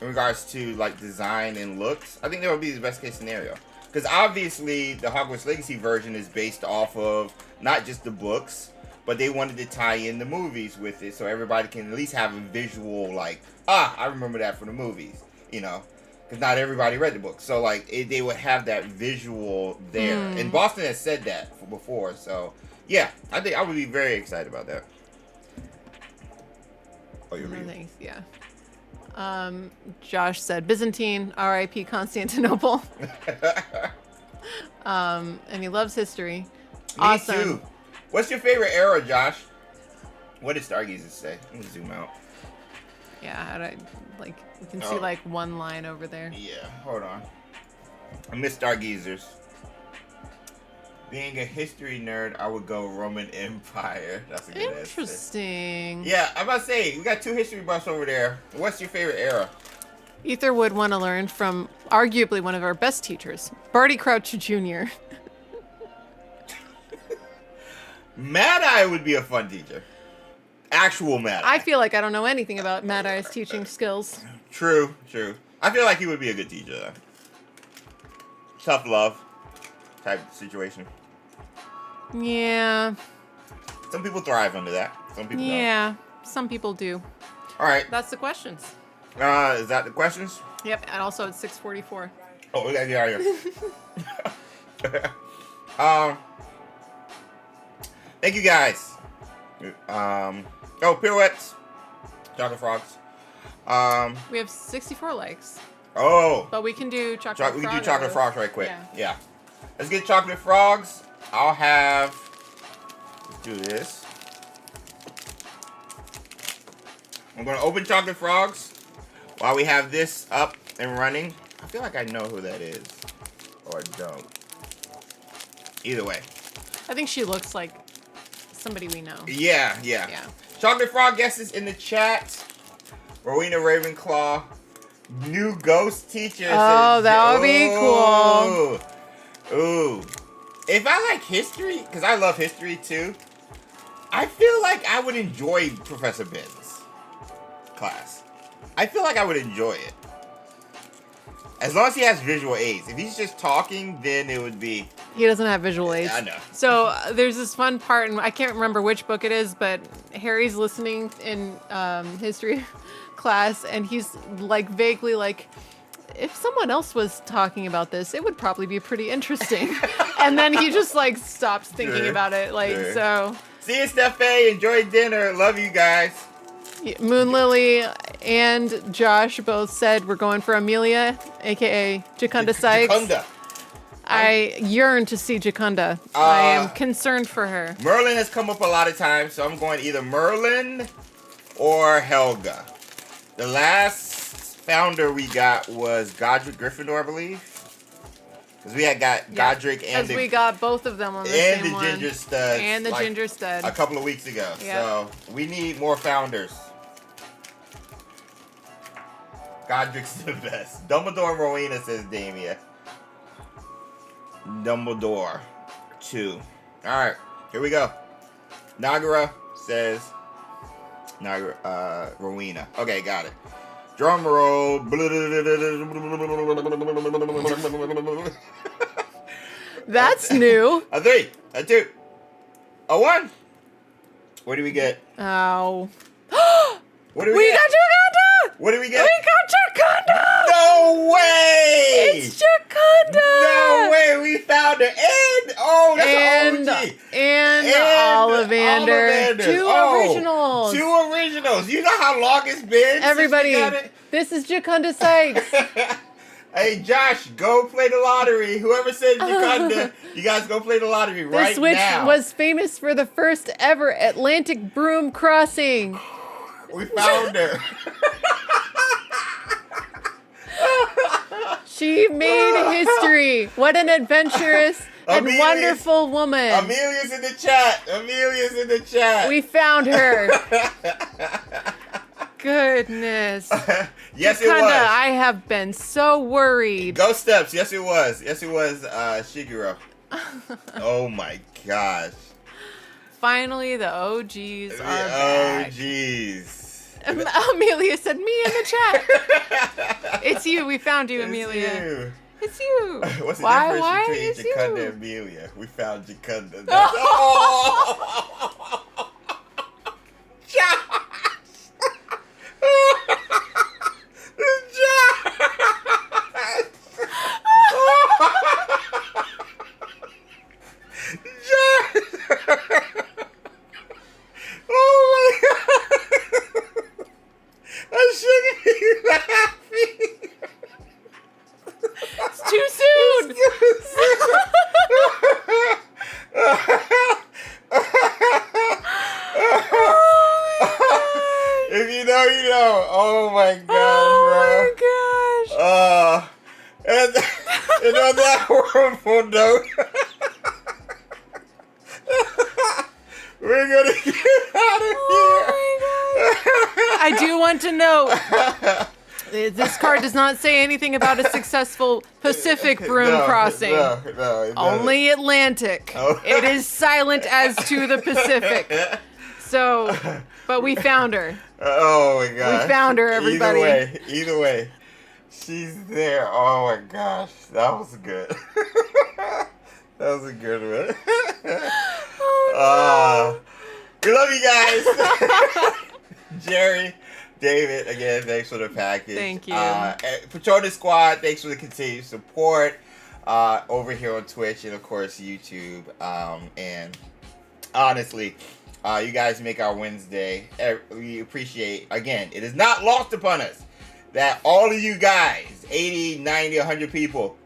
in regards to like design and looks. I think that would be the best case scenario. Because obviously the Hogwarts Legacy version is based off of not just the books, but they wanted to tie in the movies with it so everybody can at least have a visual like, I remember that from the movies, you know. Because not everybody read the book. So like they would have that visual there. And Boston has said that before. So yeah, I think I would be very excited about that. Oh, you're reading? Thanks, yeah. Josh said Byzantine, R.I.P. Constantinople. And he loves history. Awesome. Me too. What's your favorite era, Josh? What did Stargazer say? Let me zoom out. Yeah, how do I, like, you can see like one line over there. Yeah, hold on. I miss Stargazers. Being a history nerd, I would go Roman Empire. That's a good answer. Interesting. Yeah, I'm about to say, we got 2 history buffs over there. What's your favorite era? Ether would want to learn from arguably one of our best teachers, Barty Crouch Jr. Mad Eye would be a fun teacher. Actual Mad Eye. I feel like I don't know anything about Mad Eye's teaching skills. True. I feel like he would be a good teacher, though. Tough love type situation. Yeah. Some people thrive under that. Some people don't. Yeah, some people do. All right. That's the questions. Is that the questions? Yep, and also it's 6:44. Oh, we gotta get out of here. Thank you guys. Pirouettes. Chocolate frogs. We have 64 likes. Oh. But we can do chocolate We frogs. can do chocolate frogs right quick. Yeah. Yeah. Let's get chocolate frogs. Let's do this. I'm going to open chocolate frogs while we have this up and running. I feel like I know who that is. Or I don't. Either way. I think she looks like somebody we know. Yeah. Chocolate frog guesses in the chat. Rowena Ravenclaw. New ghost teacher. Oh, that would be cool. Ooh. If I like history, because I love history too, I feel like I would enjoy Professor Ben's class. I feel like I would enjoy it. As long as he has visual aids. If he's just talking, then it would be... He doesn't have visual aids. I know. So there's this fun part, and I can't remember which book it is, but Harry's listening in history class, and he's like vaguely like, if someone else was talking about this, it would probably be pretty interesting. And then he just like stops thinking about it. Like, so. See you, Steffi. Enjoy dinner. Love you guys. Moon Lily and Josh both said we're going for Amelia, aka Jacunda Sykes. Jacunda. I yearn to see Jacunda. I am concerned for her. Merlin has come up a lot of times, so I'm going either Merlin or Helga. The last founder we got was Godric Gryffindor, I believe. Because we had got Godric and we got both of them on the same one. Ginger Stud. And the Ginger Stud. A couple of weeks ago. Yep. So we need more founders. Godric's the best. Dumbledore and Rowena, says Damia. Dumbledore 2. Alright, here we go. Nagara says Rowena. Okay, got it. Drum roll. That's new. A 3. A 2. A 1. What do we get? Oh. What do we get? got Jacunda! What do we get? We got Jacunda! No No way! It's Jacunda! No way! We found her. And that's an OG. And Ollivander. Two originals. Two originals. You know how long it's been? Everybody, since we got it? this is Jacunda Sykes. Hey, Josh, go play the lottery. Whoever said Jacunda, you guys go play the lottery right now. This witch was famous for the first ever Atlantic broom crossing. We found her. She made history. What an adventurous and wonderful woman. Amelia's in the chat. We found her. Goodness. Yes, Jacunda, it was. I have been so worried. Go Steps. Yes, it was. Shiguro. Oh my gosh. Finally, the OGs are back. OGs. Amelia said, me in the chat. It's you. We found you, Amelia. It's you. What's the Why difference between Jacunda and Amelia? We found Jacunda. Josh! Oh my god! I shouldn't be laughing. It's too soon. If you know, you know. Oh my gosh, Oh my gosh. And on that horrible note, we're gonna get out of here. I do want to note, this card does not say anything about a successful Pacific broom crossing. No, it doesn't. Only Atlantic. Oh. It is silent as to the Pacific. So, but we found her. Oh my gosh. We found her, everybody. Either way. She's there. Oh my gosh. That was good. That was a good one. We love you guys. Jerry, David, again, thanks for the package. Thank you. Patronus Squad, thanks for the continued support over here on Twitch and, of course, YouTube. And honestly, you guys make our Wednesday. We appreciate, again, it is not lost upon us that all of you guys, 80, 90, 100 people,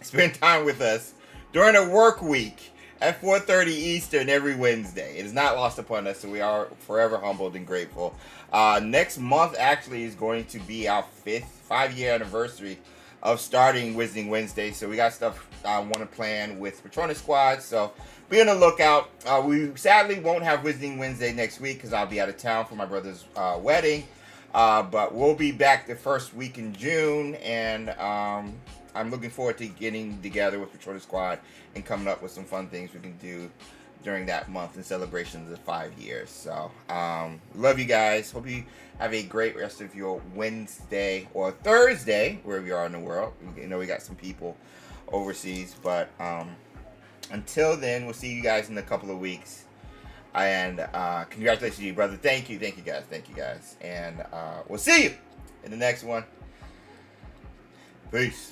spend time with us during a work week at 4:30 Eastern every Wednesday. It is not lost upon us, so we are forever humbled and grateful. Next month actually is going to be our 5-year anniversary of starting Wizarding Wednesday, so we got stuff I want to plan with Patronus Squad, so be on the lookout. We sadly won't have Wizarding Wednesday next week because I'll be out of town for my brother's wedding, but we'll be back the first week in June, and I'm looking forward to getting together with Patronus Squad and coming up with some fun things we can do during that month in celebration of the 5 years. So, love you guys. Hope you have a great rest of your Wednesday or Thursday, wherever you are in the world. You know, we got some people overseas, but until then, we'll see you guys in a couple of weeks. And congratulations to you, brother. Thank you guys. And we'll see you in the next one. Peace.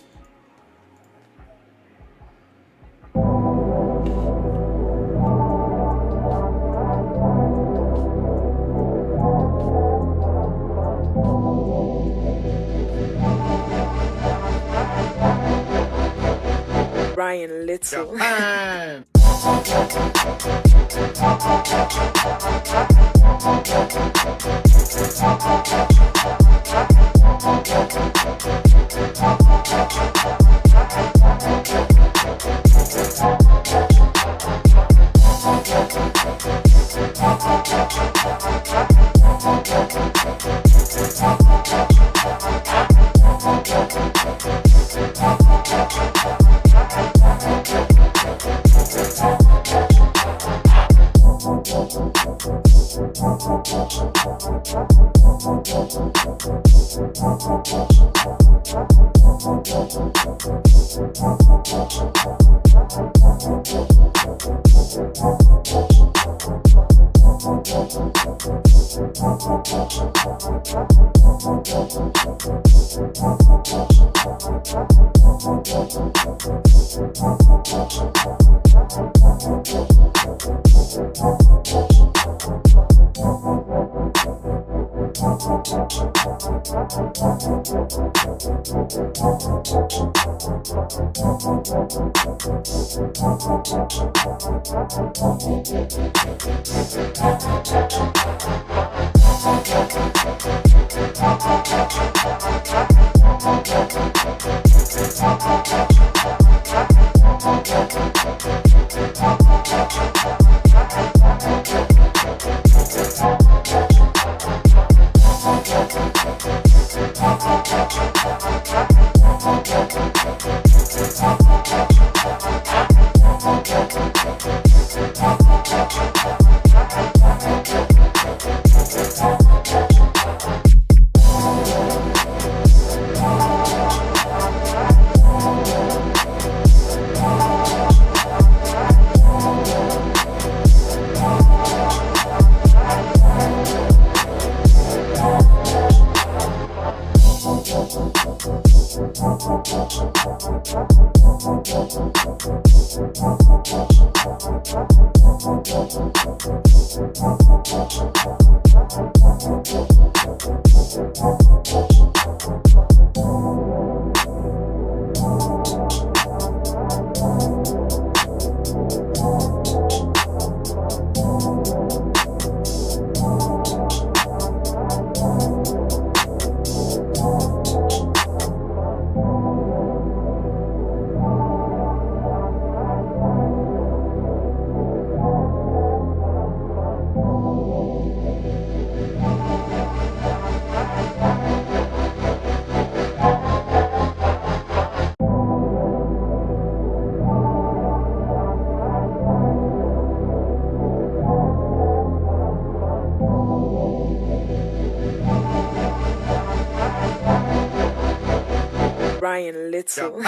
Brian Little. Japan. Brian Little.